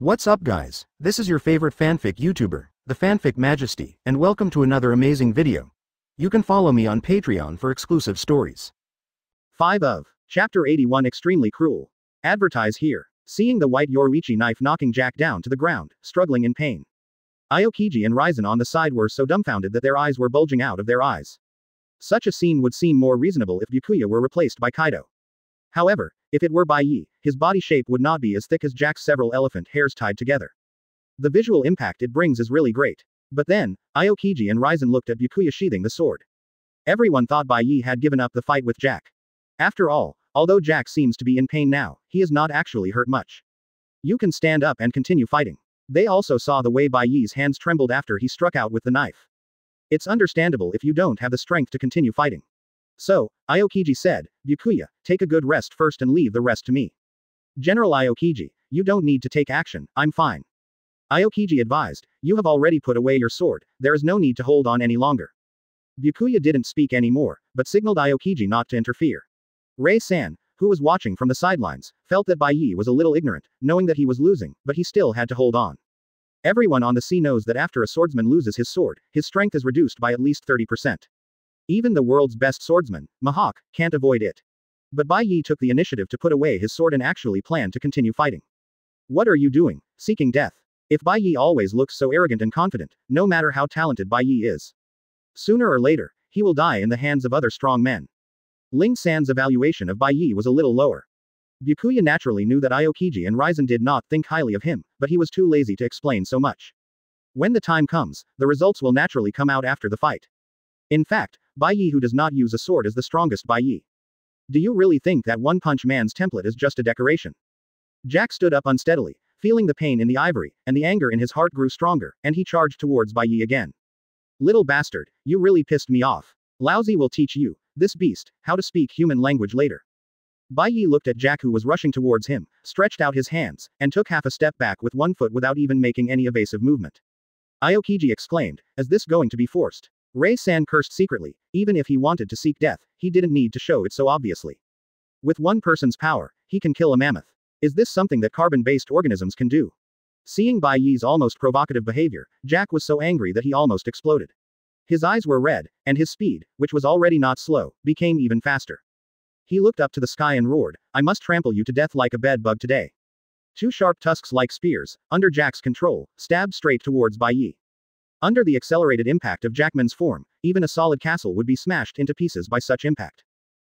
What's up guys, this is your favorite fanfic YouTuber, the Fanfic Majesty, and welcome to another amazing video. You can follow me on Patreon for exclusive stories. 5 of Chapter 81 Extremely Cruel. Advertise here. Seeing the white Yoruichi knife knocking Jack down to the ground, struggling in pain. Aokiji and Raizen on the side were so dumbfounded that their eyes were bulging out of their eyes. Such a scene would seem more reasonable if Byakuya were replaced by Kaido. However, if it were Bai Ye, his body shape would not be as thick as Jack's several elephant hairs tied together. The visual impact it brings is really great. But then, Aokiji and Raizen looked at Byakuya sheathing the sword. Everyone thought Bai Ye had given up the fight with Jack. After all, although Jack seems to be in pain now, he is not actually hurt much. You can stand up and continue fighting. They also saw the way Bai Ye's hands trembled after he struck out with the knife. It's understandable if you don't have the strength to continue fighting. So, Aokiji said, Byakuya, take a good rest first and leave the rest to me. General Aokiji, you don't need to take action, I'm fine. Aokiji advised, you have already put away your sword, there is no need to hold on any longer. Byakuya didn't speak anymore, but signaled Aokiji not to interfere. Rei-san, who was watching from the sidelines, felt that Bai Ye was a little ignorant, knowing that he was losing, but he still had to hold on. Everyone on the sea knows that after a swordsman loses his sword, his strength is reduced by at least 30%. Even the world's best swordsman, Mihawk, can't avoid it. But Bai Ye took the initiative to put away his sword and actually planned to continue fighting. What are you doing? Seeking death. If Bai Ye always looks so arrogant and confident, no matter how talented Bai Ye is. Sooner or later, he will die in the hands of other strong men. Ling San's evaluation of Bai Ye was a little lower. Byakuya naturally knew that Aokiji and Raizen did not think highly of him, but he was too lazy to explain so much. When the time comes, the results will naturally come out after the fight. In fact, Bai Ye who does not use a sword is the strongest Bai Ye. Do you really think that One Punch Man's template is just a decoration? Jack stood up unsteadily, feeling the pain in the ivory, and the anger in his heart grew stronger, and he charged towards Bai Ye again. Little bastard, you really pissed me off. Lousy will teach you, this beast, how to speak human language later. Bai Ye looked at Jack who was rushing towards him, stretched out his hands, and took half a step back with one foot without even making any evasive movement. Aokiji exclaimed, is this going to be forced? Rei-san cursed secretly, even if he wanted to seek death, he didn't need to show it so obviously. With one person's power, he can kill a mammoth. Is this something that carbon-based organisms can do? Seeing Bai Ye's almost provocative behavior, Jack was so angry that he almost exploded. His eyes were red, and his speed, which was already not slow, became even faster. He looked up to the sky and roared, I must trample you to death like a bedbug today. Two sharp tusks like spears, under Jack's control, stabbed straight towards Bai Ye. Under the accelerated impact of Jackman's form, even a solid castle would be smashed into pieces by such impact.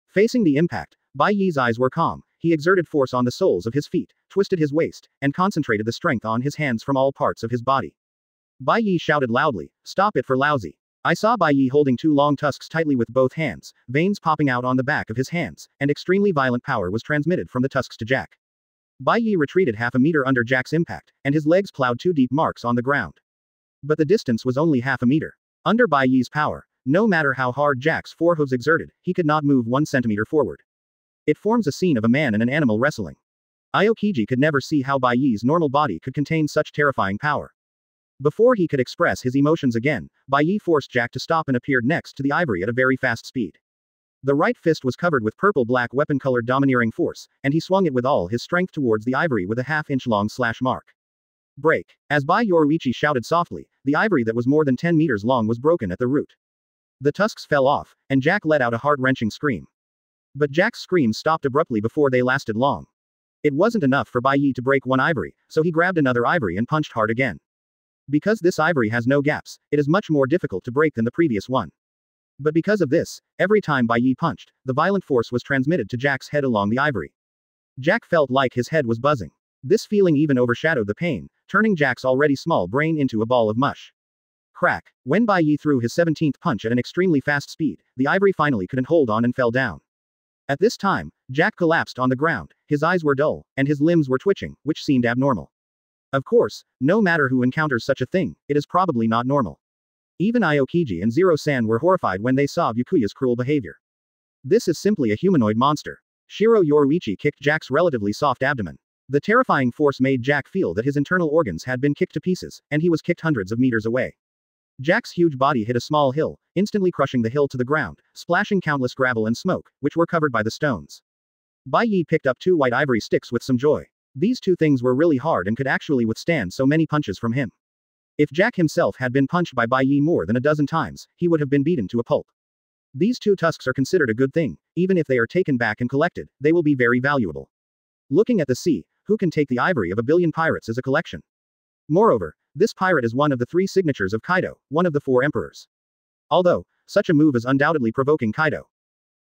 Facing the impact, Bai Ye's eyes were calm, he exerted force on the soles of his feet, twisted his waist, and concentrated the strength on his hands from all parts of his body. Bai Ye shouted loudly, stop it for lousy. I saw Bai Ye holding two long tusks tightly with both hands, veins popping out on the back of his hands, and extremely violent power was transmitted from the tusks to Jack. Bai Ye retreated half a meter under Jack's impact, and his legs plowed two deep marks on the ground. But the distance was only half a meter. Under Bai Ye's power, no matter how hard Jack's forehooves exerted, he could not move 1 centimeter forward. It forms a scene of a man and an animal wrestling. Aokiji could never see how Bai Ye's normal body could contain such terrifying power. Before he could express his emotions again, Bai Ye forced Jack to stop and appeared next to the ivory at a very fast speed. The right fist was covered with purple-black weapon-colored domineering force, and he swung it with all his strength towards the ivory with a half-inch long slash mark. Break. As Bai Yoruichi shouted softly, the ivory that was more than 10 meters long was broken at the root. The tusks fell off, and Jack let out a heart-wrenching scream. But Jack's screams stopped abruptly before they lasted long. It wasn't enough for Bai Ye to break one ivory, so he grabbed another ivory and punched hard again. Because this ivory has no gaps, it is much more difficult to break than the previous one. But because of this, every time Bai Ye punched, the violent force was transmitted to Jack's head along the ivory. Jack felt like his head was buzzing. This feeling even overshadowed the pain, turning Jack's already small brain into a ball of mush. Crack. When Bai Ye threw his 17th punch at an extremely fast speed, the ivory finally couldn't hold on and fell down. At this time, Jack collapsed on the ground, his eyes were dull, and his limbs were twitching, which seemed abnormal. Of course, no matter who encounters such a thing, it is probably not normal. Even Aokiji and Zero-san were horrified when they saw Byakuya's cruel behavior. This is simply a humanoid monster. Shiro Yoruichi kicked Jack's relatively soft abdomen. The terrifying force made Jack feel that his internal organs had been kicked to pieces, and he was kicked hundreds of meters away. Jack's huge body hit a small hill, instantly crushing the hill to the ground, splashing countless gravel and smoke, which were covered by the stones. Bai Ye picked up two white ivory sticks with some joy. These two things were really hard and could actually withstand so many punches from him. If Jack himself had been punched by Bai Ye more than a dozen times, he would have been beaten to a pulp. These two tusks are considered a good thing, even if they are taken back and collected, they will be very valuable. Looking at the sea, who can take the ivory of a billion pirates as a collection? Moreover, this pirate is one of the 3 signatures of Kaido, one of the 4 emperors. Although, such a move is undoubtedly provoking Kaido.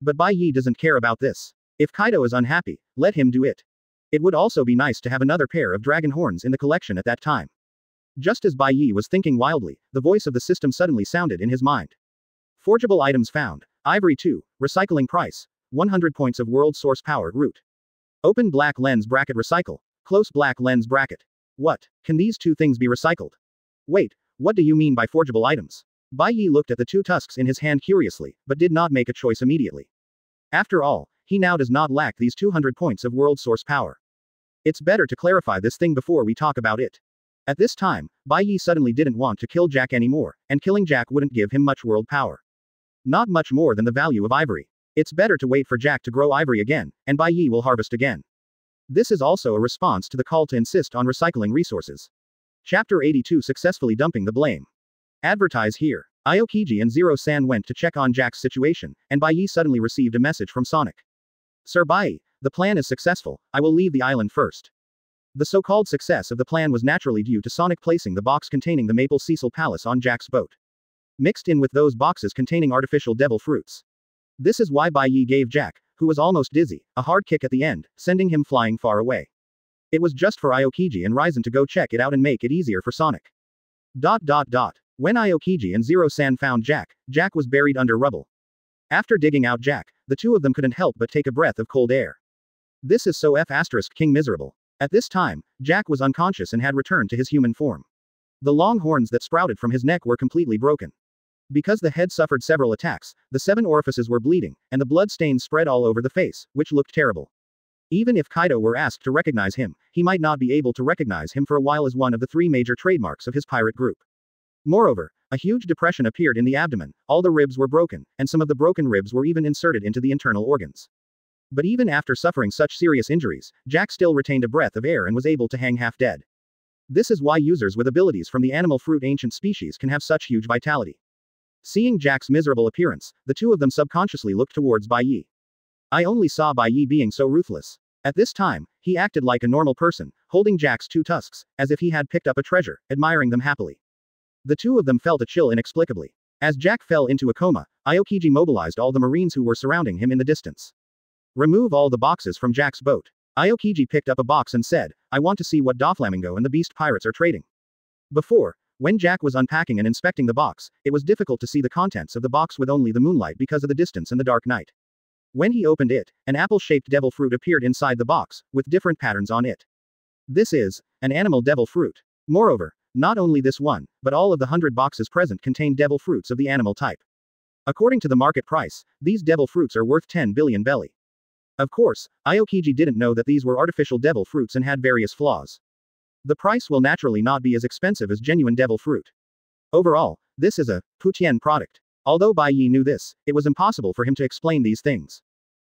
But Bai Ye doesn't care about this. If Kaido is unhappy, let him do it. It would also be nice to have another pair of dragon horns in the collection at that time. Just as Bai Ye was thinking wildly, the voice of the system suddenly sounded in his mind. Forgeable items found. Ivory 2, recycling price, 100 points of world source power root. Open black lens bracket recycle, close black lens bracket. What? Can these two things be recycled? Wait, what do you mean by forgeable items? Bai Ye looked at the 2 tusks in his hand curiously, but did not make a choice immediately. After all, he now does not lack these 200 points of world source power. It's better to clarify this thing before we talk about it. At this time, Bai Ye suddenly didn't want to kill Jack anymore, and killing Jack wouldn't give him much world power. Not much more than the value of ivory. It's better to wait for Jack to grow ivory again, and Bai Ye will harvest again. This is also a response to the call to insist on recycling resources. Chapter 82 Successfully dumping the blame. Advertise here. Aokiji and Zero-san went to check on Jack's situation, and Bai Ye suddenly received a message from Sonic. Sir Bai, the plan is successful, I will leave the island first. The so-called success of the plan was naturally due to Sonic placing the box containing the Maple Cecil Palace on Jack's boat. Mixed in with those boxes containing artificial devil fruits. This is why Bai Ye gave Jack, who was almost dizzy, a hard kick at the end, sending him flying far away. It was just for Aokiji and Ryzen to go check it out and make it easier for Sonic. When Aokiji and Zero-san found Jack, Jack was buried under rubble. After digging out Jack, the two of them couldn't help but take a breath of cold air. This is so King miserable. At this time, Jack was unconscious and had returned to his human form. The long horns that sprouted from his neck were completely broken. Because the head suffered several attacks, the 7 orifices were bleeding, and the blood stains spread all over the face, which looked terrible. Even if Kaido were asked to recognize him, he might not be able to recognize him for a while as one of the 3 major trademarks of his pirate group. Moreover, a huge depression appeared in the abdomen, all the ribs were broken, and some of the broken ribs were even inserted into the internal organs. But even after suffering such serious injuries, Jack still retained a breath of air and was able to hang half dead. This is why users with abilities from the animal fruit ancient species can have such huge vitality. Seeing Jack's miserable appearance, the two of them subconsciously looked towards Bai Ye. I only saw Bai Ye being so ruthless. At this time, he acted like a normal person, holding Jack's 2 tusks, as if he had picked up a treasure, admiring them happily. The two of them felt a chill inexplicably. As Jack fell into a coma, Aokiji mobilized all the marines who were surrounding him in the distance. Remove all the boxes from Jack's boat. Aokiji picked up a box and said, I want to see what Doflamingo and the Beast Pirates are trading. Before, when Jack was unpacking and inspecting the box, it was difficult to see the contents of the box with only the moonlight because of the distance and the dark night. When he opened it, an apple-shaped devil fruit appeared inside the box, with different patterns on it. This is an animal devil fruit. Moreover, not only this one, but all of the 100 boxes present contain devil fruits of the animal type. According to the market price, these devil fruits are worth 10 billion belly. Of course, Aokiji didn't know that these were artificial devil fruits and had various flaws. The price will naturally not be as expensive as genuine devil fruit. Overall, this is a Putian product. Although Bai Ye knew this, it was impossible for him to explain these things.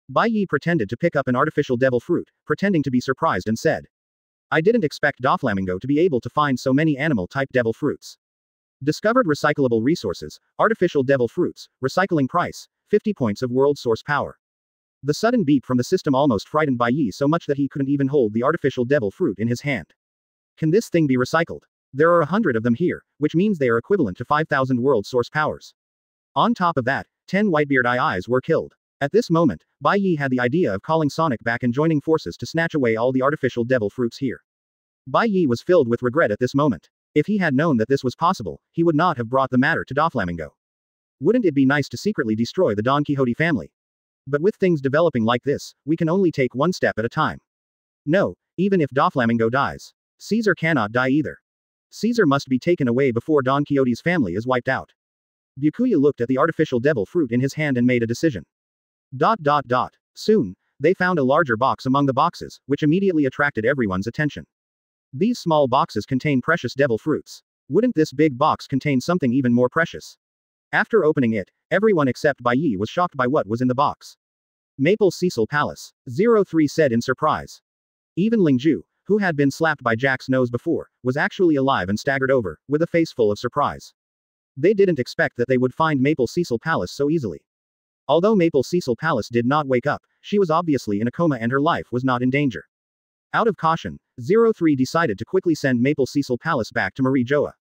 Bai Ye pretended to pick up an artificial devil fruit, pretending to be surprised and said, I didn't expect Doflamingo to be able to find so many animal-type devil fruits. Discovered recyclable resources, artificial devil fruits, recycling price, 50 points of world source power. The sudden beep from the system almost frightened Bai Ye so much that he couldn't even hold the artificial devil fruit in his hand. Can this thing be recycled? There are 100 of them here, which means they are equivalent to 5,000 world source powers. On top of that, 10 Whitebeard IIs were killed. At this moment, Bai Ye had the idea of calling Sonic back and joining forces to snatch away all the artificial devil fruits here. Bai Ye was filled with regret at this moment. If he had known that this was possible, he would not have brought the matter to Doflamingo. Wouldn't it be nice to secretly destroy the Don Quixote family? But with things developing like this, we can only take one step at a time. No, even if Doflamingo dies, Caesar cannot die either. Caesar must be taken away before Don Quixote's family is wiped out. Byakuya looked at the artificial devil fruit in his hand and made a decision. Soon, they found a larger box among the boxes, which immediately attracted everyone's attention. These small boxes contain precious devil fruits. Wouldn't this big box contain something even more precious? After opening it, everyone except Bai Ye was shocked by what was in the box. Maple Cecil Palace. 03 said in surprise. Even Lingju, who had been slapped by Jack's nose before, was actually alive and staggered over, with a face full of surprise. They didn't expect that they would find Maple Cecil Palace so easily. Although Maple Cecil Palace did not wake up, she was obviously in a coma and her life was not in danger. Out of caution, 03 decided to quickly send Maple Cecil Palace back to Marie Joa.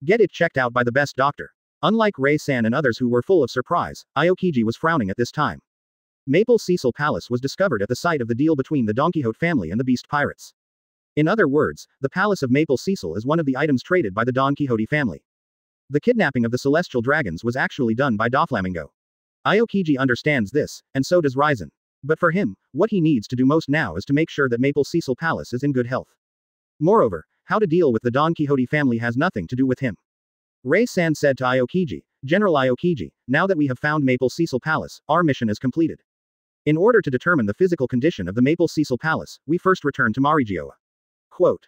Get it checked out by the best doctor. Unlike Ray-san and others who were full of surprise, Aokiji was frowning at this time. Maple Cecil Palace was discovered at the site of the deal between the Don Quixote family and the Beast Pirates. In other words, the Palace of Maple Cecil is one of the items traded by the Don Quixote family. The kidnapping of the celestial dragons was actually done by Doflamingo. Aokiji understands this, and so does Ryzen. But for him, what he needs to do most now is to make sure that Maple Cecil Palace is in good health. Moreover, how to deal with the Don Quixote family has nothing to do with him. Ray-san said to Aokiji, General Aokiji, now that we have found Maple Cecil Palace, our mission is completed. In order to determine the physical condition of the Maple Cecil Palace, we first return to Marigioa. Quote.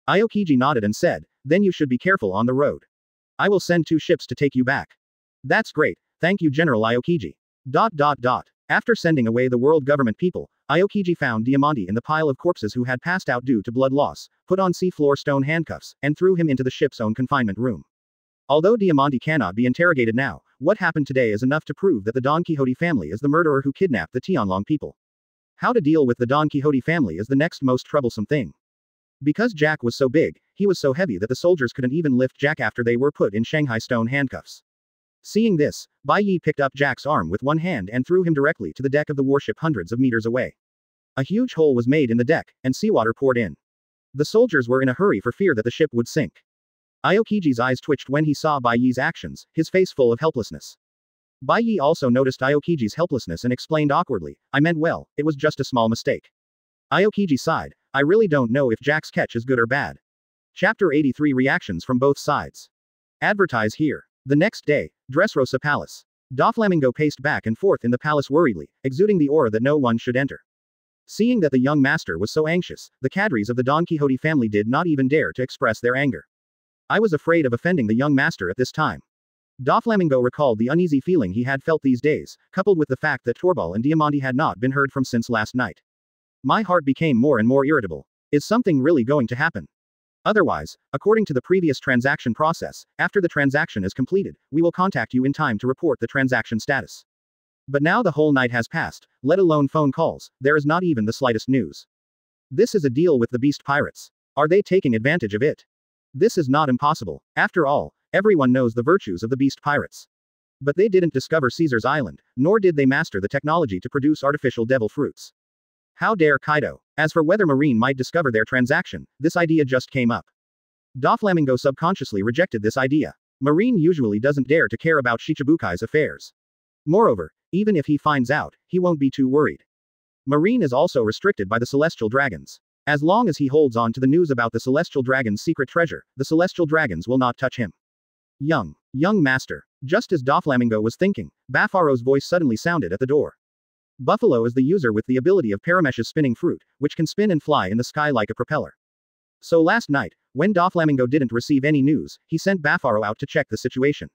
Aokiji nodded and said, then you should be careful on the road. I will send 2 ships to take you back. That's great, thank you General Aokiji. After sending away the world government people, Aokiji found Diamante in the pile of corpses who had passed out due to blood loss, put on seafloor stone handcuffs, and threw him into the ship's own confinement room. Although Diamante cannot be interrogated now, what happened today is enough to prove that the Don Quixote family is the murderer who kidnapped the Tianlong people. How to deal with the Don Quixote family is the next most troublesome thing. Because Jack was so big, he was so heavy that the soldiers couldn't even lift Jack after they were put in Shanghai stone handcuffs. Seeing this, Bai Ye picked up Jack's arm with one hand and threw him directly to the deck of the warship hundreds of meters away. A huge hole was made in the deck, and seawater poured in. The soldiers were in a hurry for fear that the ship would sink. Aokiji's eyes twitched when he saw Bai Ye's actions, his face full of helplessness. Bai Ye also noticed Aokiji's helplessness and explained awkwardly, I meant well, it was just a small mistake. Aokiji sighed, I really don't know if Jack's catch is good or bad. Chapter 83 Reactions from both sides. Advertise here. The next day, Dressrosa Palace. Doflamingo paced back and forth in the palace worriedly, exuding the aura that no one should enter. Seeing that the young master was so anxious, the cadres of the Don Quixote family did not even dare to express their anger. I was afraid of offending the young master at this time. Doflamingo recalled the uneasy feeling he had felt these days, coupled with the fact that Torbal and Diamante had not been heard from since last night. My heart became more and more irritable. Is something really going to happen? Otherwise, according to the previous transaction process, after the transaction is completed, we will contact you in time to report the transaction status. But now the whole night has passed, let alone phone calls, there is not even the slightest news. This is a deal with the Beast Pirates. Are they taking advantage of it? This is not impossible. After all, everyone knows the virtues of the Beast Pirates. But they didn't discover Caesar's Island, nor did they master the technology to produce artificial devil fruits. How dare Kaido? As for whether Marine might discover their transaction, this idea just came up. Doflamingo subconsciously rejected this idea. Marine usually doesn't dare to care about Shichibukai's affairs. Moreover, even if he finds out, he won't be too worried. Marine is also restricted by the Celestial Dragons. As long as he holds on to the news about the Celestial Dragon's secret treasure, the Celestial Dragons will not touch him. Young master. Just as Doflamingo was thinking, Bafaro's voice suddenly sounded at the door. Buffalo is the user with the ability of Paramesh's spinning fruit, which can spin and fly in the sky like a propeller. So last night, when Doflamingo didn't receive any news, he sent Bafaro out to check the situation.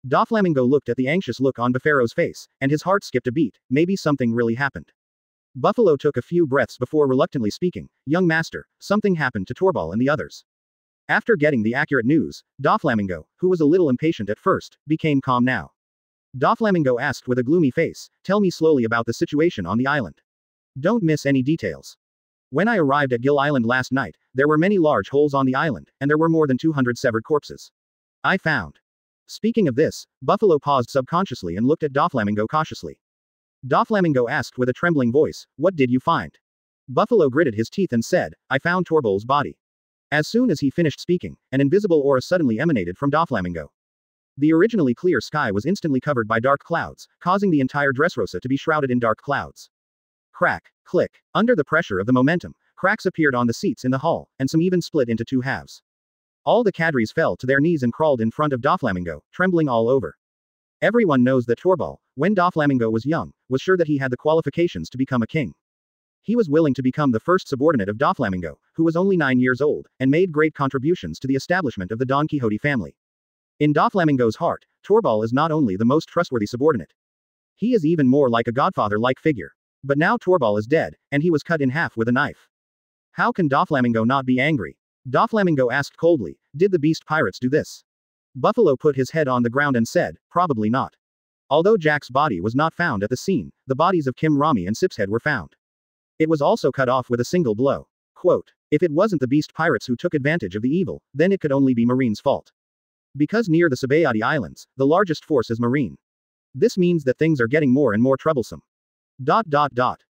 Doflamingo looked at the anxious look on Bafaro's face, and his heart skipped a beat, maybe something really happened. Buffalo took a few breaths before reluctantly speaking, young master, something happened to Torbal and the others. After getting the accurate news, Doflamingo, who was a little impatient at first, became calm now. Doflamingo asked with a gloomy face, tell me slowly about the situation on the island. Don't miss any details. When I arrived at Gill Island last night, there were many large holes on the island, and there were more than 200 severed corpses. I found. Speaking of this, Buffalo paused subconsciously and looked at Doflamingo cautiously. Doflamingo asked with a trembling voice, what did you find? Buffalo gritted his teeth and said, I found Torbal's body. As soon as he finished speaking, an invisible aura suddenly emanated from Doflamingo. The originally clear sky was instantly covered by dark clouds, causing the entire Dressrosa to be shrouded in dark clouds. Crack, click. Under the pressure of the momentum, cracks appeared on the seats in the hall, and some even split into 2 halves. All the cadres fell to their knees and crawled in front of Doflamingo, trembling all over. Everyone knows that Torbal, when Doflamingo was young, was sure that he had the qualifications to become a king. He was willing to become the first subordinate of Doflamingo, who was only 9 years old, and made great contributions to the establishment of the Don Quixote family. In Doflamingo's heart, Torbal is not only the most trustworthy subordinate. He is even more like a godfather-like figure. But now Torbal is dead, and he was cut in half with a knife. How can Doflamingo not be angry? Doflamingo asked coldly, did the beast pirates do this? Buffalo put his head on the ground and said, probably not. Although Jack's body was not found at the scene, the bodies of Kim Rami and Sipshead were found. It was also cut off with a single blow. Quote, if it wasn't the beast pirates who took advantage of the evil, then it could only be Marine's fault. Because near the Sabayati Islands, the largest force is Marine. This means that things are getting more and more troublesome.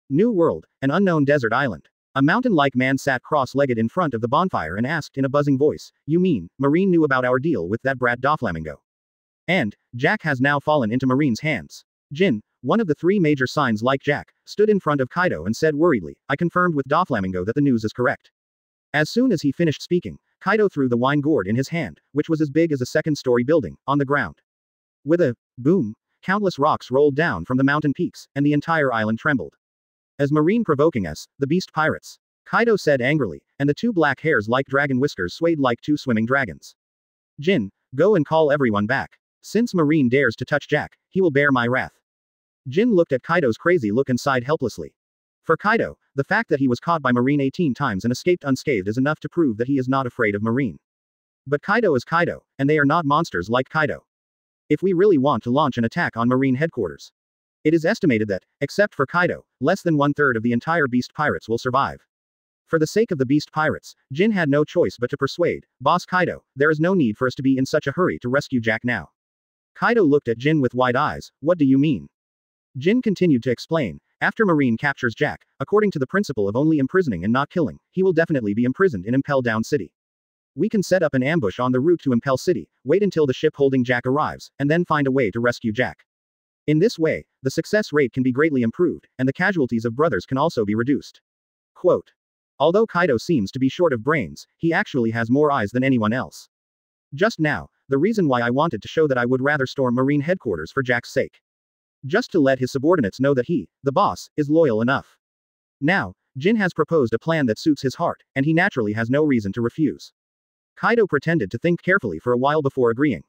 New world, an unknown desert island. A mountain-like man sat cross-legged in front of the bonfire and asked in a buzzing voice, you mean, Marine knew about our deal with that brat Doflamingo? And, Jack has now fallen into Marine's hands. Jin, one of the three major signs like Jack, stood in front of Kaido and said worriedly, I confirmed with Doflamingo that the news is correct. As soon as he finished speaking, Kaido threw the wine gourd in his hand, which was as big as a second-story building, on the ground. With a boom, countless rocks rolled down from the mountain peaks, and the entire island trembled. As Marine provoking us, the beast pirates, Kaido said angrily, and the two black hairs like dragon whiskers swayed like two swimming dragons. Jin, go and call everyone back. Since Marine dares to touch Jack, he will bear my wrath. Jin looked at Kaido's crazy look and sighed helplessly. For Kaido, the fact that he was caught by Marine 18 times and escaped unscathed is enough to prove that he is not afraid of Marine. But Kaido is Kaido, and they are not monsters like Kaido. If we really want to launch an attack on Marine headquarters, it is estimated that, except for Kaido, less than 1/3 of the entire beast pirates will survive. For the sake of the beast pirates, Jin had no choice but to persuade, Boss Kaido, there is no need for us to be in such a hurry to rescue Jack now. Kaido looked at Jin with wide eyes, what do you mean? Jin continued to explain, after Marine captures Jack, according to the principle of only imprisoning and not killing, he will definitely be imprisoned in Impel Down City. We can set up an ambush on the route to Impel City, wait until the ship holding Jack arrives, and then find a way to rescue Jack. In this way, the success rate can be greatly improved, and the casualties of brothers can also be reduced. Quote. Although Kaido seems to be short of brains, he actually has more eyes than anyone else. Just now, the reason why I wanted to show that I would rather storm Marine headquarters for Jack's sake. Just to let his subordinates know that he, the boss, is loyal enough. Now, Jin has proposed a plan that suits his heart, and he naturally has no reason to refuse. Kaido pretended to think carefully for a while before agreeing.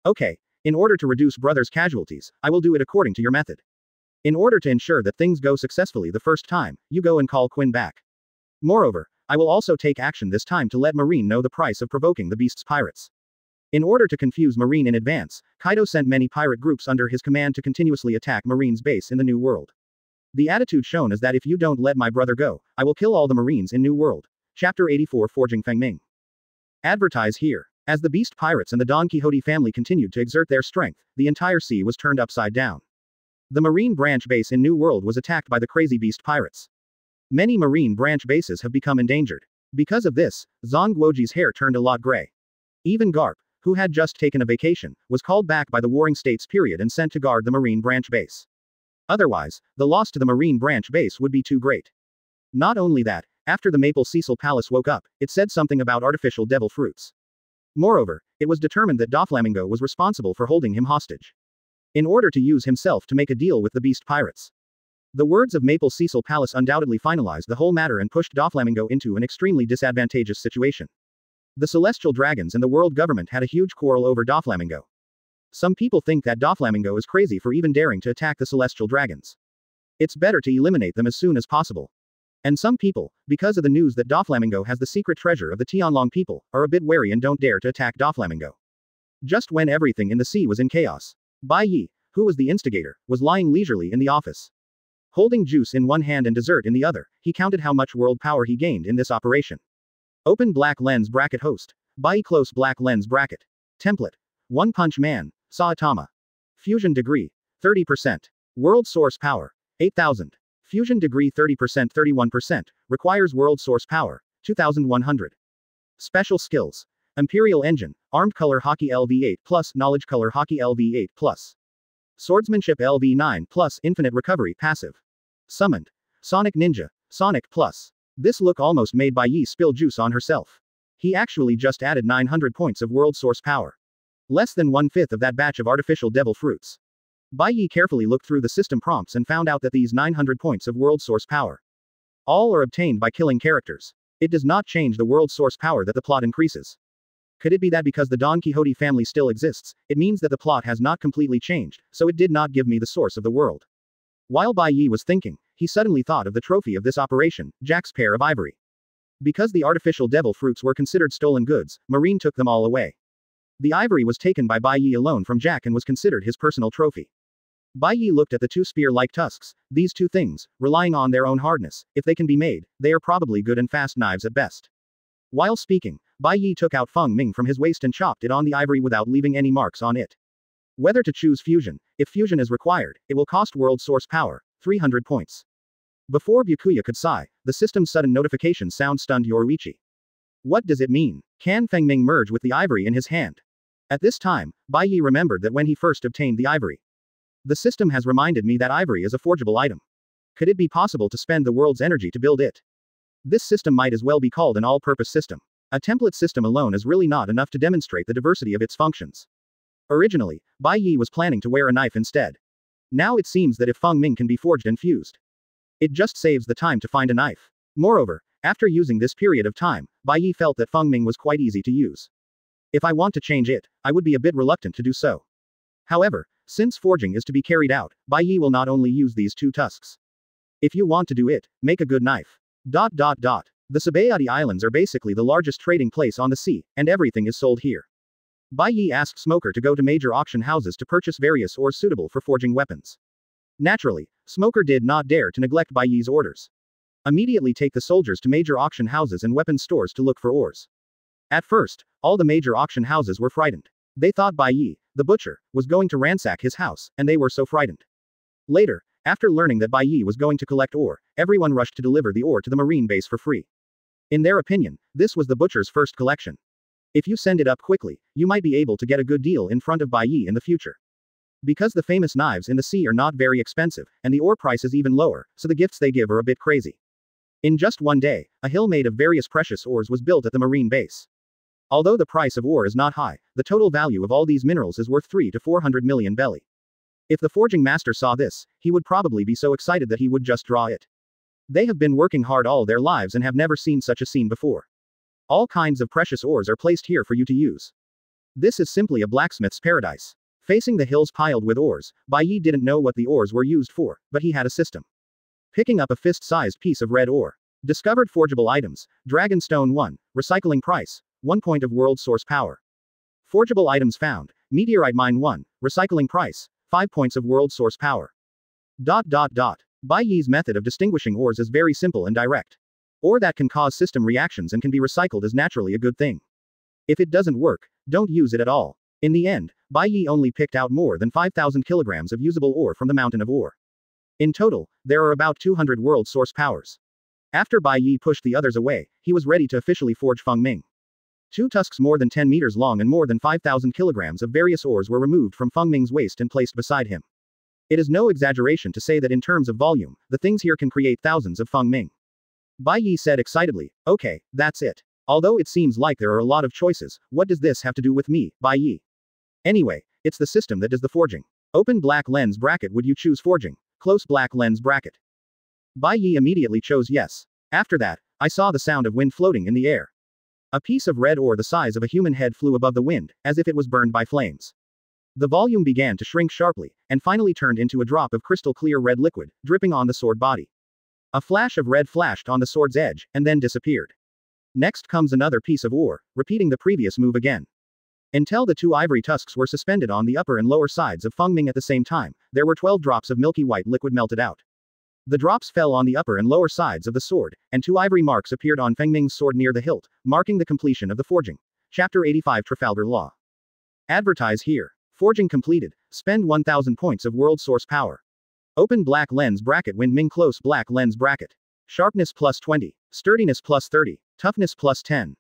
Okay. In order to reduce brothers' casualties, I will do it according to your method. In order to ensure that things go successfully the first time, you go and call Quinn back. Moreover, I will also take action this time to let Marine know the price of provoking the beast's pirates. In order to confuse Marine in advance, Kaido sent many pirate groups under his command to continuously attack Marine's base in the New World. The attitude shown is that if you don't let my brother go, I will kill all the Marines in New World. Chapter 84 Forging Fengming. Advertise here. As the beast pirates and the Don Quixote family continued to exert their strength, the entire sea was turned upside down. The Marine branch base in New World was attacked by the crazy beast pirates. Many Marine branch bases have become endangered. Because of this, Zhang Guoji's hair turned a lot gray. Even Garp, who had just taken a vacation, was called back by the Warring States period and sent to guard the Marine branch base. Otherwise, the loss to the Marine branch base would be too great. Not only that, after the Maple Cecil Palace woke up, it said something about artificial devil fruits. Moreover, it was determined that Doflamingo was responsible for holding him hostage. In order to use himself to make a deal with the beast pirates. The words of Maple Cecil Palace undoubtedly finalized the whole matter and pushed Doflamingo into an extremely disadvantageous situation. The Celestial Dragons and the world government had a huge quarrel over Doflamingo. Some people think that Doflamingo is crazy for even daring to attack the Celestial Dragons. It's better to eliminate them as soon as possible. And some people, because of the news that Doflamingo has the secret treasure of the Tianlong people, are a bit wary and don't dare to attack Doflamingo. Just when everything in the sea was in chaos, Bai Ye, who was the instigator, was lying leisurely in the office. Holding juice in one hand and dessert in the other, he counted how much world power he gained in this operation. Open black lens bracket host. Bai Ye close black lens bracket. Template. One Punch Man, Saitama. Fusion degree, 30%. World source power, 8,000. Fusion degree 30% 31%, requires world source power, 2100. Special skills. Imperial Engine, Armed Color Hockey LV8+, Knowledge Color Hockey LV8+. Swordsmanship LV9+, Infinite Recovery passive. Summoned. Sonic Ninja, Sonic+. This look almost made Bai Ye spill juice on herself. He actually just added 900 points of world source power. Less than 1/5 of that batch of artificial devil fruits. Bai Ye carefully looked through the system prompts and found out that these 900 points of world source power. All are obtained by killing characters. It does not change the world source power that the plot increases. Could it be that because the Don Quixote family still exists, it means that the plot has not completely changed, so it did not give me the source of the world? While Bai Ye was thinking, he suddenly thought of the trophy of this operation, Jack's pair of ivory. Because the artificial devil fruits were considered stolen goods, Marine took them all away. The ivory was taken by Bai Ye alone from Jack and was considered his personal trophy. Bai Ye looked at the two spear-like tusks. These two things, relying on their own hardness, if they can be made, they are probably good and fast knives at best. While speaking, Bai Ye took out Feng Ming from his waist and chopped it on the ivory without leaving any marks on it. Whether to choose fusion, if fusion is required, it will cost world source power, 300 points. Before Byakuya could sigh, the system's sudden notification sound stunned Yoruichi. What does it mean? Can Feng Ming merge with the ivory in his hand? At this time, Bai Ye remembered that when he first obtained the ivory. The system has reminded me that ivory is a forgeable item. Could it be possible to spend the world's energy to build it? This system might as well be called an all-purpose system. A template system alone is really not enough to demonstrate the diversity of its functions. Originally, Bai Ye was planning to wear a knife instead. Now it seems that if Feng Ming can be forged and fused, it just saves the time to find a knife. Moreover, after using this period of time, Bai Ye felt that Feng Ming was quite easy to use. If I want to change it, I would be a bit reluctant to do so. However, since forging is to be carried out, Bai Ye will not only use these two tusks. If you want to do it, make a good knife. The Sabayati Islands are basically the largest trading place on the sea, and everything is sold here. Bai Ye asked Smoker to go to major auction houses to purchase various ores suitable for forging weapons. Naturally, Smoker did not dare to neglect Bai Ye's orders. Immediately take the soldiers to major auction houses and weapons stores to look for ores. At first, all the major auction houses were frightened. They thought Bai Ye, the butcher, was going to ransack his house, and they were so frightened. Later, after learning that Bai Ye was going to collect ore, everyone rushed to deliver the ore to the marine base for free. In their opinion, this was the butcher's first collection. If you send it up quickly, you might be able to get a good deal in front of Bai Ye in the future. Because the famous knives in the sea are not very expensive, and the ore price is even lower, so the gifts they give are a bit crazy. In just one day, a hill made of various precious ores was built at the marine base. Although the price of ore is not high, the total value of all these minerals is worth 3 to 400 million belly. If the forging master saw this, he would probably be so excited that he would just draw it. They have been working hard all their lives and have never seen such a scene before. All kinds of precious ores are placed here for you to use. This is simply a blacksmith's paradise. Facing the hills piled with ores, Bai Ye didn't know what the ores were used for, but he had a system. Picking up a fist-sized piece of red ore. Discovered forgeable items. Dragonstone 1. Recycling price. 1 point of world source power. Forgeable items found. Meteorite mine 1. Recycling price. 5 points of world source power. Bai Ye's method of distinguishing ores is very simple and direct. Ore that can cause system reactions and can be recycled is naturally a good thing. If it doesn't work, don't use it at all. In the end, Bai Ye only picked out more than 5,000 kilograms of usable ore from the mountain of ore. In total, there are about 200 world source powers. After Bai Ye pushed the others away, he was ready to officially forge Feng Ming. 2 tusks more than 10 meters long and more than 5,000 kilograms of various ores were removed from Feng Ming's waist and placed beside him. It is no exaggeration to say that in terms of volume, the things here can create thousands of Feng Ming. Bai Ye said excitedly, okay, that's it. Although it seems like there are a lot of choices, what does this have to do with me, Bai Ye? Anyway, it's the system that does the forging. Open black lens bracket. Would you choose forging? Close black lens bracket. Bai Ye immediately chose yes. After that, I saw the sound of wind floating in the air. A piece of red ore the size of a human head flew above the wind, as if it was burned by flames. The volume began to shrink sharply, and finally turned into a drop of crystal clear red liquid, dripping on the sword body. A flash of red flashed on the sword's edge, and then disappeared. Next comes another piece of ore, repeating the previous move again. Until the 2 ivory tusks were suspended on the upper and lower sides of Feng Ming at the same time, there were 12 drops of milky white liquid melted out. The drops fell on the upper and lower sides of the sword, and 2 ivory marks appeared on Feng Ming's sword near the hilt, marking the completion of the forging. Chapter 85 Trafalgar Law. Advertise here. Forging completed. Spend 1000 points of world source power. Open black lens bracket. Wind Ming close black lens bracket. Sharpness plus 20. Sturdiness plus 30. Toughness plus 10.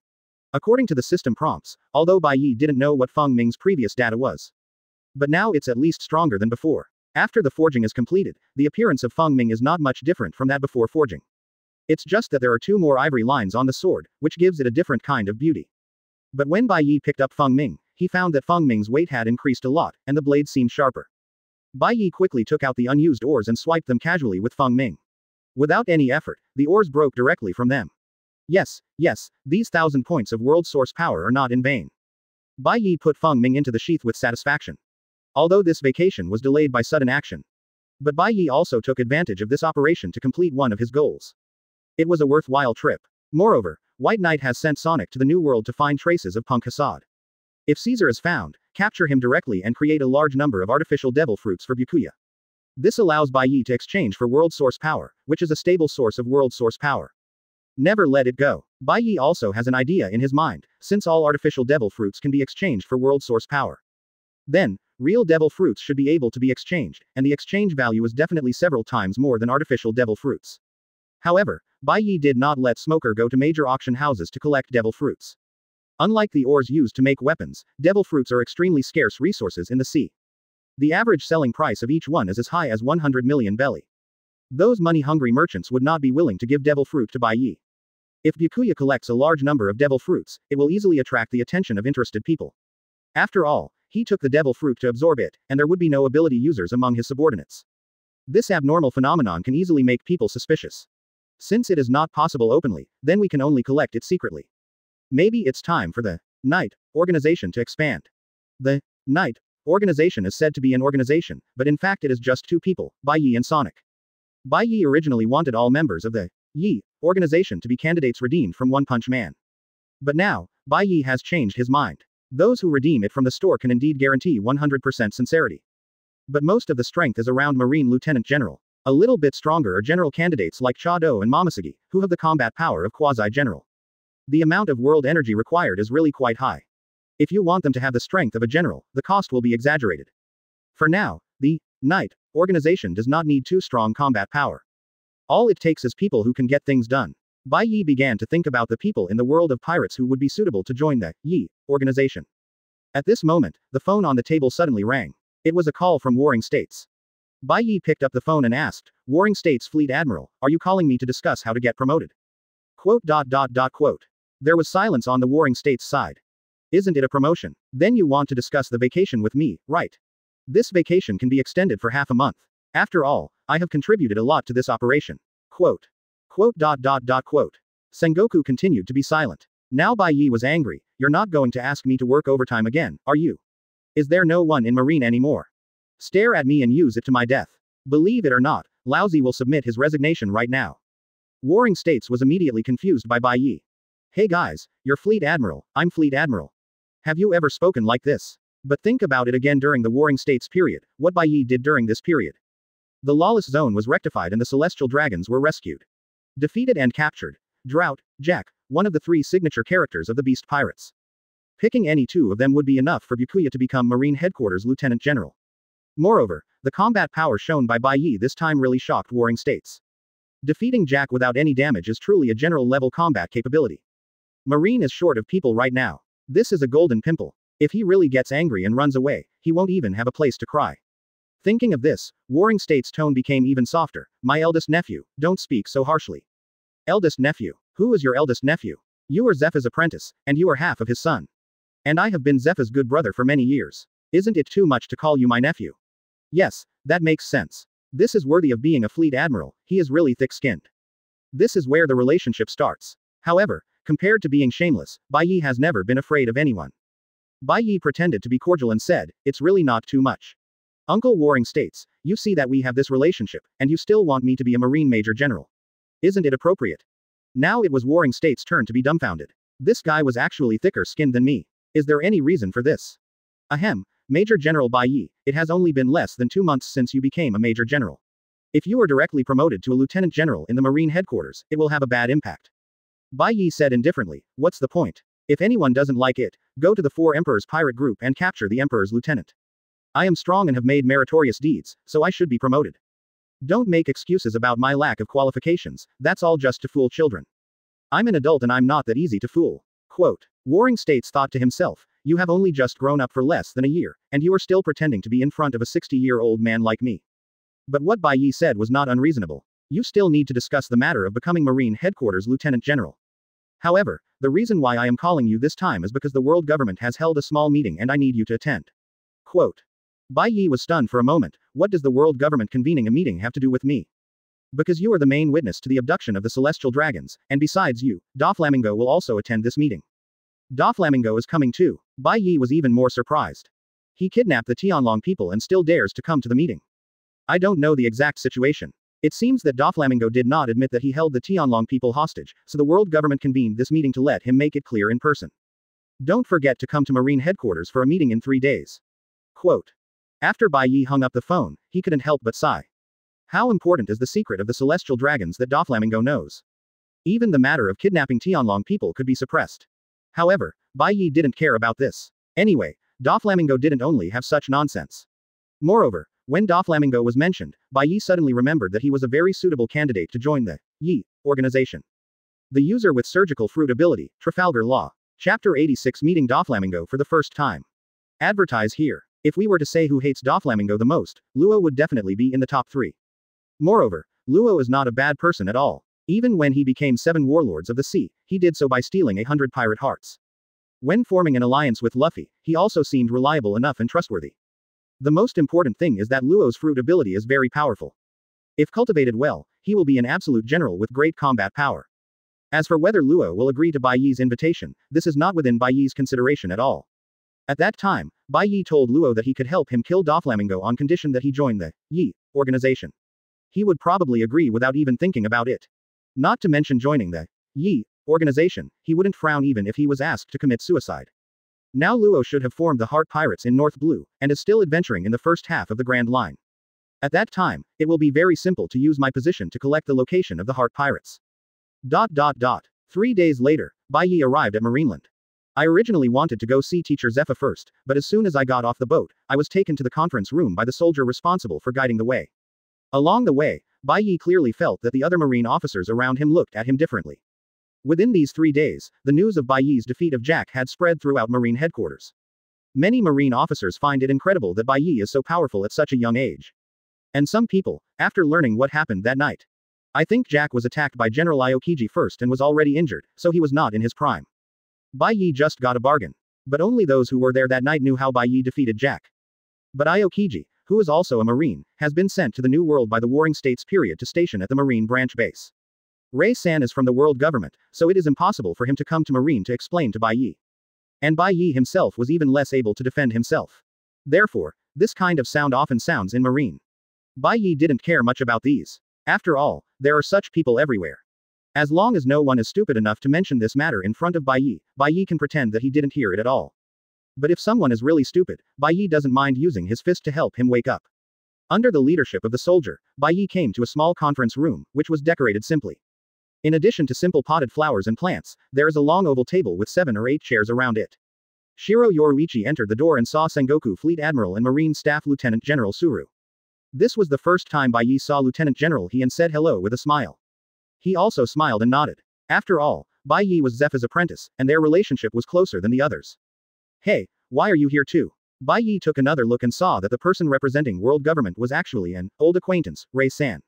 According to the system prompts, although Bai Ye didn't know what Feng Ming's previous data was. But now it's at least stronger than before. After the forging is completed, the appearance of Feng Ming is not much different from that before forging. It's just that there are 2 more ivory lines on the sword, which gives it a different kind of beauty. But when Bai Ye picked up Feng Ming, he found that Feng Ming's weight had increased a lot, and the blade seemed sharper. Bai Ye quickly took out the unused ores and swiped them casually with Feng Ming. Without any effort, the ores broke directly from them. Yes, these 1000 points of world source power are not in vain. Bai Ye put Feng Ming into the sheath with satisfaction. Although this vacation was delayed by sudden action. But Bai Ye also took advantage of this operation to complete one of his goals. It was a worthwhile trip. Moreover, White Knight has sent Sonic to the New World to find traces of Punk Hassad. If Caesar is found, capture him directly and create a large number of artificial devil fruits for Byakuya. This allows Bai Ye to exchange for world source power, which is a stable source of world source power. Never let it go. Bai Ye also has an idea in his mind, since all artificial devil fruits can be exchanged for world source power. Then, real devil fruits should be able to be exchanged, and the exchange value is definitely several times more than artificial devil fruits. However, Bai Ye did not let Smoker go to major auction houses to collect devil fruits. Unlike the ores used to make weapons, devil fruits are extremely scarce resources in the sea. The average selling price of each one is as high as 100 million belly. Those money-hungry merchants would not be willing to give devil fruit to Bai Ye. If Byakuya collects a large number of devil fruits, it will easily attract the attention of interested people. After all, he took the devil fruit to absorb it, and there would be no ability users among his subordinates. This abnormal phenomenon can easily make people suspicious. Since it is not possible openly, then we can only collect it secretly. Maybe it's time for the Knight organization to expand. The Knight organization is said to be an organization, but in fact it is just two people, Bai Ye and Sonic. Bai Ye originally wanted all members of the Ye organization to be candidates redeemed from One Punch Man. But now, Bai Ye has changed his mind. Those who redeem it from the store can indeed guarantee 100% sincerity. But most of the strength is around Marine Lieutenant General. A little bit stronger are general candidates like Chado and Momosugi, who have the combat power of quasi-general. The amount of world energy required is really quite high. If you want them to have the strength of a general, the cost will be exaggerated. For now, the Knight organization does not need too strong combat power. All it takes is people who can get things done. Bai Ye began to think about the people in the world of pirates who would be suitable to join the Ye organization. At this moment, the phone on the table suddenly rang. It was a call from Warring States. Bai Ye picked up the phone and asked, "Warring States Fleet Admiral, are you calling me to discuss how to get promoted?" Quote. There was silence on the Warring States side. Isn't it a promotion? Then you want to discuss the vacation with me, right? This vacation can be extended for half a month. After all, I have contributed a lot to this operation. Quote. Sengoku continued to be silent. Now Bai Ye was angry. You're not going to ask me to work overtime again, are you? Is there no one in Marine anymore? Stare at me and use it to my death. Believe it or not, Laozi will submit his resignation right now. Warring States was immediately confused by Bai Ye. Hey guys, you're Fleet Admiral, I'm Fleet Admiral. Have you ever spoken like this? But think about it again during the Warring States period, what Bai Ye did during this period. The lawless zone was rectified and the celestial dragons were rescued. Defeated and captured. Drought, Jack, one of the three signature characters of the Beast Pirates. Picking any two of them would be enough for Byakuya to become Marine Headquarters Lieutenant General. Moreover, the combat power shown by Bai Ye this time really shocked Warring States. Defeating Jack without any damage is truly a general-level combat capability. Marine is short of people right now. This is a golden pimple. If he really gets angry and runs away, he won't even have a place to cry. Thinking of this, Warring States' tone became even softer. My eldest nephew, don't speak so harshly. Eldest nephew? Who is your eldest nephew? You are Zepha's apprentice, and you are half of his son. And I have been Zepha's good brother for many years. Isn't it too much to call you my nephew? Yes, that makes sense. This is worthy of being a fleet admiral, he is really thick-skinned. This is where the relationship starts. However, compared to being shameless, Bai Ye has never been afraid of anyone. Bai Ye pretended to be cordial and said, it's really not too much. Uncle Warring States, you see that we have this relationship, and you still want me to be a Marine Major General. Isn't it appropriate? Now it was Warring States' turn to be dumbfounded. This guy was actually thicker-skinned than me. Is there any reason for this? Ahem, Major General Bai Ye, it has only been less than 2 months since you became a Major General. If you are directly promoted to a Lieutenant General in the Marine Headquarters, it will have a bad impact. Bai Ye said indifferently, what's the point? If anyone doesn't like it, go to the 4 Emperors pirate group and capture the Emperor's lieutenant. I am strong and have made meritorious deeds, so I should be promoted. Don't make excuses about my lack of qualifications, that's all just to fool children. I'm an adult and I'm not that easy to fool. Quote. Warring States thought to himself, you have only just grown up for less than a year, and you are still pretending to be in front of a 60-year-old man like me. But what Bai Ye said was not unreasonable. You still need to discuss the matter of becoming Marine Headquarters Lieutenant General. However, the reason why I am calling you this time is because the world government has held a small meeting and I need you to attend. Quote. Bai Ye was stunned for a moment. What does the world government convening a meeting have to do with me? Because you are the main witness to the abduction of the celestial dragons, and besides you, Doflamingo will also attend this meeting. Doflamingo is coming too. Bai Ye was even more surprised. He kidnapped the Tianlong people and still dares to come to the meeting. I don't know the exact situation. It seems that Doflamingo did not admit that he held the Tianlong people hostage, so the world government convened this meeting to let him make it clear in person. Don't forget to come to Marine headquarters for a meeting in 3 days. Quote. After Bai Ye hung up the phone, he couldn't help but sigh. How important is the secret of the celestial dragons that Doflamingo knows? Even the matter of kidnapping Tianlong people could be suppressed. However, Bai Ye didn't care about this. Anyway, Doflamingo didn't only have such nonsense. Moreover, when Doflamingo was mentioned, Bai Ye suddenly remembered that he was a very suitable candidate to join the Ye organization. The user with surgical fruit ability, Trafalgar Law. Chapter 86 Meeting Doflamingo for the first time. Advertise here. If we were to say who hates Doflamingo the most, Luo would definitely be in the top 3. Moreover, Luo is not a bad person at all. Even when he became 7 warlords of the sea, he did so by stealing 100 pirate hearts. When forming an alliance with Luffy, he also seemed reliable enough and trustworthy. The most important thing is that Luo's fruit ability is very powerful. If cultivated well, he will be an absolute general with great combat power. As for whether Luo will agree to Bai Ye's invitation, this is not within Bai Ye's consideration at all. At that time, Bai Ye told Luo that he could help him kill Doflamingo on condition that he join the Ye organization. He would probably agree without even thinking about it. Not to mention joining the Ye organization, he wouldn't frown even if he was asked to commit suicide. Now Luo should have formed the Heart Pirates in North Blue, and is still adventuring in the first half of the Grand Line. At that time, it will be very simple to use my position to collect the location of the Heart Pirates. 3 days later, Bai Ye arrived at Marineland. I originally wanted to go see Teacher Zephyr first, but as soon as I got off the boat, I was taken to the conference room by the soldier responsible for guiding the way. Along the way, Bai Ye clearly felt that the other marine officers around him looked at him differently. Within these 3 days, the news of Bai Ye's defeat of Jack had spread throughout Marine headquarters. Many marine officers find it incredible that Bai Ye is so powerful at such a young age. And some people, after learning what happened that night. I think Jack was attacked by General Aokiji first and was already injured, so he was not in his prime. Bai Ye just got a bargain. But only those who were there that night knew how Bai Ye defeated Jack. But Aokiji, who is also a marine, has been sent to the New World by the Warring States period to station at the Marine branch base. Ray-san is from the world government, so it is impossible for him to come to Marine to explain to Bai Ye. And Bai Ye himself was even less able to defend himself. Therefore, this kind of sound often sounds in Marine. Bai Ye didn't care much about these. After all, there are such people everywhere. As long as no one is stupid enough to mention this matter in front of Bai Ye can pretend that he didn't hear it at all. But if someone is really stupid, Bai Ye doesn't mind using his fist to help him wake up. Under the leadership of the soldier, Bai Ye came to a small conference room, which was decorated simply. In addition to simple potted flowers and plants, there is a long oval table with 7 or 8 chairs around it. Shiro Yoruichi entered the door and saw Sengoku Fleet Admiral and Marine Staff Lieutenant General Suru. This was the first time Bai Ye saw Lieutenant General He and said hello with a smile. He also smiled and nodded. After all, Bai Ye was Zeph's apprentice, and their relationship was closer than the others. Hey, why are you here too? Bai Ye took another look and saw that the person representing world government was actually an old acquaintance, Ray-san.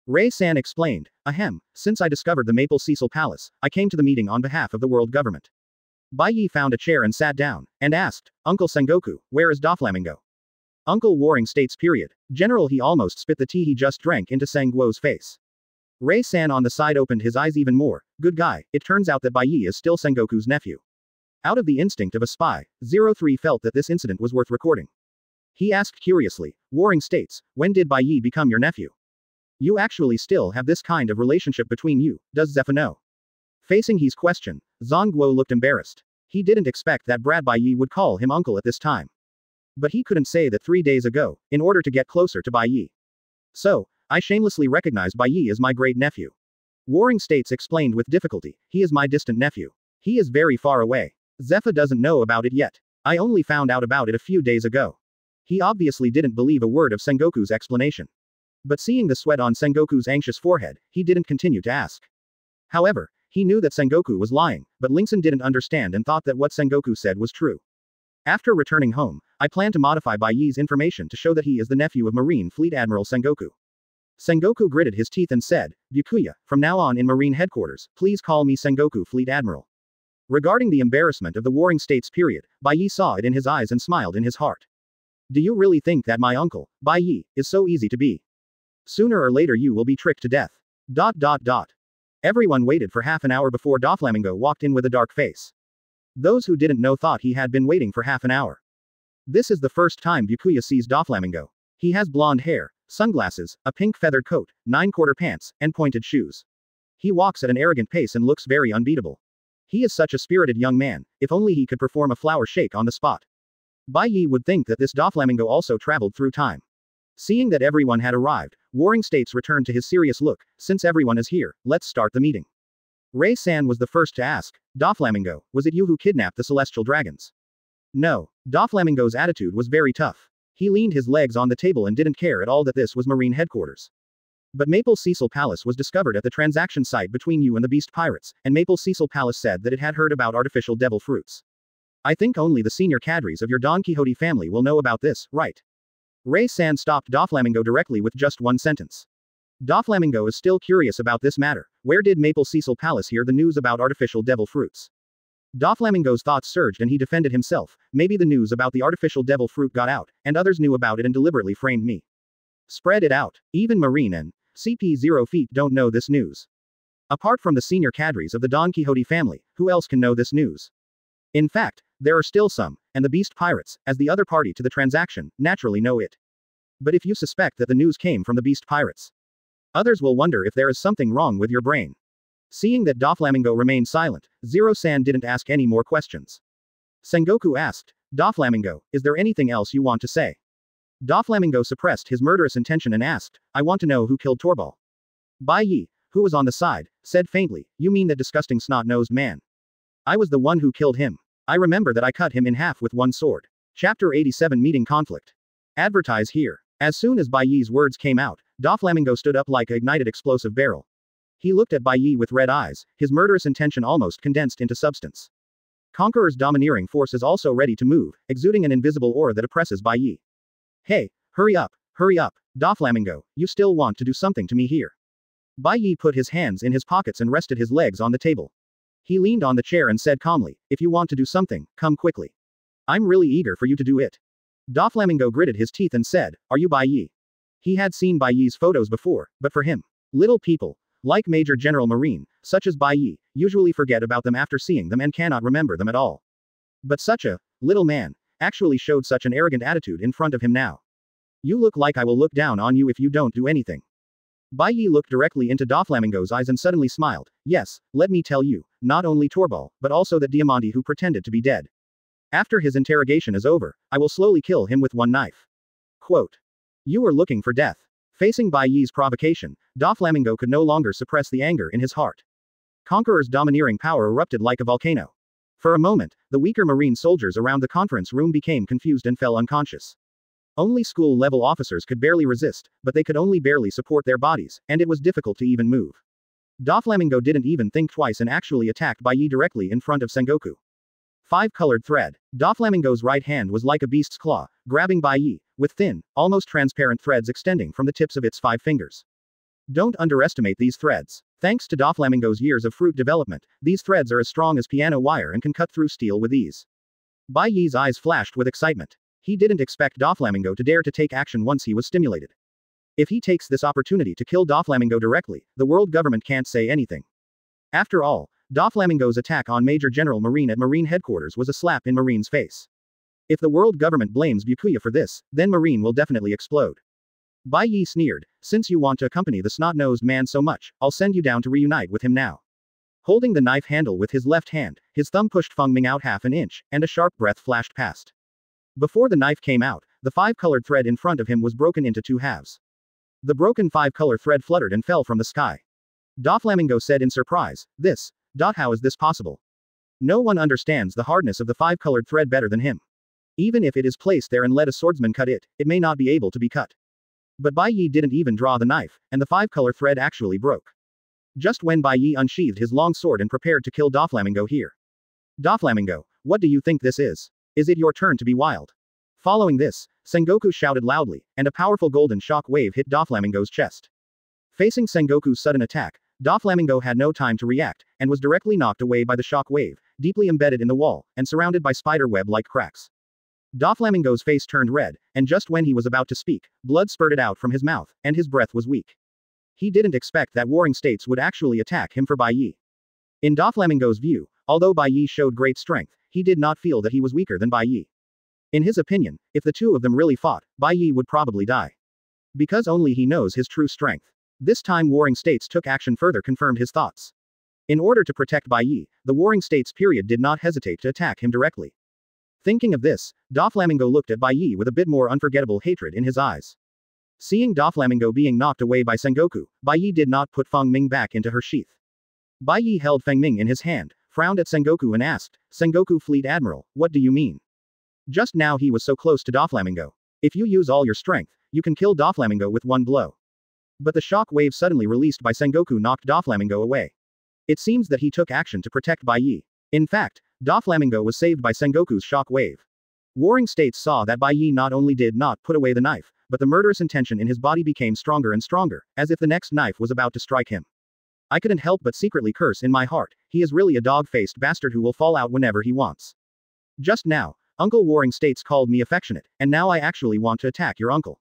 Ray-san explained, ahem, since I discovered the Maple Cecil Palace, I came to the meeting on behalf of the world government. Bai Ye found a chair and sat down, and asked, Uncle Sengoku, where is Doflamingo? Uncle Warring States period. General He almost spit the tea he just drank into Sangguo's face. Ray-san on the side opened his eyes even more. Good guy, it turns out that Bai Ye is still Sengoku's nephew. Out of the instinct of a spy, 03 felt that this incident was worth recording. He asked curiously, Warring States, when did Bai Ye become your nephew? You actually still have this kind of relationship between you, does Zephyr know? Facing his question, Zangguo looked embarrassed. He didn't expect that Brad Bai Ye would call him uncle at this time. But he couldn't say that 3 days ago, in order to get closer to Bai Ye. So, I shamelessly recognize Bai Ye as my great nephew. Warring States explained with difficulty, he is my distant nephew. He is very far away. Zephyr doesn't know about it yet. I only found out about it a few days ago. He obviously didn't believe a word of Sengoku's explanation. But seeing the sweat on Sengoku's anxious forehead, he didn't continue to ask. However, he knew that Sengoku was lying, but Lingson didn't understand and thought that what Sengoku said was true. After returning home, I plan to modify Bai Ye's information to show that he is the nephew of Marine Fleet Admiral Sengoku. Sengoku gritted his teeth and said, Byakuya, from now on in Marine headquarters, please call me Sengoku Fleet Admiral. Regarding the embarrassment of the Warring States period, Bai Ye saw it in his eyes and smiled in his heart. Do you really think that my uncle, Bai Ye, is so easy to be? Sooner or later you will be tricked to death. Everyone waited for half an hour before Doflamingo walked in with a dark face. Those who didn't know thought he had been waiting for half an hour. This is the first time Byakuya sees Doflamingo. He has blonde hair, Sunglasses, a pink feathered coat, 9-quarter pants, and pointed shoes. He walks at an arrogant pace and looks very unbeatable. He is such a spirited young man, if only he could perform a flower shake on the spot. Bai Ye would think that this Doflamingo also traveled through time. Seeing that everyone had arrived, Warring States returned to his serious look. Since everyone is here, let's start the meeting. Ray-san was the first to ask, Doflamingo, was it you who kidnapped the celestial dragons? No. Doflamingo's attitude was very tough. He leaned his legs on the table and didn't care at all that this was Marine headquarters. But Maple Cecil Palace was discovered at the transaction site between you and the Beast Pirates, and Maple Cecil Palace said that it had heard about artificial devil fruits. I think only the senior cadres of your Don Quixote family will know about this, right? Ray-san stopped Doflamingo directly with just one sentence. Doflamingo is still curious about this matter. Where did Maple Cecil Palace hear the news about artificial devil fruits? Doflamingo's thoughts surged and he defended himself. Maybe the news about the artificial devil fruit got out, and others knew about it and deliberately framed me. Spread it out. Even Marine and CP0 Feet don't know this news. Apart from the senior cadres of the Don Quixote family, who else can know this news? In fact, there are still some, and the Beast Pirates, as the other party to the transaction, naturally know it. But if you suspect that the news came from the Beast Pirates, others will wonder if there is something wrong with your brain. Seeing that Doflamingo remained silent, Zero-san didn't ask any more questions. Sengoku asked, Doflamingo, is there anything else you want to say? Doflamingo suppressed his murderous intention and asked, I want to know who killed Torbal. Bai Ye, who was on the side, said faintly, you mean that disgusting snot-nosed man? I was the one who killed him. I remember that I cut him in half with one sword. Chapter 87 Meeting Conflict. Advertise here. As soon as Bai Ye's words came out, Doflamingo stood up like an ignited explosive barrel. He looked at Bai Ye with red eyes, his murderous intention almost condensed into substance. Conqueror's domineering force is also ready to move, exuding an invisible aura that oppresses Bai Ye. Hey, hurry up, Doflamingo, you still want to do something to me here. Bai Ye put his hands in his pockets and rested his legs on the table. He leaned on the chair and said calmly, if you want to do something, come quickly. I'm really eager for you to do it. Doflamingo gritted his teeth and said, are you Bai Ye? He had seen Bai Ye's photos before, but for him, little people, like Major General Marine, such as Bai Ye, usually forget about them after seeing them and cannot remember them at all. But such a little man actually showed such an arrogant attitude in front of him now. You look like I will look down on you if you don't do anything. Bai Ye looked directly into Doflamingo's eyes and suddenly smiled. Yes, let me tell you, not only Torbal, but also that Diamante who pretended to be dead. After his interrogation is over, I will slowly kill him with one knife. Quote. You were looking for death. Facing Bai Ye's provocation, Doflamingo could no longer suppress the anger in his heart. Conqueror's domineering power erupted like a volcano. For a moment, the weaker Marine soldiers around the conference room became confused and fell unconscious. Only school-level officers could barely resist, but they could only barely support their bodies, and it was difficult to even move. Doflamingo didn't even think twice and actually attacked Bai Ye directly in front of Sengoku. 5-colored thread. Doflamingo's right hand was like a beast's claw, grabbing Bai Ye, with thin, almost transparent threads extending from the tips of its 5 fingers. Don't underestimate these threads. Thanks to Doflamingo's years of fruit development, these threads are as strong as piano wire and can cut through steel with ease. Bai Ye's eyes flashed with excitement. He didn't expect Doflamingo to dare to take action once he was stimulated. If he takes this opportunity to kill Doflamingo directly, the world government can't say anything. After all, Doflamingo's attack on Major General Marine at Marine headquarters was a slap in Marine's face. If the world government blames Byakuya for this, then Marine will definitely explode. Bai Ye sneered, since you want to accompany the snot-nosed man so much, I'll send you down to reunite with him now. Holding the knife handle with his left hand, his thumb pushed Feng Ming out half an inch, and a sharp breath flashed past. Before the knife came out, the 5-colored thread in front of him was broken into 2 halves. The broken 5-color thread fluttered and fell from the sky. Doflamingo said in surprise, how is this possible? No one understands the hardness of the 5-colored thread better than him. Even if it is placed there and let a swordsman cut it, it may not be able to be cut. But Bai Ye didn't even draw the knife, and the 5-color thread actually broke. Just when Bai Ye unsheathed his long sword and prepared to kill Doflamingo here. Doflamingo, what do you think this is? Is it your turn to be wild? Following this, Sengoku shouted loudly, and a powerful golden shock wave hit Doflamingo's chest. Facing Sengoku's sudden attack, Doflamingo had no time to react, and was directly knocked away by the shock wave, deeply embedded in the wall, and surrounded by spider web-like cracks. Doflamingo's face turned red, and just when he was about to speak, blood spurted out from his mouth, and his breath was weak. He didn't expect that Warring States would actually attack him for Bai Ye. In Doflamingo's view, although Bai Ye showed great strength, he did not feel that he was weaker than Bai Ye. In his opinion, if the two of them really fought, Bai Ye would probably die. Because only he knows his true strength. This time Warring States took action further confirmed his thoughts. In order to protect Bai Ye, the Warring States period did not hesitate to attack him directly. Thinking of this, Doflamingo looked at Bai Ye with a bit more unforgettable hatred in his eyes. Seeing Doflamingo being knocked away by Sengoku, Bai Ye did not put Feng Ming back into her sheath. Bai Ye held Feng Ming in his hand, frowned at Sengoku and asked, Sengoku Fleet Admiral, what do you mean? Just now he was so close to Doflamingo. If you use all your strength, you can kill Doflamingo with one blow. But the shock wave suddenly released by Sengoku knocked Doflamingo away. It seems that he took action to protect Bai Ye. In fact, Doflamingo was saved by Sengoku's shock wave. Warring States saw that Bai Ye not only did not put away the knife, but the murderous intention in his body became stronger and stronger, as if the next knife was about to strike him. I couldn't help but secretly curse in my heart, he is really a dog-faced bastard who will fall out whenever he wants. Just now, Uncle Warring States called me affectionate, and now I actually want to attack your uncle.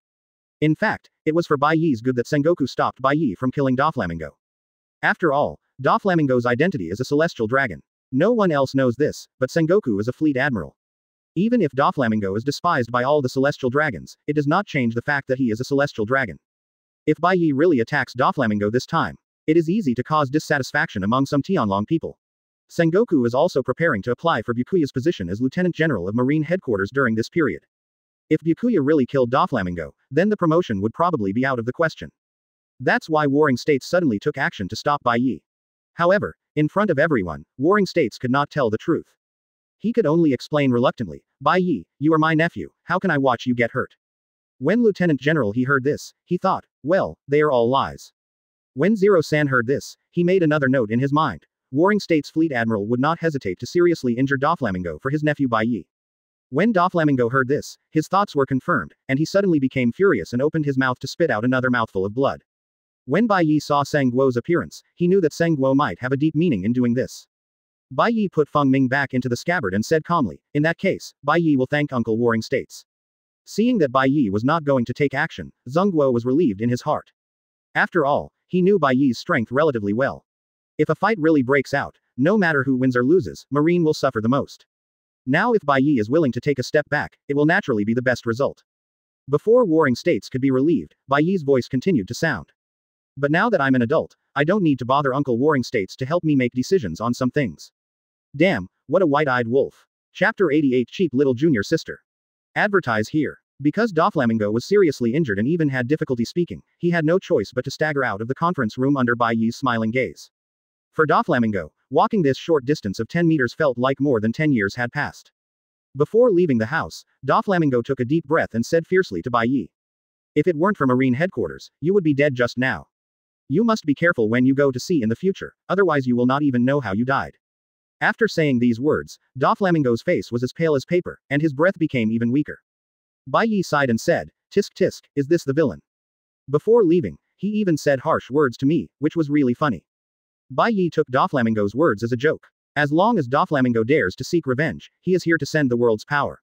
In fact, it was for Bai Ye's good that Sengoku stopped Bai Ye from killing Doflamingo. After all, Doflamingo's identity is a celestial dragon. No one else knows this, but Sengoku is a fleet admiral. Even if Doflamingo is despised by all the celestial dragons, it does not change the fact that he is a celestial dragon. If Bai Ye really attacks Doflamingo this time, it is easy to cause dissatisfaction among some Tianlong people. Sengoku is also preparing to apply for Byakuya's position as Lieutenant General of Marine Headquarters during this period. If Byakuya really killed Doflamingo, then the promotion would probably be out of the question. That's why Warring States suddenly took action to stop Bai Ye. However, in front of everyone, Warring States could not tell the truth. He could only explain reluctantly, Bai Ye, you are my nephew, how can I watch you get hurt? When Lieutenant General he heard this, he thought, well, they are all lies. When Zero-san heard this, he made another note in his mind. Warring States Fleet Admiral would not hesitate to seriously injure Doflamingo for his nephew Bai Ye. When Doflamingo heard this, his thoughts were confirmed, and he suddenly became furious and opened his mouth to spit out another mouthful of blood. When Bai Ye saw Seng Guo's appearance, he knew that Seng Guo might have a deep meaning in doing this. Bai Ye put Feng Ming back into the scabbard and said calmly, in that case, Bai Ye will thank Uncle Warring States. Seeing that Bai Ye was not going to take action, Zeng Guo was relieved in his heart. After all, he knew Bai Ye's strength relatively well. If a fight really breaks out, no matter who wins or loses, Marine will suffer the most. Now if Bai Ye is willing to take a step back, it will naturally be the best result. Before Warring States could be relieved, Bai Ye's voice continued to sound. But now that I'm an adult, I don't need to bother Uncle Warring States to help me make decisions on some things. Damn, what a white-eyed wolf. Chapter 88 Cheap Little Junior Sister. Advertise here. Because Doflamingo was seriously injured and even had difficulty speaking, he had no choice but to stagger out of the conference room under Bai Ye's smiling gaze. For Doflamingo, walking this short distance of 10 meters felt like more than 10 years had passed. Before leaving the house, Doflamingo took a deep breath and said fiercely to Bai Ye. If it weren't for Marine Headquarters, you would be dead just now. You must be careful when you go to sea in the future, otherwise you will not even know how you died. After saying these words, Doflamingo's face was as pale as paper, and his breath became even weaker. Bai Ye sighed and said, Tisk tisk, is this the villain? Before leaving, he even said harsh words to me, which was really funny. Bai Ye took Doflamingo's words as a joke. As long as Doflamingo dares to seek revenge, he is here to send the world's power.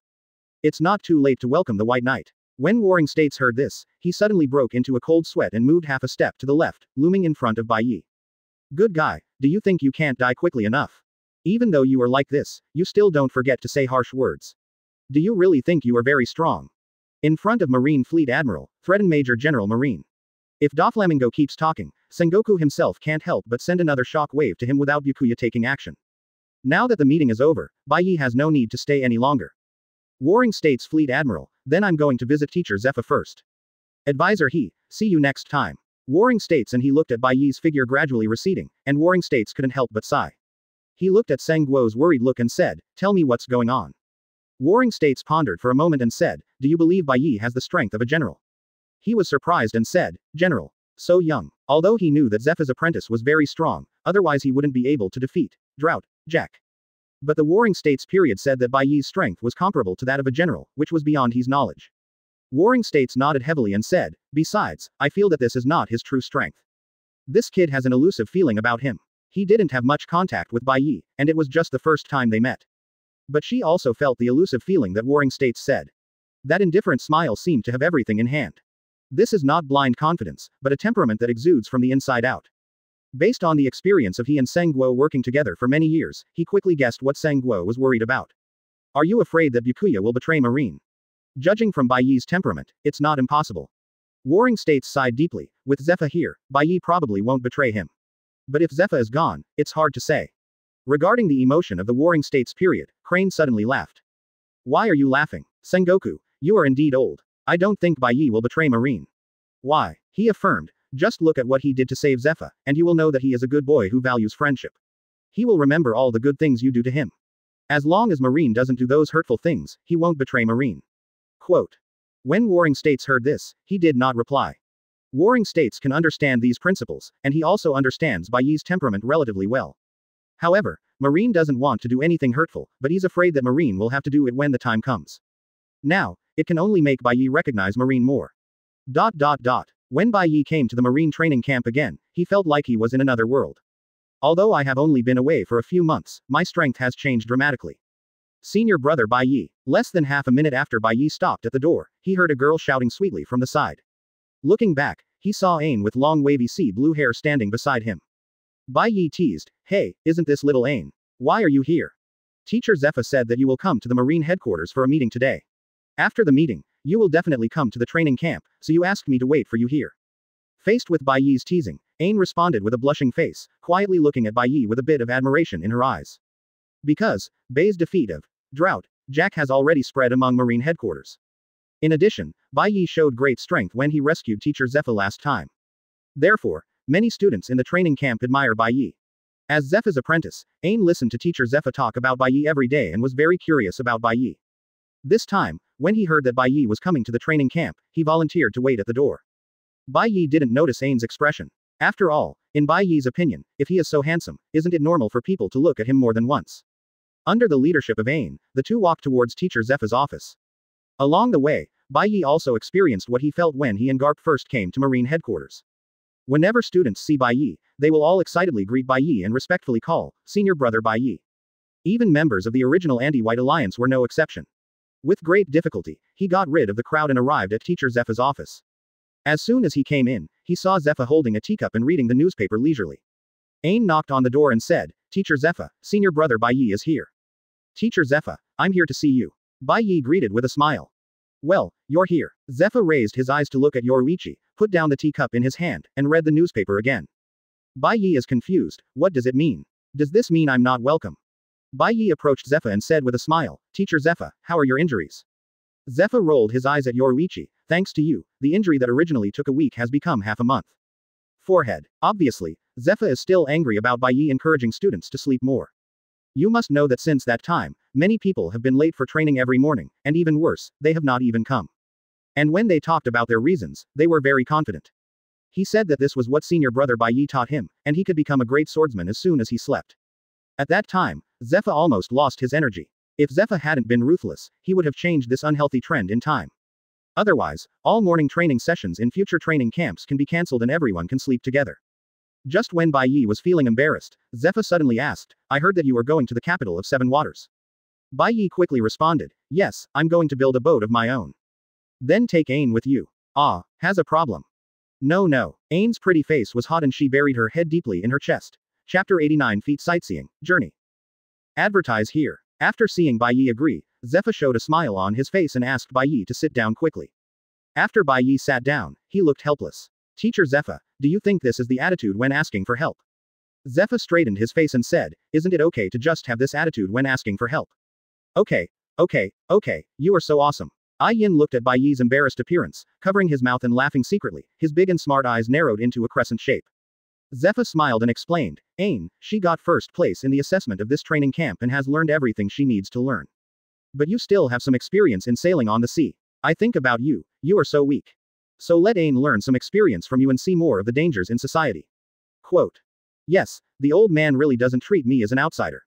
It's not too late to welcome the White Knight. When Warring States heard this, he suddenly broke into a cold sweat and moved half a step to the left, looming in front of Bai Ye. Good guy, do you think you can't die quickly enough? Even though you are like this, you still don't forget to say harsh words. Do you really think you are very strong? In front of Marine Fleet Admiral, threatened Major General Marine. If Doflamingo keeps talking, Sengoku himself can't help but send another shock wave to him without Byakuya taking action. Now that the meeting is over, Bai Ye has no need to stay any longer. Warring States Fleet Admiral, then I'm going to visit Teacher Zephyr first. Advisor he, see you next time. Warring States and he looked at Bai Ye's figure gradually receding, and Warring States couldn't help but sigh. He looked at Seng Guo's worried look and said, tell me what's going on. Warring States pondered for a moment and said, do you believe Bai Ye has the strength of a general? He was surprised and said, General. So young. Although he knew that Zeph's apprentice was very strong, otherwise he wouldn't be able to defeat Drought Jack. But the Warring States period said that Bai Ye's strength was comparable to that of a general, which was beyond his knowledge. Warring States nodded heavily and said, besides, I feel that this is not his true strength. This kid has an elusive feeling about him. He didn't have much contact with Bai Ye, and it was just the first time they met. But she also felt the elusive feeling that Warring States said. That indifferent smile seemed to have everything in hand. This is not blind confidence, but a temperament that exudes from the inside out. Based on the experience of he and Seng Guo working together for many years, he quickly guessed what Seng Guo was worried about. Are you afraid that Byakuya will betray Marine? Judging from Bai Ye's temperament, it's not impossible. Warring States sighed deeply. With Zephyr here, Bai Ye probably won't betray him. But if Zephyr is gone, it's hard to say. Regarding the emotion of the Warring States period, Crane suddenly laughed. Why are you laughing? Sengoku, you are indeed old. I don't think Bai Ye will betray Marine. Why? He affirmed. Just look at what he did to save Zephyr, and you will know that he is a good boy who values friendship. He will remember all the good things you do to him. As long as Marine doesn't do those hurtful things, he won't betray Marine. Quote. When Warring States heard this, he did not reply. Warring States can understand these principles, and he also understands Bai Ye's temperament relatively well. However, Marine doesn't want to do anything hurtful, but he's afraid that Marine will have to do it when the time comes. Now, it can only make Bai Ye recognize Marine more. When Bai Ye came to the Marine training camp again, he felt like he was in another world. Although I have only been away for a few months, my strength has changed dramatically. Senior brother Bai Ye. Less than half a minute after Bai Ye stopped at the door, he heard a girl shouting sweetly from the side. Looking back, he saw Ain with long wavy sea blue hair standing beside him. Bai Ye teased, Hey, isn't this little Ain? Why are you here? Teacher Zephyr said that you will come to the Marine headquarters for a meeting today. After the meeting, you will definitely come to the training camp, so you asked me to wait for you here. Faced with Bai Ye's teasing, Ain responded with a blushing face, quietly looking at Bai Ye with a bit of admiration in her eyes. Because, Bai's defeat of Drought, Jack has already spread among Marine headquarters. In addition, Bai Ye showed great strength when he rescued Teacher Zephyr last time. Therefore, many students in the training camp admire Bai Ye. As Zephyr's apprentice, Ain listened to Teacher Zephyr talk about Bai Ye every day and was very curious about Bai Ye. This time, when he heard that Bai Ye was coming to the training camp, he volunteered to wait at the door. Bai Ye didn't notice Ain's expression. After all, in Bai Ye's opinion, if he is so handsome, isn't it normal for people to look at him more than once? Under the leadership of Ain, the two walked towards Teacher Zephyr's office. Along the way, Bai Ye also experienced what he felt when he and Garp first came to Marine headquarters. Whenever students see Bai Ye, they will all excitedly greet Bai Ye and respectfully call, Senior Brother Bai Ye. Even members of the original Anti-White Alliance were no exception. With great difficulty, he got rid of the crowd and arrived at Teacher Zephyr's office. As soon as he came in, he saw Zephyr holding a teacup and reading the newspaper leisurely. Ain knocked on the door and said, Teacher Zephyr, Senior Brother Bai Ye is here. Teacher Zephyr, I'm here to see you. Bai Ye greeted with a smile. Well, you're here. Zephyr raised his eyes to look at Yoruichi, put down the teacup in his hand, and read the newspaper again. Bai Ye is confused. What does it mean? Does this mean I'm not welcome? Bai Ye approached Zephyr and said with a smile, Teacher Zephyr, how are your injuries? Zephyr rolled his eyes at Yoruichi. Thanks to you, the injury that originally took a week has become half a month. Forehead. Obviously, Zephyr is still angry about Bai Ye encouraging students to sleep more. You must know that since that time, many people have been late for training every morning, and even worse, they have not even come. And when they talked about their reasons, they were very confident. He said that this was what Senior Brother Bai Ye taught him, and he could become a great swordsman as soon as he slept. At that time, Zephyr almost lost his energy. If Zephyr hadn't been ruthless, he would have changed this unhealthy trend in time. Otherwise, all morning training sessions in future training camps can be cancelled and everyone can sleep together. Just when Bai Ye was feeling embarrassed, Zephyr suddenly asked, I heard that you are going to the capital of Seven Waters. Bai Ye quickly responded, Yes, I'm going to build a boat of my own. Then take Ain with you. Ah, has a problem. No. Ain's pretty face was hot and she buried her head deeply in her chest. Chapter 89 Feet Sightseeing, Journey. Advertise here. After seeing Bai Ye agree, Zephyr showed a smile on his face and asked Bai Ye to sit down quickly. After Bai Ye sat down, he looked helpless. Teacher Zephyr, do you think this is the attitude when asking for help? Zephyr straightened his face and said, Isn't it okay to just have this attitude when asking for help? Okay, you are so awesome. Ai Yin looked at Bai Ye's embarrassed appearance, covering his mouth and laughing secretly, his big and smart eyes narrowed into a crescent shape. Zephyr smiled and explained, Ain, she got first place in the assessment of this training camp and has learned everything she needs to learn. But you still have some experience in sailing on the sea. I think about you, you are so weak. So let Ain learn some experience from you and see more of the dangers in society. Quote. Yes, the old man really doesn't treat me as an outsider.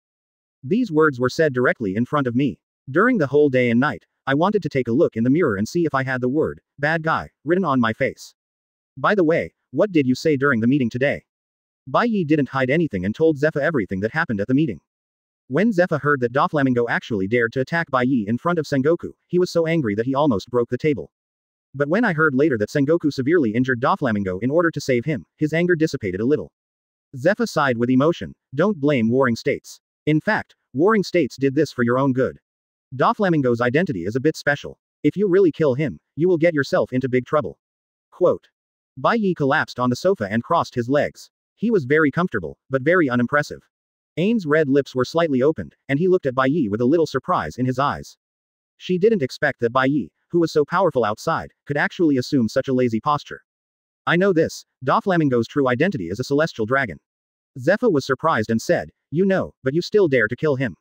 These words were said directly in front of me. During the whole day and night, I wanted to take a look in the mirror and see if I had the word, bad guy, written on my face. By the way, what did you say during the meeting today? Bai Ye didn't hide anything and told Zephyr everything that happened at the meeting. When Zephyr heard that Doflamingo actually dared to attack Bai Ye in front of Sengoku, he was so angry that he almost broke the table. But when I heard later that Sengoku severely injured Doflamingo in order to save him, his anger dissipated a little. Zephyr sighed with emotion. Don't blame Warring States. In fact, Warring States did this for your own good. Doflamingo's identity is a bit special. If you really kill him, you will get yourself into big trouble. Quote. Bai Ye collapsed on the sofa and crossed his legs. He was very comfortable, but very unimpressive. Ain's red lips were slightly opened, and he looked at Bai Ye with a little surprise in his eyes. She didn't expect that Bai Ye, who was so powerful outside, could actually assume such a lazy posture. I know this, Doflamingo's true identity is a celestial dragon. Zephyr was surprised and said, you know, but you still dare to kill him.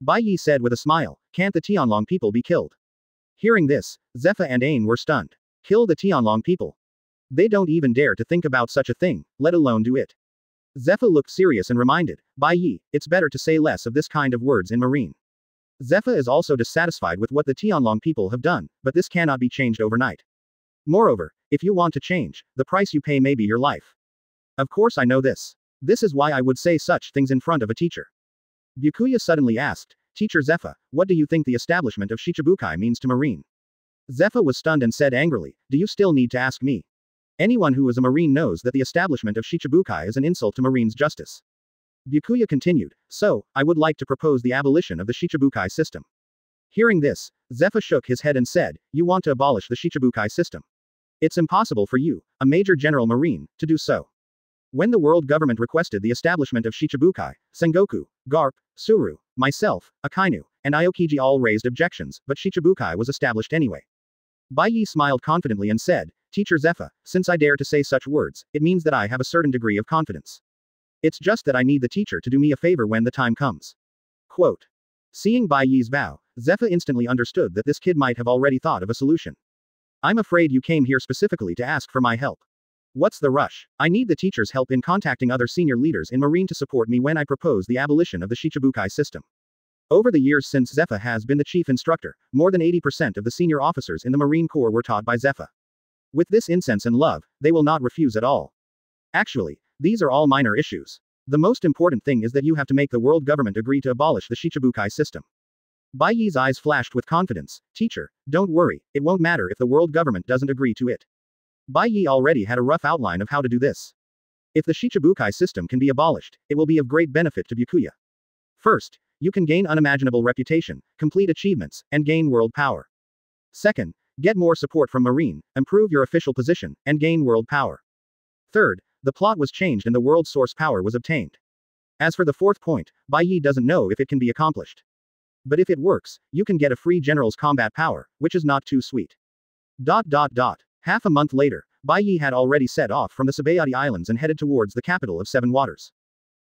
Bai Ye said with a smile, can't the Tianlong people be killed? Hearing this, Zephyr and Ain were stunned. Kill the Tianlong people? They don't even dare to think about such a thing, let alone do it. Zephyr looked serious and reminded, Bai Ye, it's better to say less of this kind of words in Marine. Zephyr is also dissatisfied with what the Tianlong people have done, but this cannot be changed overnight. Moreover, if you want to change, the price you pay may be your life. Of course I know this. This is why I would say such things in front of a teacher. Byakuya suddenly asked, Teacher Zephyr, what do you think the establishment of Shichibukai means to Marine? Zephyr was stunned and said angrily, do you still need to ask me? Anyone who is a Marine knows that the establishment of Shichibukai is an insult to Marine's justice. Byakuya continued, so, I would like to propose the abolition of the Shichibukai system. Hearing this, Zephyr shook his head and said, you want to abolish the Shichibukai system. It's impossible for you, a Major General Marine, to do so. When the world government requested the establishment of Shichibukai, Sengoku, Garp, Suru, myself, Akainu, and Aokiji all raised objections, but Shichibukai was established anyway. Bai Ye smiled confidently and said, Teacher Zephyr, since I dare to say such words, it means that I have a certain degree of confidence. It's just that I need the teacher to do me a favor when the time comes. Quote. Seeing Bai Ye's vow, Zephyr instantly understood that this kid might have already thought of a solution. I'm afraid you came here specifically to ask for my help. What's the rush? I need the teacher's help in contacting other senior leaders in Marine to support me when I propose the abolition of the Shichibukai system. Over the years since Zephyr has been the chief instructor, more than 80% of the senior officers in the Marine Corps were taught by Zephyr. With this incense and love, they will not refuse at all. Actually, these are all minor issues. The most important thing is that you have to make the world government agree to abolish the Shichibukai system. Bai Ye's eyes flashed with confidence. Teacher, don't worry, it won't matter if the world government doesn't agree to it. Bai Ye already had a rough outline of how to do this. If the Shichibukai system can be abolished, it will be of great benefit to Byakuya. First, you can gain unimaginable reputation, complete achievements, and gain world power. Second, get more support from Marine, improve your official position, and gain world power. Third, the plot was changed and the world source power was obtained. As for the fourth point, Bai Ye doesn't know if it can be accomplished. But if it works, you can get a free general's combat power, which is not too sweet. Half a month later, Bai Ye had already set off from the Sabayati Islands and headed towards the capital of Seven Waters.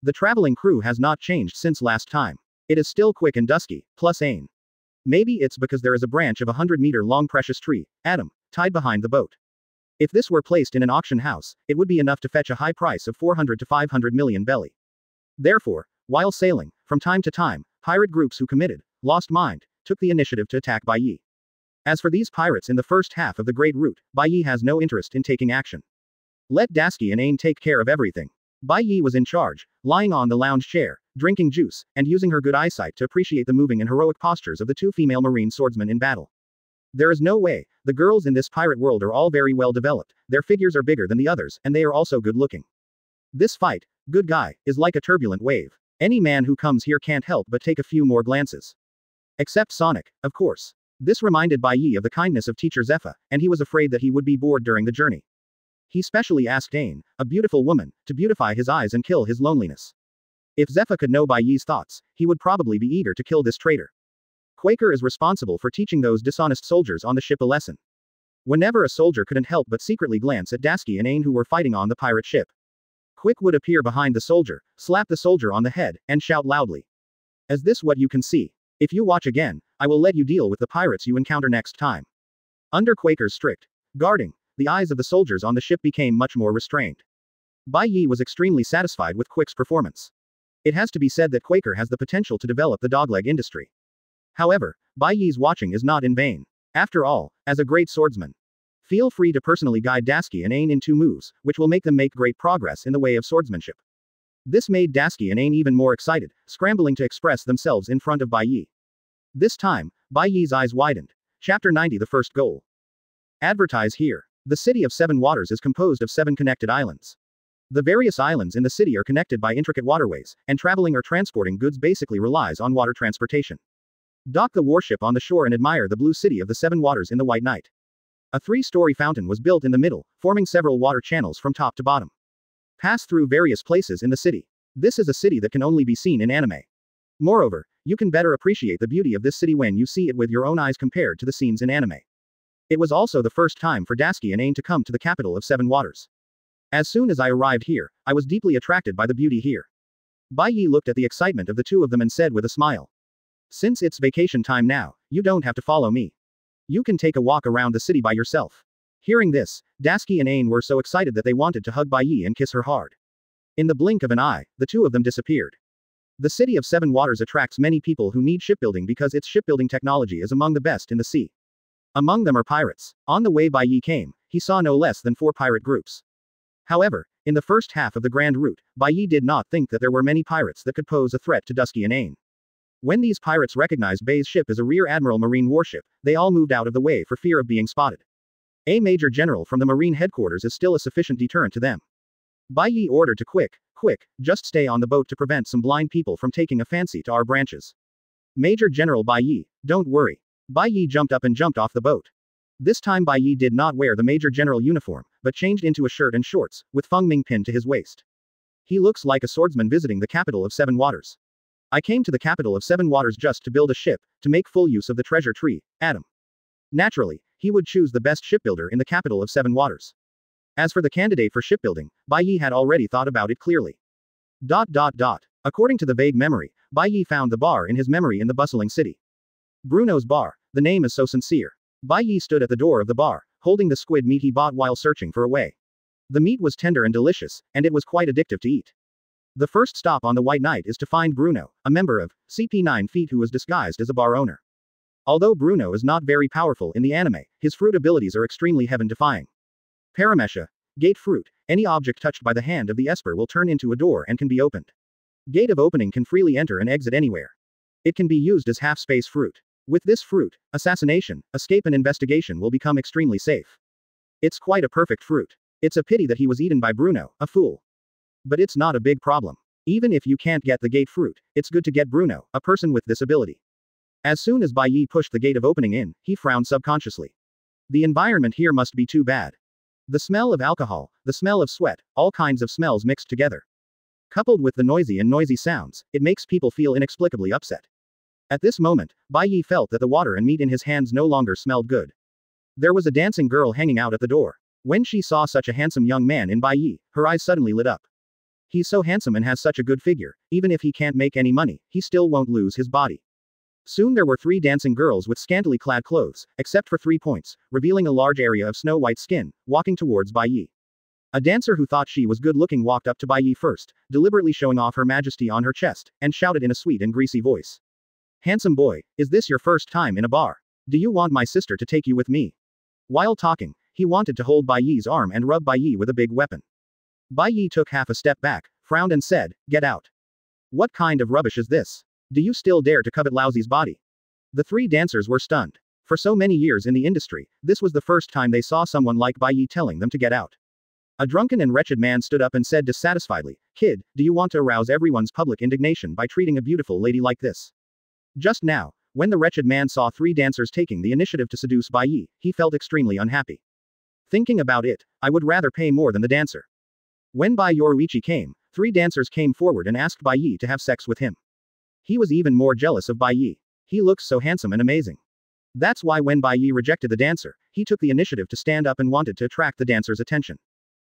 The traveling crew has not changed since last time. It is still quick and dusky, plus Ain. Maybe it's because there is a branch of a 100-meter-long precious tree, Adam, tied behind the boat. If this were placed in an auction house, it would be enough to fetch a high price of 400 to 500 million belly. Therefore, while sailing, from time to time, pirate groups who committed, lost mind, took the initiative to attack Bai Ye. As for these pirates in the first half of the Great Route, Bai Ye has no interest in taking action. Let Dasky and Ain take care of everything. Bai Ye was in charge, lying on the lounge chair, drinking juice, and using her good eyesight to appreciate the moving and heroic postures of the two female Marine swordsmen in battle. There is no way, the girls in this pirate world are all very well developed, their figures are bigger than the others, and they are also good looking. This fight, good guy, is like a turbulent wave. Any man who comes here can't help but take a few more glances. Except Sonic, of course. This reminded Bai Ye of the kindness of Teacher Zephyr, and he was afraid that he would be bored during the journey. He specially asked Ain, a beautiful woman, to beautify his eyes and kill his loneliness. If Zephyr could know Bai Ye's thoughts, he would probably be eager to kill this traitor. Quaker is responsible for teaching those dishonest soldiers on the ship a lesson. Whenever a soldier couldn't help but secretly glance at Dasky and Ain who were fighting on the pirate ship. Quick would appear behind the soldier, slap the soldier on the head, and shout loudly. Is this what you can see? If you watch again, I will let you deal with the pirates you encounter next time. Under Quaker's strict guarding, the eyes of the soldiers on the ship became much more restrained. Bai Ye was extremely satisfied with Quick's performance. It has to be said that Quaker has the potential to develop the dogleg industry. However, Bai Ye's watching is not in vain. After all, as a great swordsman, feel free to personally guide Dasky and Ain in 2 moves, which will make them make great progress in the way of swordsmanship. This made Dasky and Ain even more excited, scrambling to express themselves in front of Bai Ye. This time, Bai Ye's eyes widened. Chapter 90 The First Goal. Advertise here. The city of Seven Waters is composed of 7 connected islands. The various islands in the city are connected by intricate waterways, and traveling or transporting goods basically relies on water transportation. Dock the warship on the shore and admire the blue city of the Seven Waters in the white night. A three-story fountain was built in the middle, forming several water channels from top to bottom. Pass through various places in the city. This is a city that can only be seen in anime. Moreover, you can better appreciate the beauty of this city when you see it with your own eyes compared to the scenes in anime. It was also the first time for Dasky and Ain to come to the capital of Seven Waters. As soon as I arrived here, I was deeply attracted by the beauty here. Bai Ye looked at the excitement of the two of them and said with a smile. Since it's vacation time now, you don't have to follow me. You can take a walk around the city by yourself. Hearing this, Dasky and Ain were so excited that they wanted to hug Bai Ye and kiss her hard. In the blink of an eye, the two of them disappeared. The city of Seven Waters attracts many people who need shipbuilding because its shipbuilding technology is among the best in the sea. Among them are pirates. On the way Bai Ye came, he saw no less than 4 pirate groups. However, in the first half of the grand route, Bai Ye did not think that there were many pirates that could pose a threat to Dusky and Ain. When these pirates recognized Bai's ship as a rear admiral marine warship, they all moved out of the way for fear of being spotted. A major general from the marine headquarters is still a sufficient deterrent to them. Bai Ye ordered to quick, just stay on the boat to prevent some blind people from taking a fancy to our branches. Major General Bai Ye, don't worry. Bai Ye jumped up and jumped off the boat. This time Bai Ye did not wear the Major General uniform, but changed into a shirt and shorts, with Feng Ming pinned to his waist. He looks like a swordsman visiting the capital of Seven Waters. I came to the capital of Seven Waters just to build a ship, to make full use of the treasure tree, Adam. Naturally, he would choose the best shipbuilder in the capital of Seven Waters. As for the candidate for shipbuilding, Bai Ye had already thought about it clearly. According to the vague memory, Bai Ye found the bar in his memory in the bustling city. Bruno's bar, the name is so sincere. Bai Ye stood at the door of the bar, holding the squid meat he bought while searching for a way. The meat was tender and delicious, and it was quite addictive to eat. The first stop on the White Knight is to find Bruno, a member of CP 9 Feet who was disguised as a bar owner. Although Bruno is not very powerful in the anime, his fruit abilities are extremely heaven-defying. Paramesha, gate fruit, any object touched by the hand of the Esper will turn into a door and can be opened. Gate of opening can freely enter and exit anywhere. It can be used as half-space fruit. With this fruit, assassination, escape and investigation will become extremely safe. It's quite a perfect fruit. It's a pity that he was eaten by Bruno, a fool. But it's not a big problem. Even if you can't get the gate fruit, it's good to get Bruno, a person with this ability. As soon as Bai Ye pushed the gate of opening in, he frowned subconsciously. The environment here must be too bad. The smell of alcohol, the smell of sweat, all kinds of smells mixed together. Coupled with the noisy sounds, it makes people feel inexplicably upset. At this moment, Bai Ye felt that the water and meat in his hands no longer smelled good. There was a dancing girl hanging out at the door. When she saw such a handsome young man in Bai Ye, her eyes suddenly lit up. He's so handsome and has such a good figure, even if he can't make any money, he still won't lose his body. Soon there were 3 dancing girls with scantily clad clothes, except for 3 points, revealing a large area of snow-white skin, walking towards Bai Ye. A dancer who thought she was good-looking walked up to Bai Ye first, deliberately showing off her majesty on her chest, and shouted in a sweet and greasy voice. Handsome boy, is this your first time in a bar? Do you want my sister to take you with me? While talking, he wanted to hold Bai Ye's arm and rub Bai Ye with a big weapon. Bai Ye took half a step back, frowned and said, get out. What kind of rubbish is this? Do you still dare to covet Lousy's body? The 3 dancers were stunned. For so many years in the industry, this was the first time they saw someone like Bai Ye telling them to get out. A drunken and wretched man stood up and said dissatisfiedly, kid, do you want to arouse everyone's public indignation by treating a beautiful lady like this? Just now, when the wretched man saw 3 dancers taking the initiative to seduce Bai Ye, he felt extremely unhappy. Thinking about it, I would rather pay more than the dancer. When Bai Yoruichi came, 3 dancers came forward and asked Bai Ye to have sex with him. He was even more jealous of Bai Ye. He looks so handsome and amazing. That's why when Bai Ye rejected the dancer, he took the initiative to stand up and wanted to attract the dancer's attention.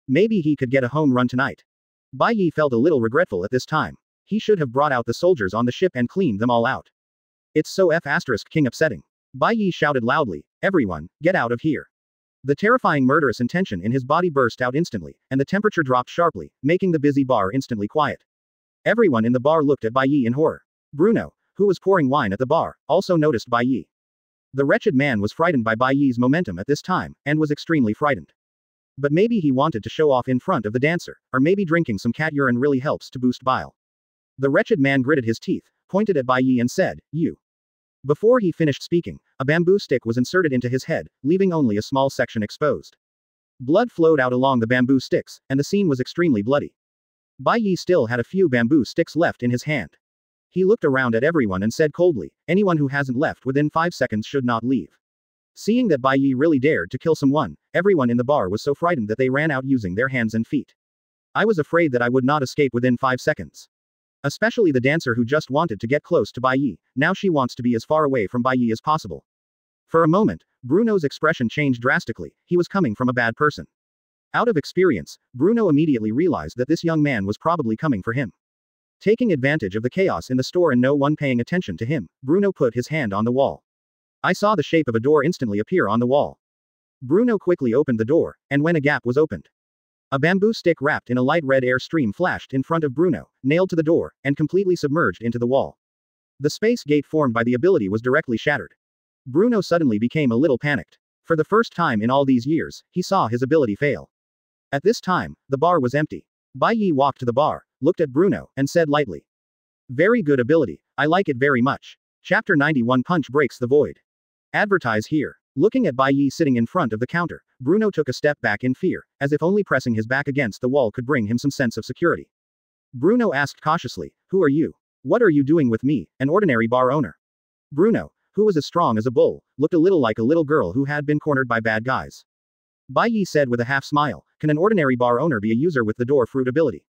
Maybe he could get a home run tonight. Bai Ye felt a little regretful at this time. He should have brought out the soldiers on the ship and cleaned them all out. It's so king upsetting. Bai Ye shouted loudly, everyone, get out of here. The terrifying murderous intention in his body burst out instantly, and the temperature dropped sharply, making the busy bar instantly quiet. Everyone in the bar looked at Bai Ye in horror. Bruno, who was pouring wine at the bar, also noticed Bai Ye. The wretched man was frightened by Bai Ye's momentum at this time, and was extremely frightened. But maybe he wanted to show off in front of the dancer, or maybe drinking some cat urine really helps to boost bile. The wretched man gritted his teeth, pointed at Bai Ye and said, you. Before he finished speaking, a bamboo stick was inserted into his head, leaving only a small section exposed. Blood flowed out along the bamboo sticks, and the scene was extremely bloody. Bai Ye still had a few bamboo sticks left in his hand. He looked around at everyone and said coldly, anyone who hasn't left within 5 seconds should not leave. Seeing that Bai Ye really dared to kill someone, everyone in the bar was so frightened that they ran out using their hands and feet. I was afraid that I would not escape within 5 seconds. Especially the dancer who just wanted to get close to Bai Ye, now she wants to be as far away from Bai Ye as possible. For a moment, Bruno's expression changed drastically, he was coming from a bad person. Out of experience, Bruno immediately realized that this young man was probably coming for him. Taking advantage of the chaos in the store and no one paying attention to him, Bruno put his hand on the wall. I saw the shape of a door instantly appear on the wall. Bruno quickly opened the door, and when a gap was opened, a bamboo stick wrapped in a light red air stream flashed in front of Bruno, nailed to the door, and completely submerged into the wall. The space gate formed by the ability was directly shattered. Bruno suddenly became a little panicked. For the first time in all these years, he saw his ability fail. At this time, the bar was empty. Bai Ye walked to the bar, looked at Bruno, and said lightly, "Very good ability, I like it very much." Chapter 91 Punch Breaks the Void. Advertise here. Looking at Bai Ye sitting in front of the counter, Bruno took a step back in fear, as if only pressing his back against the wall could bring him some sense of security. Bruno asked cautiously, "Who are you? What are you doing with me, an ordinary bar owner?" Bruno, who was as strong as a bull, looked a little like a little girl who had been cornered by bad guys. Bai Ye said with a half smile, "Can an ordinary bar owner be a user with the door fruit ability?"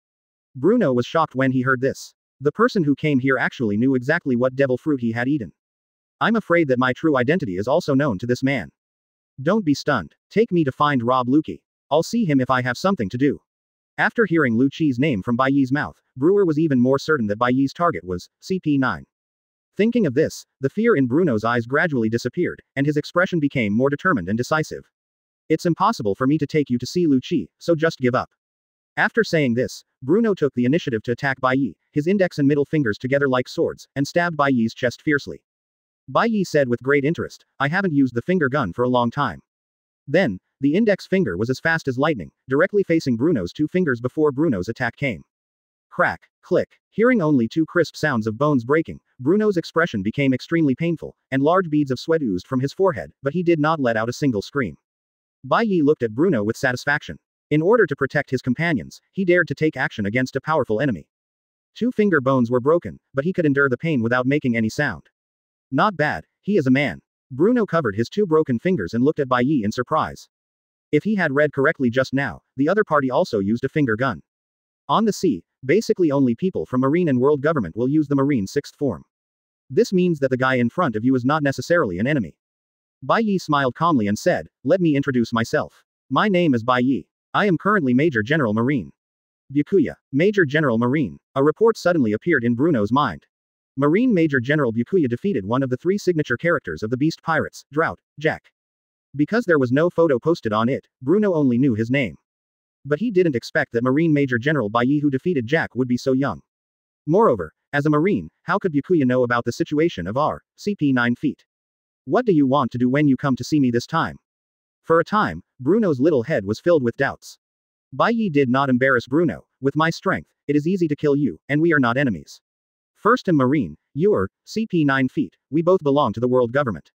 Bruno was shocked when he heard this. The person who came here actually knew exactly what devil fruit he had eaten. "I'm afraid that my true identity is also known to this man. Don't be stunned. Take me to find Rob Lucky. I'll see him if I have something to do." After hearing Lu Chi's name from Bai Ye's mouth, Brewer was even more certain that Bai Ye's target was CP9. Thinking of this, the fear in Bruno's eyes gradually disappeared, and his expression became more determined and decisive. "It's impossible for me to take you to see Lu Chi, so just give up." After saying this, Bruno took the initiative to attack Bai Ye, his index and middle fingers together like swords, and stabbed Bai Ye's chest fiercely. Bai Ye said with great interest, "I haven't used the finger gun for a long time." Then, the index finger was as fast as lightning, directly facing Bruno's 2 fingers before Bruno's attack came. Crack, click. Hearing only 2 crisp sounds of bones breaking, Bruno's expression became extremely painful, and large beads of sweat oozed from his forehead, but he did not let out a single scream. Bai Ye looked at Bruno with satisfaction. In order to protect his companions, he dared to take action against a powerful enemy. 2 finger bones were broken, but he could endure the pain without making any sound. Not bad, he is a man. Bruno covered his 2 broken fingers and looked at Bai Ye in surprise. If he had read correctly just now, the other party also used a finger gun. On the sea, basically only people from Marine and World Government will use the Marine 6th form. This means that the guy in front of you is not necessarily an enemy. Bai Ye smiled calmly and said, "Let me introduce myself. My name is Bai Ye. I am currently Major General Marine. Byakuya, Major General Marine." A report suddenly appeared in Bruno's mind. Marine Major General Byakuya defeated one of the 3 signature characters of the Beast Pirates, Drought, Jack. Because there was no photo posted on it, Bruno only knew his name. But he didn't expect that Marine Major General Bai Ye who defeated Jack would be so young. Moreover, as a Marine, how could Byakuya know about the situation of our CP9 feet? "What do you want to do when you come to see me this time?" For a time, Bruno's little head was filled with doubts. Bai Ye did not embarrass Bruno. "With my strength, it is easy to kill you, and we are not enemies. First am Marine, you're CP9 feet, we both belong to the world government.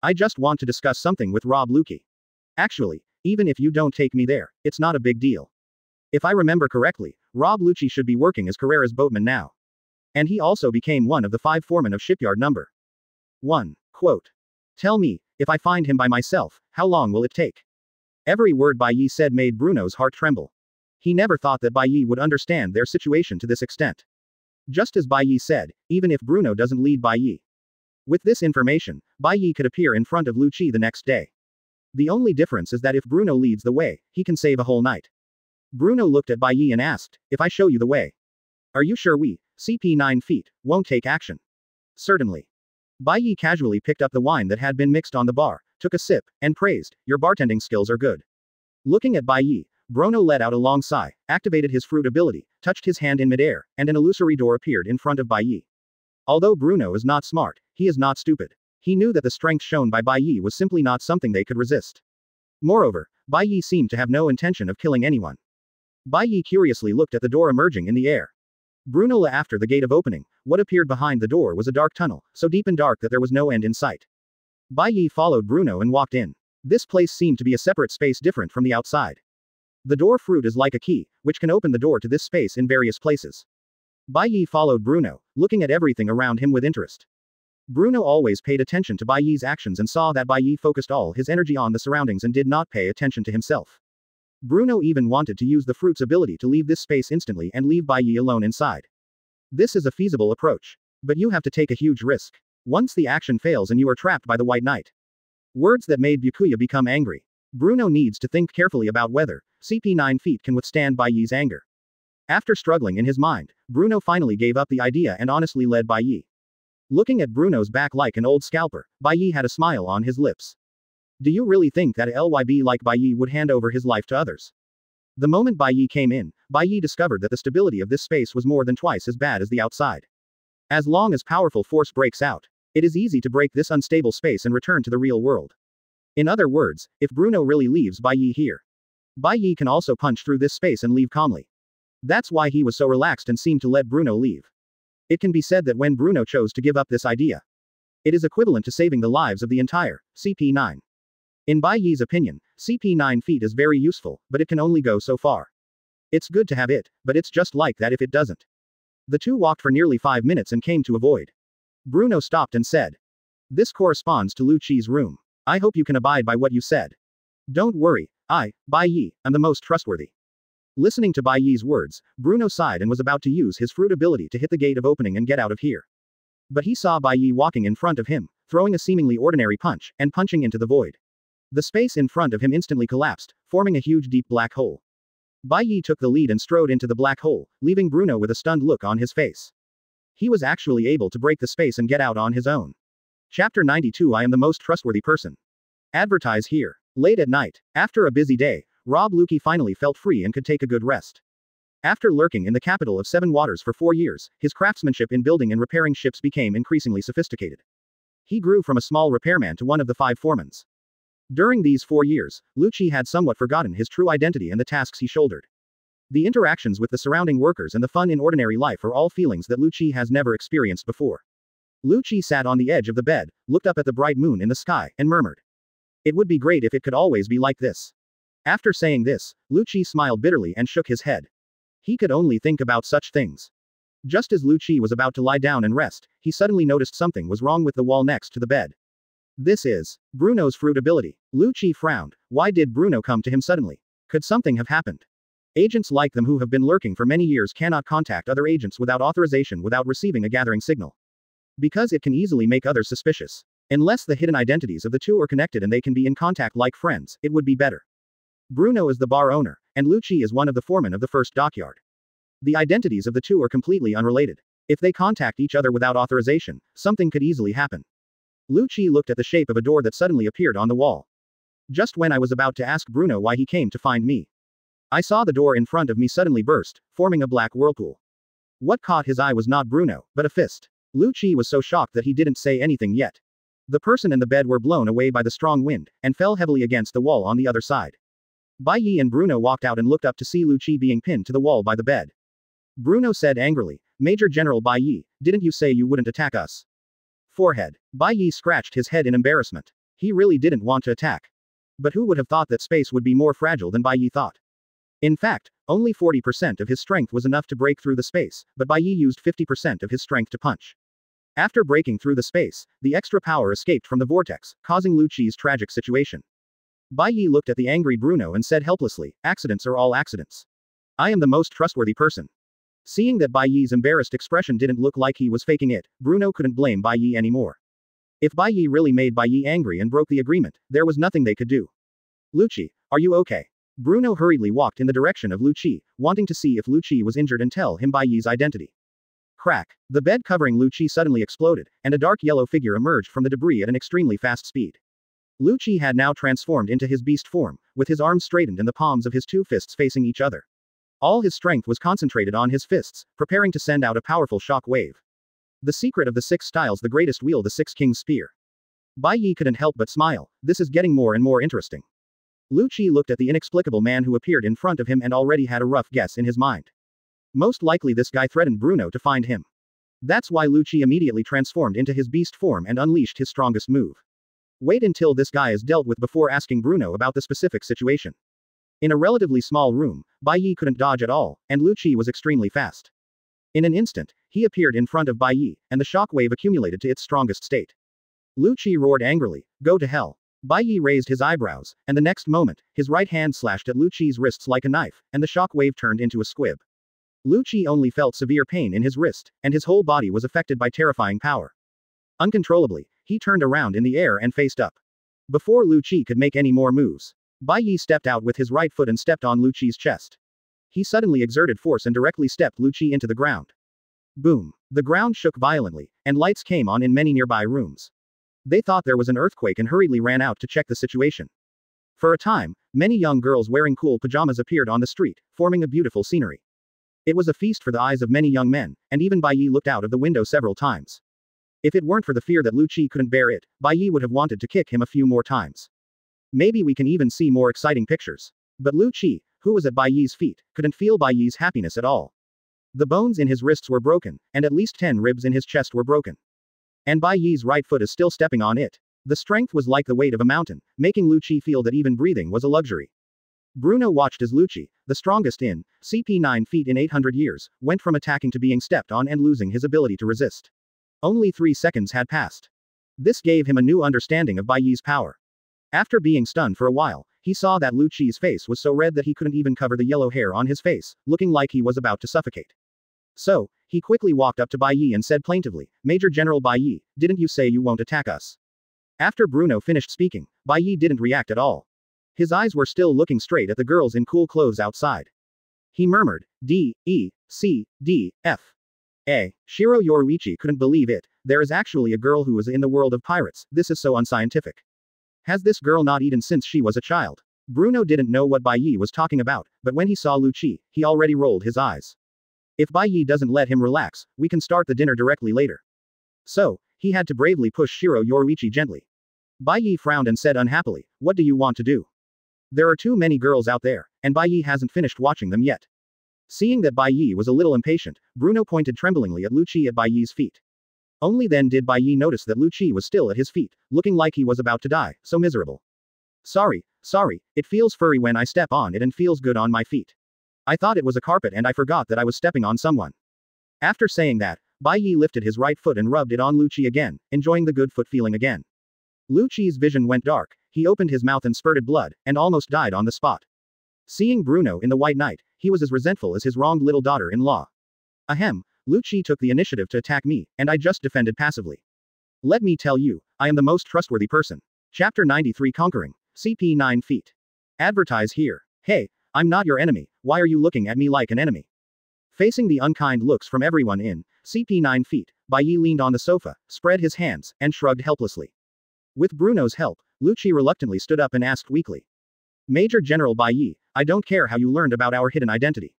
I just want to discuss something with Rob Lucky. Actually, even if you don't take me there, it's not a big deal. If I remember correctly, Rob Lucci should be working as Carrera's boatman now. And he also became one of the 5 foremen of shipyard number 1. Quote. Tell me, if I find him by myself, how long will it take?" Every word Bai Ye said made Bruno's heart tremble. He never thought that Bai Ye would understand their situation to this extent. Just as Bai Ye said, even if Bruno doesn't lead Bai Ye. With this information, Bai Ye could appear in front of Lu Chi the next day. The only difference is that if Bruno leads the way, he can save a whole night. Bruno looked at Bai Ye and asked, "If I show you the way, are you sure we, CP9 feet, won't take action?" "Certainly." Bai Ye casually picked up the wine that had been mixed on the bar, took a sip, and praised, "Your bartending skills are good." Looking at Bai Ye, Bruno let out a long sigh, activated his fruit ability, touched his hand in midair, and an illusory door appeared in front of Bai Ye. Although Bruno is not smart, he is not stupid. He knew that the strength shown by Bai Ye was simply not something they could resist. Moreover, Bai Ye seemed to have no intention of killing anyone. Bai Ye curiously looked at the door emerging in the air. Bruno la after the gate of opening, what appeared behind the door was a dark tunnel, so deep and dark that there was no end in sight. Bai Ye followed Bruno and walked in. This place seemed to be a separate space different from the outside. The door fruit is like a key, which can open the door to this space in various places. Bai Ye followed Bruno, looking at everything around him with interest. Bruno always paid attention to Bai Ye's actions and saw that Bai Ye focused all his energy on the surroundings and did not pay attention to himself. Bruno even wanted to use the fruit's ability to leave this space instantly and leave Bai Ye alone inside. This is a feasible approach. But you have to take a huge risk. Once the action fails and you are trapped by the White Knight. Words that made Byakuya become angry. Bruno needs to think carefully about whether CP9 feet can withstand Bai Ye's anger. After struggling in his mind, Bruno finally gave up the idea and honestly led Bai Ye. Looking at Bruno's back like an old scalper, Bai Ye had a smile on his lips. Do you really think that a LYB like Bai Ye would hand over his life to others? The moment Bai Ye came in, Bai Ye discovered that the stability of this space was more than twice as bad as the outside. As long as powerful force breaks out, it is easy to break this unstable space and return to the real world. In other words, if Bruno really leaves Bai Ye here, Bai Ye can also punch through this space and leave calmly. That's why he was so relaxed and seemed to let Bruno leave. It can be said that when Bruno chose to give up this idea, it is equivalent to saving the lives of the entire CP9. In Bai Ye's opinion, CP9 feet is very useful, but it can only go so far. It's good to have it, but it's just like that if it doesn't. The two walked for nearly 5 minutes and came to a void. Bruno stopped and said, "This corresponds to Lu Chi's room. I hope you can abide by what you said." "Don't worry, Bai Ye, am the most trustworthy." Listening to Bai Ye's words, Bruno sighed and was about to use his fruit ability to hit the gate of opening and get out of here. But he saw Bai Ye walking in front of him, throwing a seemingly ordinary punch, and punching into the void. The space in front of him instantly collapsed, forming a huge deep black hole. Bai Ye took the lead and strode into the black hole, leaving Bruno with a stunned look on his face. He was actually able to break the space and get out on his own. Chapter 92 I am the most trustworthy person. Advertise here. Late at night, after a busy day, Rob Luki finally felt free and could take a good rest. After lurking in the capital of 7 waters for 4 years, his craftsmanship in building and repairing ships became increasingly sophisticated. He grew from a small repairman to one of the 5 foremans. During these 4 years, Lucci had somewhat forgotten his true identity and the tasks he shouldered. The interactions with the surrounding workers and the fun in ordinary life are all feelings that Lucci has never experienced before. Lucci sat on the edge of the bed, looked up at the bright moon in the sky, and murmured, "It would be great if it could always be like this." After saying this, Lucci smiled bitterly and shook his head. He could only think about such things. Just as Lucci was about to lie down and rest, he suddenly noticed something was wrong with the wall next to the bed. This is Bruno's fruit ability. Lucci frowned. Why did Bruno come to him suddenly? Could something have happened? Agents like them who have been lurking for many years cannot contact other agents without authorization without receiving a gathering signal. Because it can easily make others suspicious. Unless the hidden identities of the two are connected and they can be in contact like friends, it would be better. Bruno is the bar owner, and Lucci is one of the foremen of the first dockyard. The identities of the two are completely unrelated. If they contact each other without authorization, something could easily happen. Lucci looked at the shape of a door that suddenly appeared on the wall. Just when I was about to ask Bruno why he came to find me, I saw the door in front of me suddenly burst, forming a black whirlpool. What caught his eye was not Bruno, but a fist. Lucci was so shocked that he didn't say anything yet. The person and the bed were blown away by the strong wind, and fell heavily against the wall on the other side. Bai Ye and Bruno walked out and looked up to see Lucci being pinned to the wall by the bed. Bruno said angrily, "Major General Bai Ye, didn't you say you wouldn't attack us?" Forehead. Bai Ye scratched his head in embarrassment. He really didn't want to attack. But who would have thought that space would be more fragile than Bai Ye thought? In fact, only 40% of his strength was enough to break through the space, but Bai Ye used 50% of his strength to punch. After breaking through the space, the extra power escaped from the vortex, causing Lucci's tragic situation. Bai Ye looked at the angry Bruno and said helplessly, "Accidents are all accidents. I am the most trustworthy person." Seeing that Bai Ye's embarrassed expression didn't look like he was faking it, Bruno couldn't blame Bai Ye anymore. If Bai Ye really made Bai Ye angry and broke the agreement, there was nothing they could do. "Lucci, are you okay?" Bruno hurriedly walked in the direction of Lucci, wanting to see if Lucci was injured and tell him Bai Ye's identity. Crack. The bed covering Lucci suddenly exploded, and a dark yellow figure emerged from the debris at an extremely fast speed. Lucci had now transformed into his beast form, with his arms straightened and the palms of his 2 fists facing each other. All his strength was concentrated on his fists, preparing to send out a powerful shock wave. The secret of the 6 styles: the greatest wield, the 6 King's Spear. Bai Ye couldn't help but smile. This is getting more and more interesting. Lucci looked at the inexplicable man who appeared in front of him and already had a rough guess in his mind. Most likely this guy threatened Bruno to find him. That's why Lucci immediately transformed into his beast form and unleashed his strongest move. Wait until this guy is dealt with before asking Bruno about the specific situation. In a relatively small room, Bai Ye couldn't dodge at all, and Lucci was extremely fast. In an instant, he appeared in front of Bai Ye, and the shock wave accumulated to its strongest state. Lu Qi roared angrily, "Go to hell." Bai Ye raised his eyebrows, and the next moment, his right hand slashed at Lu Qi's wrists like a knife, and the shock wave turned into a squib. Lu Qi only felt severe pain in his wrist, and his whole body was affected by terrifying power. Uncontrollably, he turned around in the air and faced up. Before Lu Qi could make any more moves, Bai Ye stepped out with his right foot and stepped on Lu Qi's chest. He suddenly exerted force and directly stepped Lu Qi into the ground. Boom! The ground shook violently, and lights came on in many nearby rooms. They thought there was an earthquake and hurriedly ran out to check the situation. For a time, many young girls wearing cool pajamas appeared on the street, forming a beautiful scenery. It was a feast for the eyes of many young men, and even Bai Ye looked out of the window several times. If it weren't for the fear that Lu Qi couldn't bear it, Bai Ye would have wanted to kick him a few more times. Maybe we can even see more exciting pictures. But Lu Qi, who was at Bai Ye's feet, couldn't feel Bai Ye's happiness at all. The bones in his wrists were broken, and at least 10 ribs in his chest were broken. And Bai Ye's right foot is still stepping on it. The strength was like the weight of a mountain, making Lu Qi feel that even breathing was a luxury. Bruno watched as Lu Qi, the strongest in CP 9 feet in 800 years, went from attacking to being stepped on and losing his ability to resist. Only 3 seconds had passed. This gave him a new understanding of Bai Ye's power. After being stunned for a while, he saw that Lu Qi's face was so red that he couldn't even cover the yellow hair on his face, looking like he was about to suffocate. So, he quickly walked up to Bai Ye and said plaintively, "Major General Bai Ye, didn't you say you won't attack us?" After Bruno finished speaking, Bai Ye didn't react at all. His eyes were still looking straight at the girls in cool clothes outside. He murmured, "D, E, C, D, F. A." Shiro Yoruichi couldn't believe it. There is actually a girl who is in the world of pirates. This is so unscientific. Has this girl not eaten since she was a child? Bruno didn't know what Bai Ye was talking about, but when he saw Lu Qi, he already rolled his eyes. If Bai Ye doesn't let him relax, we can start the dinner directly later. So, he had to bravely push Shiro Yoruichi gently. Bai Ye frowned and said unhappily, "What do you want to do? There are too many girls out there, and Bai Ye hasn't finished watching them yet." Seeing that Bai Ye was a little impatient, Bruno pointed tremblingly at Lu Qi at Bai Ye's feet. Only then did Bai Ye notice that Lu Qi was still at his feet, looking like he was about to die, so miserable. Sorry, it feels furry when I step on it and feels good on my feet. I thought it was a carpet and I forgot that I was stepping on someone." After saying that, Bai Ye lifted his right foot and rubbed it on Lu Qi again, enjoying the good foot feeling again. Lu Qi's vision went dark, he opened his mouth and spurted blood, and almost died on the spot. Seeing Bruno in the White Knight, he was as resentful as his wronged little daughter-in-law. Ahem, Lu Qi took the initiative to attack me, and I just defended passively. Let me tell you, I am the most trustworthy person. Chapter 93 Conquering, CP 9 feet. Advertise here. Hey, I'm not your enemy, why are you looking at me like an enemy? Facing the unkind looks from everyone in CP 9 feet, Bai Ye leaned on the sofa, spread his hands, and shrugged helplessly. With Bruno's help, Lu Qi reluctantly stood up and asked weakly. "Major General Bai Ye, I don't care how you learned about our hidden identity.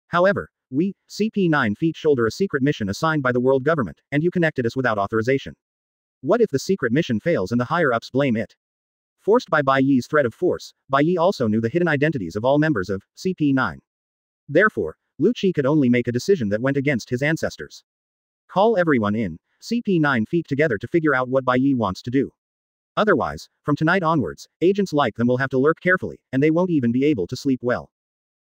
However, we, CP 9 feet shoulder a secret mission assigned by the world government, and you connected us without authorization. What if the secret mission fails and the higher-ups blame it?" Forced by Bai Ye's threat of force, Bai Ye also knew the hidden identities of all members of CP 9. Therefore, Lu Qi could only make a decision that went against his ancestors. Call everyone in CP 9 feet together to figure out what Bai Ye wants to do. Otherwise, from tonight onwards, agents like them will have to lurk carefully, and they won't even be able to sleep well.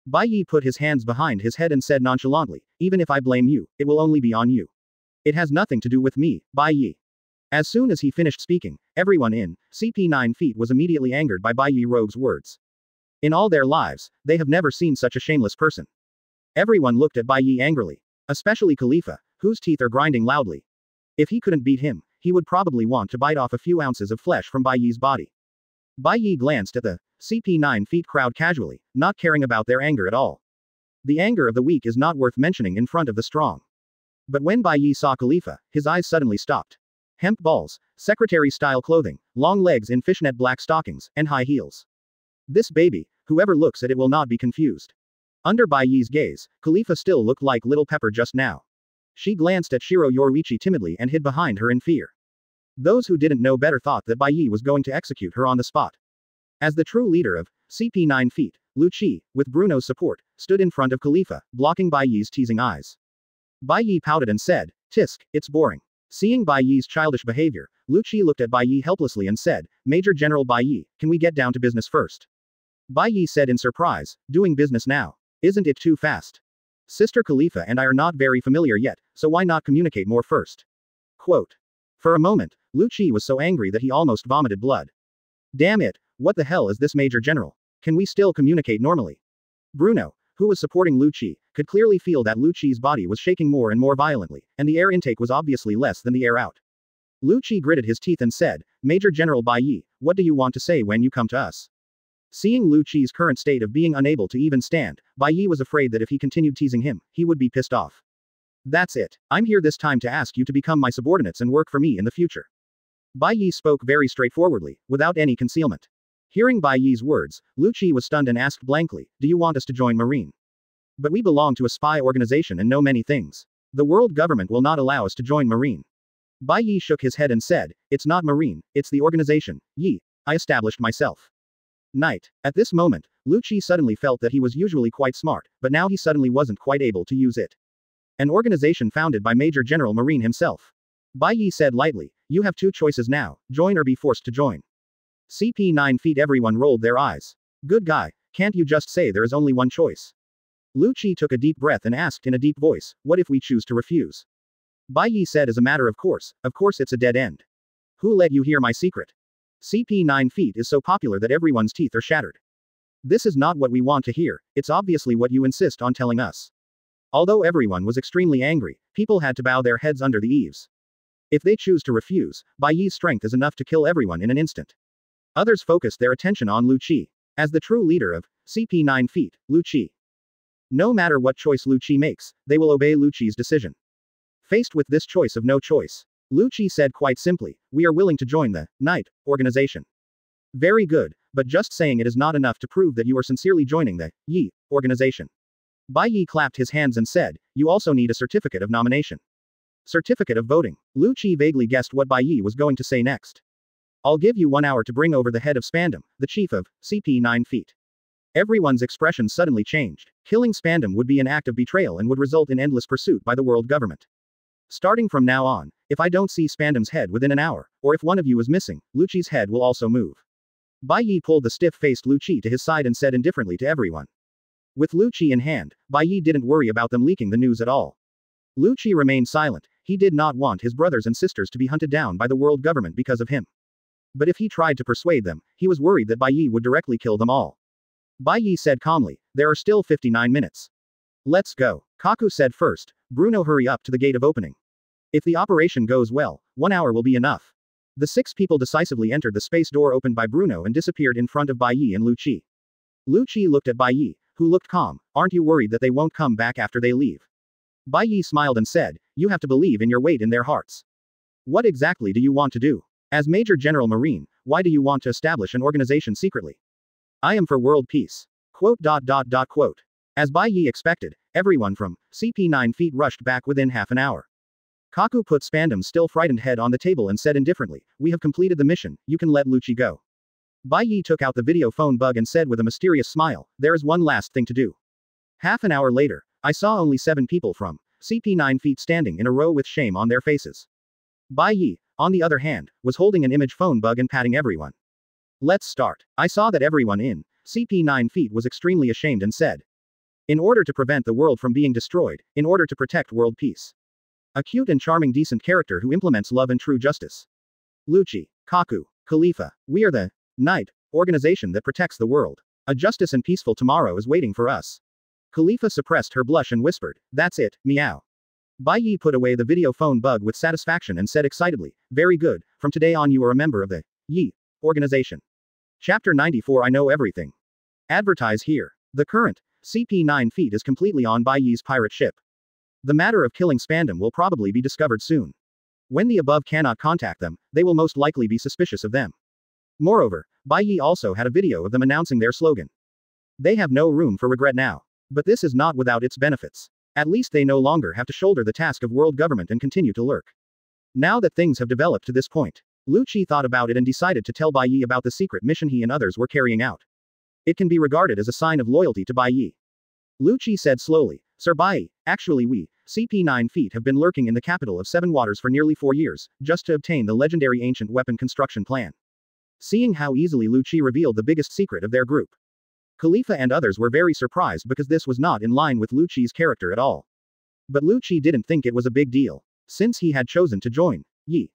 Bai Ye put his hands behind his head and said nonchalantly, "Even if I blame you, it will only be on you. It has nothing to do with me, Bai Ye." As soon as he finished speaking, everyone in CP 9 feet was immediately angered by Bai Ye Rogue's words. In all their lives, they have never seen such a shameless person. Everyone looked at Bai Ye angrily. Especially Khalifa, whose teeth are grinding loudly. If he couldn't beat him, he would probably want to bite off a few ounces of flesh from Bai Ye's body. Bai Ye glanced at the CP 9 feet crowd casually, not caring about their anger at all. The anger of the weak is not worth mentioning in front of the strong. But when Bai Ye saw Khalifa, his eyes suddenly stopped. Hemp balls, secretary-style clothing, long legs in fishnet black stockings, and high heels. This baby, whoever looks at it will not be confused. Under Bai Ye's gaze, Khalifa still looked like Little Pepper just now. She glanced at Shiro Yoruichi timidly and hid behind her in fear. Those who didn't know better thought that Bai Ye was going to execute her on the spot. As the true leader of CP 9 feet, Lu Qi, with Bruno's support, stood in front of Khalifa, blocking Bai Ye's teasing eyes. Bai Ye pouted and said, "Tisk, it's boring." Seeing Bai Ye's childish behavior, Lu Qi looked at Bai Ye helplessly and said, "Major General Bai Ye, can we get down to business first?" Bai Ye said in surprise, "Doing business now? Isn't it too fast?" Sister Khalifa and I are not very familiar yet, so why not communicate more first? Quote. For a moment, Lu Qi was so angry that he almost vomited blood. Damn it, what the hell is this Major General? Can we still communicate normally? Bruno, who was supporting Lu Qi, could clearly feel that Lu Qi's body was shaking more and more violently, and the air intake was obviously less than the air out. Lu Qi gritted his teeth and said, Major General Bai Ye, what do you want to say when you come to us? Seeing Lu Qi's current state of being unable to even stand, Bai Ye was afraid that if he continued teasing him, he would be pissed off. That's it. I'm here this time to ask you to become my subordinates and work for me in the future. Bai Ye spoke very straightforwardly, without any concealment. Hearing Bai Ye's words, Lu Qi was stunned and asked blankly, do you want us to join Marine? But we belong to a spy organization and know many things. The world government will not allow us to join Marine. Bai Ye shook his head and said, it's not Marine, it's the organization, Yi. I established myself. Night. At this moment, Lu Qi suddenly felt that he was usually quite smart, but now he suddenly wasn't quite able to use it. An organization founded by Major General Marine himself. Bai Ye said lightly, you have two choices now, join or be forced to join. CP 9 feet. Everyone rolled their eyes. Good guy, can't you just say there is only one choice? Lu Qi took a deep breath and asked in a deep voice, what if we choose to refuse? Bai Ye said as a matter of course it's a dead end. Who let you hear my secret? CP 9 feet is so popular that everyone's teeth are shattered. This is not what we want to hear, it's obviously what you insist on telling us. Although everyone was extremely angry, people had to bow their heads under the eaves. If they choose to refuse, Bai Ye's strength is enough to kill everyone in an instant. Others focused their attention on Lu Qi. As the true leader of CP 9 feet, Lu Qi. No matter what choice Lu Qi makes, they will obey Lu Qi's decision. Faced with this choice of no choice, Lu Qi said quite simply, we are willing to join the Knight organization. Very good, but just saying it is not enough to prove that you are sincerely joining the Yi organization. Bai Ye clapped his hands and said, you also need a certificate of nomination. Certificate of voting. Lu Qi vaguely guessed what Bai Ye was going to say next. I'll give you 1 hour to bring over the head of Spandam, the chief of CP 9 feet. Everyone's expression suddenly changed. Killing Spandam would be an act of betrayal and would result in endless pursuit by the world government. Starting from now on, if I don't see Spandam's head within an hour, or if one of you is missing, Lu Qi's head will also move. Bai Ye pulled the stiff-faced Lu Qi to his side and said indifferently to everyone. With Lu Qi in hand, Bai Ye didn't worry about them leaking the news at all. Lu Qi remained silent, he did not want his brothers and sisters to be hunted down by the world government because of him. But if he tried to persuade them, he was worried that Bai Ye would directly kill them all. Bai Ye said calmly, there are still 59 minutes. Let's go. Kaku said first, Bruno hurry up to the gate of opening. If the operation goes well, 1 hour will be enough. The 6 people decisively entered the space door opened by Bruno and disappeared in front of Bai Ye and Lu Qi. Lu Qi looked at Bai Ye, who looked calm, aren't you worried that they won't come back after they leave? Bai Ye smiled and said, you have to believe in your weight in their hearts. What exactly do you want to do? As Major General Marine, why do you want to establish an organization secretly? I am for world peace. Quote. As Bai Ye expected, everyone from CP 9 feet rushed back within half an hour. Kaku put Spandam's still frightened head on the table and said indifferently, we have completed the mission, you can let Lu Qi go. Bai Ye took out the video phone bug and said with a mysterious smile, there is one last thing to do. Half an hour later, I saw only 7 people from CP 9 feet standing in a row with shame on their faces. Bai Ye, on the other hand, was holding an image phone bug and patting everyone. Let's start. I saw that everyone in CP 9 feet was extremely ashamed and said, in order to prevent the world from being destroyed, in order to protect world peace. A cute and charming decent character who implements love and true justice. Lu Qi, Kaku, Khalifa, we are the Knight organization that protects the world. A justice and peaceful tomorrow is waiting for us. Khalifa suppressed her blush and whispered, that's it, meow. Bai Ye put away the video phone bug with satisfaction and said excitedly, very good, from today on you are a member of the Yi organization. Chapter 94 I know everything. Advertise here. The current CP 9 feet is completely on Bai Ye's pirate ship. The matter of killing Spandam will probably be discovered soon. When the above cannot contact them, they will most likely be suspicious of them. Moreover, Bai Ye also had a video of them announcing their slogan. They have no room for regret now. But this is not without its benefits. At least they no longer have to shoulder the task of world government and continue to lurk. Now that things have developed to this point, Lu Qi thought about it and decided to tell Bai Ye about the secret mission he and others were carrying out. It can be regarded as a sign of loyalty to Bai Ye. Lu Qi said slowly, Sir Bai Ye, actually we, CP 9 feet have been lurking in the capital of 7 Waters for nearly 4 years, just to obtain the legendary ancient weapon construction plan. Seeing how easily Lu Qi revealed the biggest secret of their group, Khalifa and others were very surprised because this was not in line with Lu Qi's character at all. But Lu Qi didn't think it was a big deal, since he had chosen to join Yi.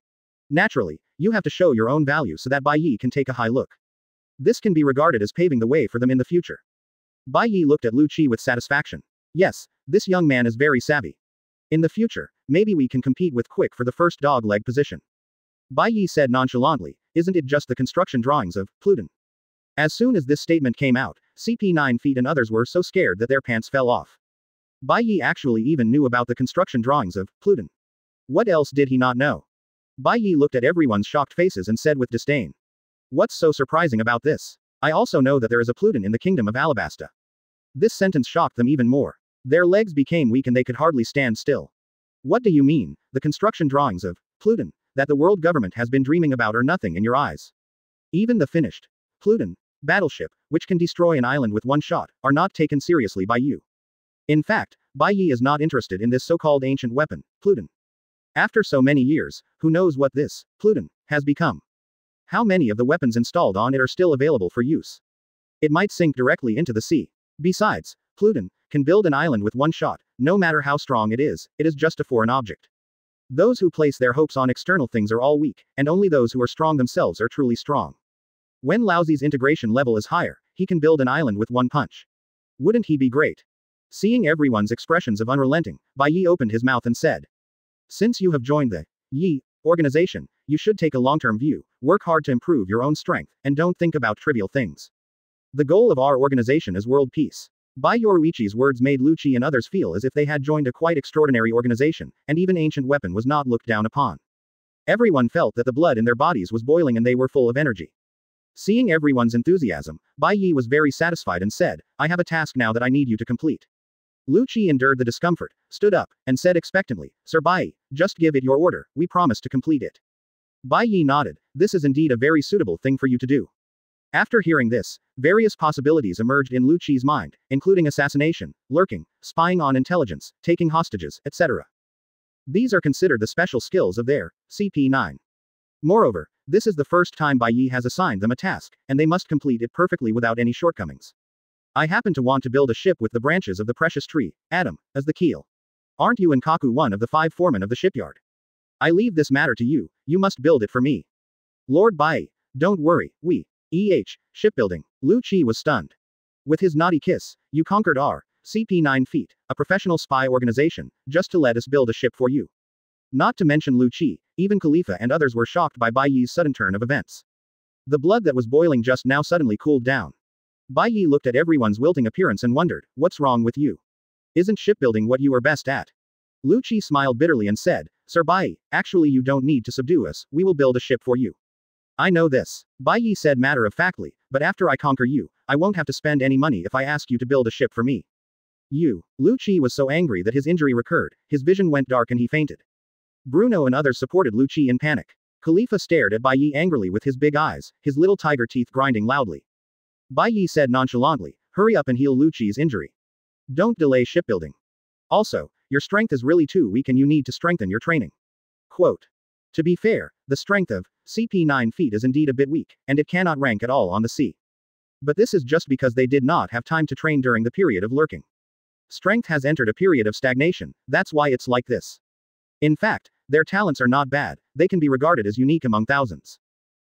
Naturally, you have to show your own value so that Bai Ye can take a high look. This can be regarded as paving the way for them in the future. Bai Ye looked at Lu Qi with satisfaction. Yes, this young man is very savvy. In the future, maybe we can compete with Quick for the first dog leg position. Bai Ye said nonchalantly, isn't it just the construction drawings of Pluton? As soon as this statement came out, CP9 Feet and others were so scared that their pants fell off. Bai Ye actually even knew about the construction drawings of Pluton. What else did he not know? Bai Ye looked at everyone's shocked faces and said with disdain. What's so surprising about this? I also know that there is a Pluton in the kingdom of Alabasta. This sentence shocked them even more. Their legs became weak and they could hardly stand still. What do you mean, the construction drawings of Pluton that the world government has been dreaming about are nothing in your eyes? Even the finished Pluton battleship, which can destroy an island with one shot, are not taken seriously by you. In fact, Bai Ye is not interested in this so-called ancient weapon, Pluton. After so many years, who knows what this Pluton has become? How many of the weapons installed on it are still available for use? It might sink directly into the sea. Besides, Pluton can build an island with one shot, no matter how strong it is just a foreign object. Those who place their hopes on external things are all weak, and only those who are strong themselves are truly strong. When Laozi's integration level is higher, he can build an island with one punch. Wouldn't he be great? Seeing everyone's expressions of unrelenting, Bai Ye opened his mouth and said, since you have joined the Yi organization, you should take a long-term view, work hard to improve your own strength, and don't think about trivial things. The goal of our organization is world peace. Bai Yoruichi's words made Lu Qi and others feel as if they had joined a quite extraordinary organization, and even ancient weapon was not looked down upon. Everyone felt that the blood in their bodies was boiling and they were full of energy. Seeing everyone's enthusiasm, Bai Ye was very satisfied and said, I have a task now that I need you to complete. Lu Qi endured the discomfort, stood up, and said expectantly, Sir Bai, just give it your order, we promise to complete it. Bai Ye nodded, this is indeed a very suitable thing for you to do. After hearing this, various possibilities emerged in Lu Qi's mind, including assassination, lurking, spying on intelligence, taking hostages, etc. These are considered the special skills of their CP9. Moreover, this is the first time Bai Ye has assigned them a task, and they must complete it perfectly without any shortcomings. I happen to want to build a ship with the branches of the precious tree, Adam, as the keel. Aren't you and Kaku one of the 5 foremen of the shipyard? I leave this matter to you, you must build it for me. Lord Bai, don't worry, shipbuilding. Lu Qi was stunned. With his naughty kiss, you conquered our CP9 Feet, a professional spy organization, just to let us build a ship for you. Not to mention Lu Qi, even Khalifa and others were shocked by Bai Ye's sudden turn of events. The blood that was boiling just now suddenly cooled down. Bai Ye looked at everyone's wilting appearance and wondered, what's wrong with you? Isn't shipbuilding what you are best at? Lu Qi smiled bitterly and said, Sir Bai, actually you don't need to subdue us, we will build a ship for you. I know this. Bai Ye said matter-of-factly, but after I conquer you, I won't have to spend any money if I ask you to build a ship for me. You. Lu Qi was so angry that his injury recurred, his vision went dark and he fainted. Bruno and others supported Lu Qi in panic. Khalifa stared at Bai Ye angrily with his big eyes, his little tiger teeth grinding loudly. Bai Ye said nonchalantly, hurry up and heal Lu Qi's injury. Don't delay shipbuilding. Also, your strength is really too weak and you need to strengthen your training. Quote. To be fair, the strength of CP9 Feet is indeed a bit weak, and it cannot rank at all on the sea. But this is just because they did not have time to train during the period of lurking. Strength has entered a period of stagnation, that's why it's like this. In fact, their talents are not bad, they can be regarded as unique among thousands.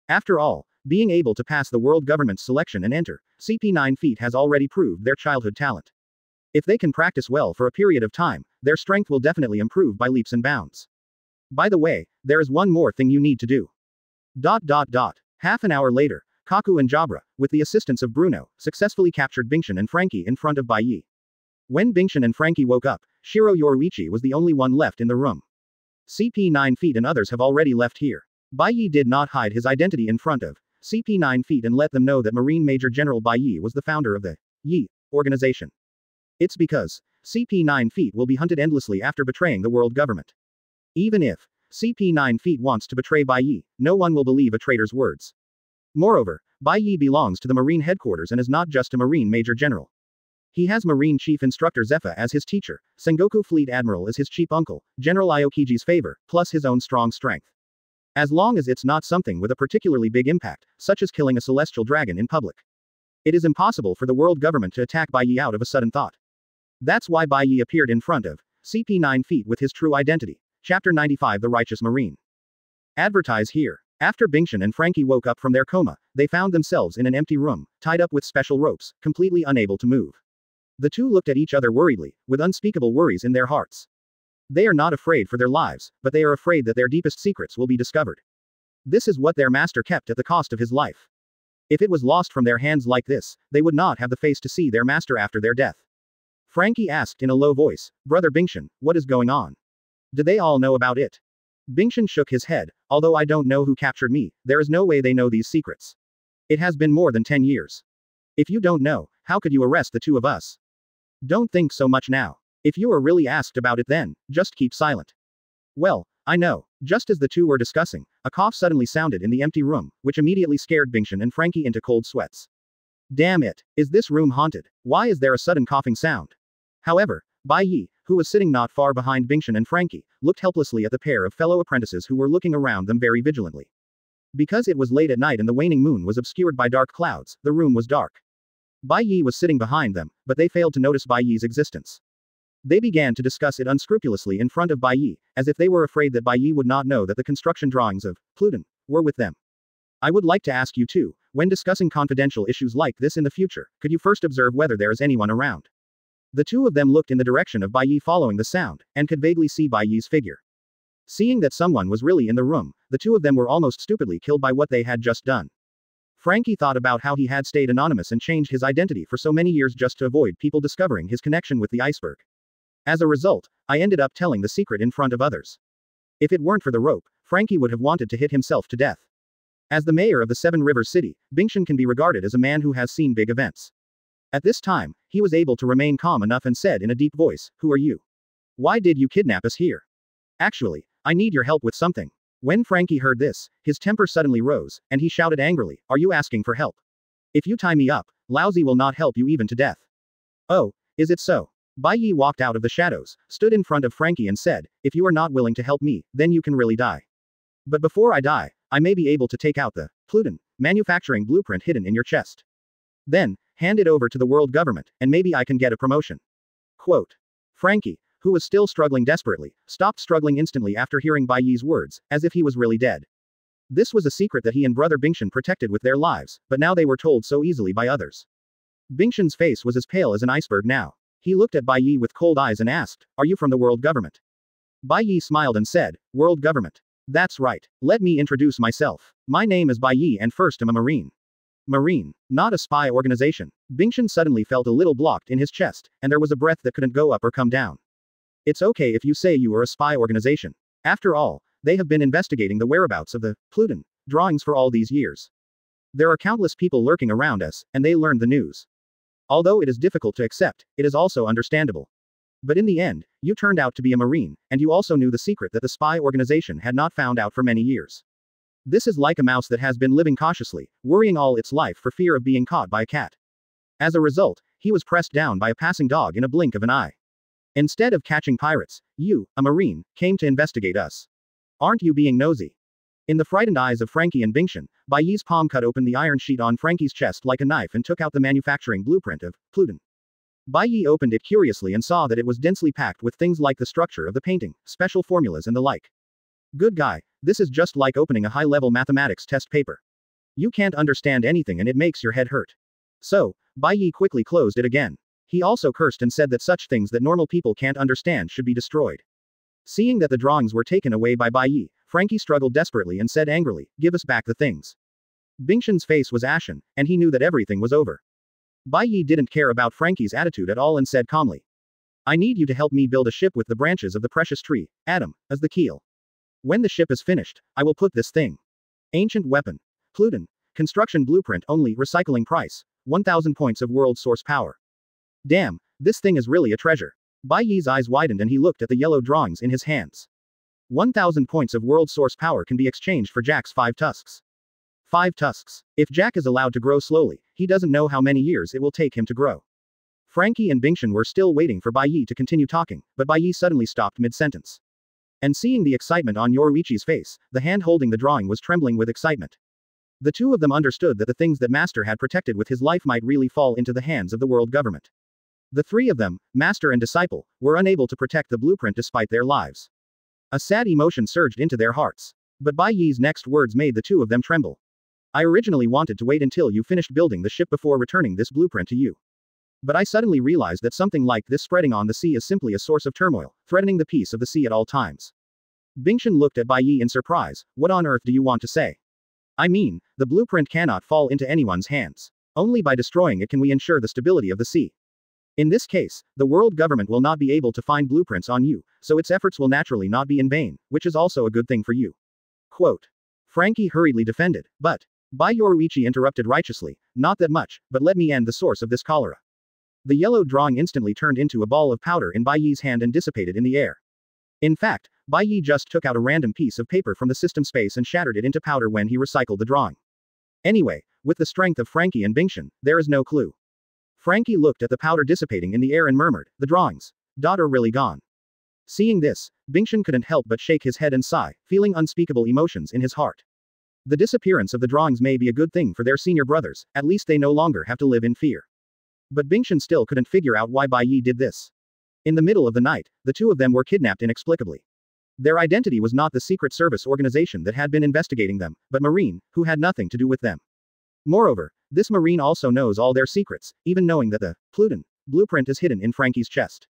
After all, being able to pass the world government's selection and enter CP9 Feet has already proved their childhood talent. If they can practice well for a period of time, their strength will definitely improve by leaps and bounds. By the way, there is one more thing you need to do. Half an hour later, Kaku and Jabra, with the assistance of Bruno, successfully captured Bingshan and Frankie in front of Bai Ye. When Bingshan and Frankie woke up, Shiro Yoruichi was the only one left in the room. CP9 Feet and others have already left here. Bai Ye did not hide his identity in front of CP9 Feet and let them know that Marine Major General Bai Ye was the founder of the Yi organization. It's because CP9 Feet will be hunted endlessly after betraying the world government. Even if CP9 Feet wants to betray Bai Ye, no one will believe a traitor's words. Moreover, Bai Ye belongs to the Marine headquarters and is not just a Marine Major General. He has Marine Chief Instructor Zephyr as his teacher, Sengoku Fleet Admiral as his chief uncle, General Aokiji's favor, plus his own strong strength. As long as it's not something with a particularly big impact, such as killing a celestial dragon in public. It is impossible for the world government to attack Bai Ye out of a sudden thought. That's why Bai Ye appeared in front of CP 9 feet with his true identity. Chapter 95 The Righteous Marine. Advertise here. After Bingshan and Frankie woke up from their coma, they found themselves in an empty room, tied up with special ropes, completely unable to move. The two looked at each other worriedly, with unspeakable worries in their hearts. They are not afraid for their lives, but they are afraid that their deepest secrets will be discovered. This is what their master kept at the cost of his life. If it was lost from their hands like this, they would not have the face to see their master after their death. Frankie asked in a low voice, "Brother Bingshan, what is going on? Do they all know about it?" Bingshan shook his head. "Although I don't know who captured me, there is no way they know these secrets. It has been more than 10 years. If you don't know, how could you arrest the two of us? Don't think so much now. If you are really asked about it then, just keep silent." "Well, I know." Just as the two were discussing, a cough suddenly sounded in the empty room, which immediately scared Bingshan and Frankie into cold sweats. Damn it. Is this room haunted? Why is there a sudden coughing sound? However, Bai Ye, who was sitting not far behind Bingshan and Frankie, looked helplessly at the pair of fellow apprentices who were looking around them very vigilantly. Because it was late at night and the waning moon was obscured by dark clouds, the room was dark. Bai Ye was sitting behind them, but they failed to notice Bai Ye's existence. They began to discuss it unscrupulously in front of Bai Ye, as if they were afraid that Bai Ye would not know that the construction drawings of Pluton were with them. "I would like to ask you too, when discussing confidential issues like this in the future, could you first observe whether there is anyone around?" The two of them looked in the direction of Bai Ye following the sound, and could vaguely see Bai Ye's figure. Seeing that someone was really in the room, the two of them were almost stupidly killed by what they had just done. Frankie thought about how he had stayed anonymous and changed his identity for so many years just to avoid people discovering his connection with the iceberg. As a result, I ended up telling the secret in front of others. If it weren't for the rope, Frankie would have wanted to hit himself to death. As the mayor of the Seven Rivers City, Bingshan can be regarded as a man who has seen big events. At this time, he was able to remain calm enough and said in a deep voice, "Who are you? Why did you kidnap us here? Actually, I need your help with something." When Frankie heard this, his temper suddenly rose, and he shouted angrily, "Are you asking for help? If you tie me up, Lousy will not help you even to death." "Oh, is it so?" Bai Ye walked out of the shadows, stood in front of Frankie and said, "If you are not willing to help me, then you can really die. But before I die, I may be able to take out the Pluton manufacturing blueprint hidden in your chest. Then, hand it over to the world government, and maybe I can get a promotion." Quote. Frankie, who was still struggling desperately, stopped struggling instantly after hearing Bai Ye's words, as if he was really dead. This was a secret that he and brother Bingshan protected with their lives, but now they were told so easily by others. Bingshan's face was as pale as an iceberg now. He looked at Bai Ye with cold eyes and asked, "Are you from the world government?" Bai Ye smiled and said, "World government. That's right. Let me introduce myself. My name is Bai Ye and first I'm a marine." Marine, not a spy organization. Bingshan suddenly felt a little blocked in his chest, and there was a breath that couldn't go up or come down. "It's okay if you say you are a spy organization. After all, they have been investigating the whereabouts of the Pluton drawings for all these years. There are countless people lurking around us, and they learned the news. Although it is difficult to accept, it is also understandable. But in the end, you turned out to be a marine, and you also knew the secret that the spy organization had not found out for many years. This is like a mouse that has been living cautiously, worrying all its life for fear of being caught by a cat. As a result, he was pressed down by a passing dog in a blink of an eye. Instead of catching pirates, you, a marine, came to investigate us. Aren't you being nosy?" In the frightened eyes of Frankie and Bingshan, Bai Ye's palm cut open the iron sheet on Frankie's chest like a knife and took out the manufacturing blueprint of Pluton. Bai Ye opened it curiously and saw that it was densely packed with things like the structure of the painting, special formulas and the like. "Good guy, this is just like opening a high-level mathematics test paper. You can't understand anything and it makes your head hurt." So, Bai Ye quickly closed it again. He also cursed and said that such things that normal people can't understand should be destroyed. Seeing that the drawings were taken away by Bai Ye, Frankie struggled desperately and said angrily, "Give us back the things." Bingshan's face was ashen, and he knew that everything was over. Bai Ye didn't care about Frankie's attitude at all and said calmly, "I need you to help me build a ship with the branches of the precious tree, Adam, as the keel. When the ship is finished, I will put this thing. Ancient weapon. Pluton. Construction blueprint only, recycling price. 1,000 points of world source power. Damn, this thing is really a treasure." Bai Ye's eyes widened and he looked at the yellow drawings in his hands. 1,000 points of world source power can be exchanged for Jack's 5 tusks. 5 tusks. If Jack is allowed to grow slowly, he doesn't know how many years it will take him to grow. Frankie and Bingshan were still waiting for Bai Ye to continue talking, but Bai Ye suddenly stopped mid-sentence. And seeing the excitement on Yoruichi's face, the hand holding the drawing was trembling with excitement. The two of them understood that the things that Master had protected with his life might really fall into the hands of the world government. The three of them, Master and Disciple, were unable to protect the blueprint despite their lives. A sad emotion surged into their hearts. But Bai Ye's next words made the two of them tremble. I originally wanted to wait until you finished building the ship before returning this blueprint to you. But I suddenly realized that something like this spreading on the sea is simply a source of turmoil, threatening the peace of the sea at all times. Bingshan looked at Bai Ye in surprise. What on earth do you want to say? I mean, the blueprint cannot fall into anyone's hands. Only by destroying it can we ensure the stability of the sea. In this case, the world government will not be able to find blueprints on you, so its efforts will naturally not be in vain, which is also a good thing for you. Quote. Frankie hurriedly defended, but Bai Yoruichi interrupted righteously, not that much, but let me end the source of this cholera. The yellow drawing instantly turned into a ball of powder in Bai Ye's hand and dissipated in the air. In fact, Bai Ye just took out a random piece of paper from the system space and shattered it into powder when he recycled the drawing. Anyway, with the strength of Frankie and Bingshan, there is no clue. Frankie looked at the powder dissipating in the air and murmured, the drawings. Are really gone. Seeing this, Bingshan couldn't help but shake his head and sigh, feeling unspeakable emotions in his heart. The disappearance of the drawings may be a good thing for their senior brothers, at least they no longer have to live in fear. But Bingshan still couldn't figure out why Bai Ye did this. In the middle of the night, the two of them were kidnapped inexplicably. Their identity was not the Secret Service organization that had been investigating them, but Marine, who had nothing to do with them. Moreover, this Marine also knows all their secrets, even knowing that the Pluton blueprint is hidden in Frankie's chest.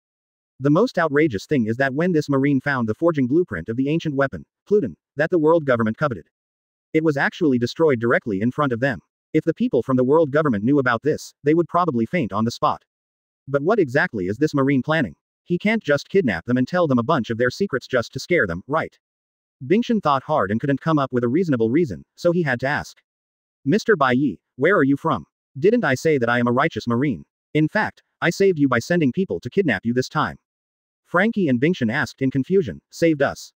The most outrageous thing is that when this Marine found the forging blueprint of the ancient weapon, Pluton, that the world government coveted, it was actually destroyed directly in front of them. If the people from the world government knew about this, they would probably faint on the spot. But what exactly is this Marine planning? He can't just kidnap them and tell them a bunch of their secrets just to scare them, right? Bingshan thought hard and couldn't come up with a reasonable reason, so he had to ask. Mr. Bai Ye, where are you from? Didn't I say that I am a righteous Marine? In fact, I saved you by sending people to kidnap you this time. Frankie and Bingshan asked in confusion, saved us?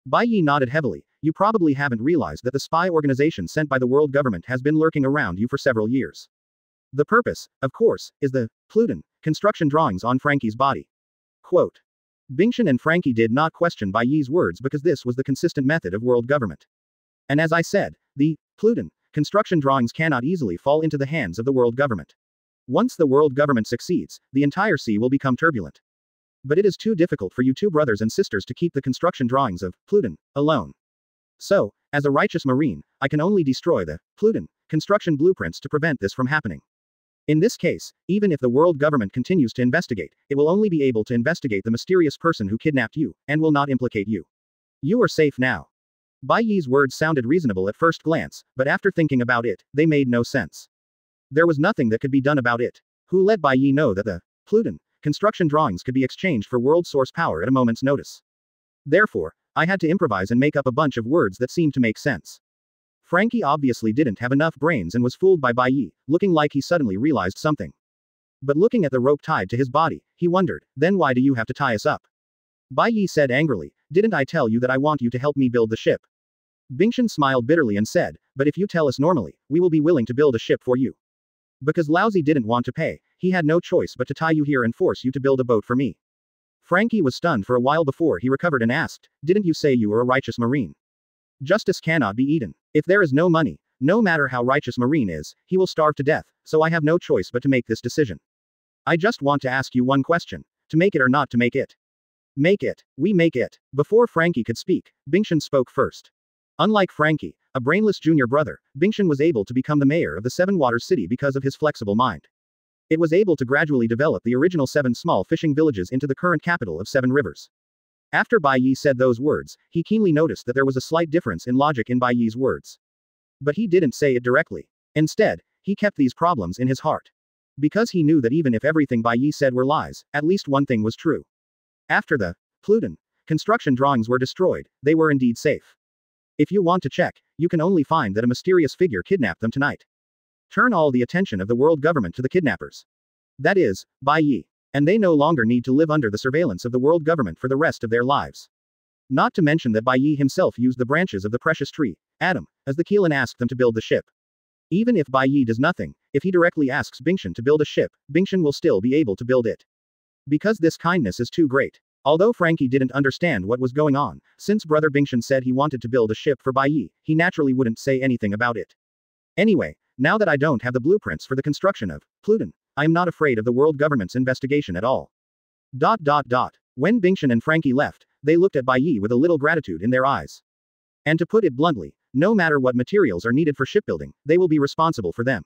Bai Ye nodded heavily. You probably haven't realized that the spy organization sent by the world government has been lurking around you for several years. The purpose, of course, is the Pluton construction drawings on Frankie's body. Quote. Bingshan and Frankie did not question Bai Ye's words because this was the consistent method of world government. And as I said, the Pluton construction drawings cannot easily fall into the hands of the world government. Once the world government succeeds, the entire sea will become turbulent. But it is too difficult for you two brothers and sisters to keep the construction drawings of Pluton alone. So, as a righteous Marine, I can only destroy the Pluton construction blueprints to prevent this from happening. In this case, even if the world government continues to investigate, it will only be able to investigate the mysterious person who kidnapped you, and will not implicate you. You are safe now. Bai Ye's words sounded reasonable at first glance, but after thinking about it, they made no sense. There was nothing that could be done about it. Who let Bai Ye know that the Pluton construction drawings could be exchanged for world source power at a moment's notice? Therefore, I had to improvise and make up a bunch of words that seemed to make sense. Frankie obviously didn't have enough brains and was fooled by Bai Ye, looking like he suddenly realized something. But looking at the rope tied to his body, he wondered, then why do you have to tie us up? Bai Ye said angrily, didn't I tell you that I want you to help me build the ship? Bingshan smiled bitterly and said, but if you tell us normally, we will be willing to build a ship for you. Because Lousy didn't want to pay, he had no choice but to tie you here and force you to build a boat for me. Frankie was stunned for a while before he recovered and asked, didn't you say you were a righteous Marine? Justice cannot be eaten. If there is no money, no matter how righteous Marine is, he will starve to death, so I have no choice but to make this decision. I just want to ask you one question. To make it or not to make it? Make it. We make it. Before Frankie could speak, Bingshan spoke first. Unlike Frankie, a brainless junior brother, Bingshan was able to become the mayor of the Seven Waters City because of his flexible mind. It was able to gradually develop the original 7 small fishing villages into the current capital of 7 rivers. After Bai Ye said those words, he keenly noticed that there was a slight difference in logic in Bai Ye's words. But he didn't say it directly. Instead, he kept these problems in his heart. Because he knew that even if everything Bai Ye said were lies, at least one thing was true. After the Pluton construction drawings were destroyed, they were indeed safe. If you want to check, you can only find that a mysterious figure kidnapped them tonight. Turn all the attention of the world government to the kidnappers. That is, Bai Ye. And they no longer need to live under the surveillance of the world government for the rest of their lives. Not to mention that Bai Ye himself used the branches of the precious tree, Adam, as the keel and asked them to build the ship. Even if Bai Ye does nothing, if he directly asks Bingshan to build a ship, Bingshan will still be able to build it. Because this kindness is too great. Although Frankie didn't understand what was going on, since brother Bingshan said he wanted to build a ship for Bai Ye, he naturally wouldn't say anything about it. Anyway, now that I don't have the blueprints for the construction of Pluton, I am not afraid of the world government's investigation at all. When Bingshan and Frankie left, they looked at Bai Ye with a little gratitude in their eyes. And to put it bluntly, no matter what materials are needed for shipbuilding, they will be responsible for them.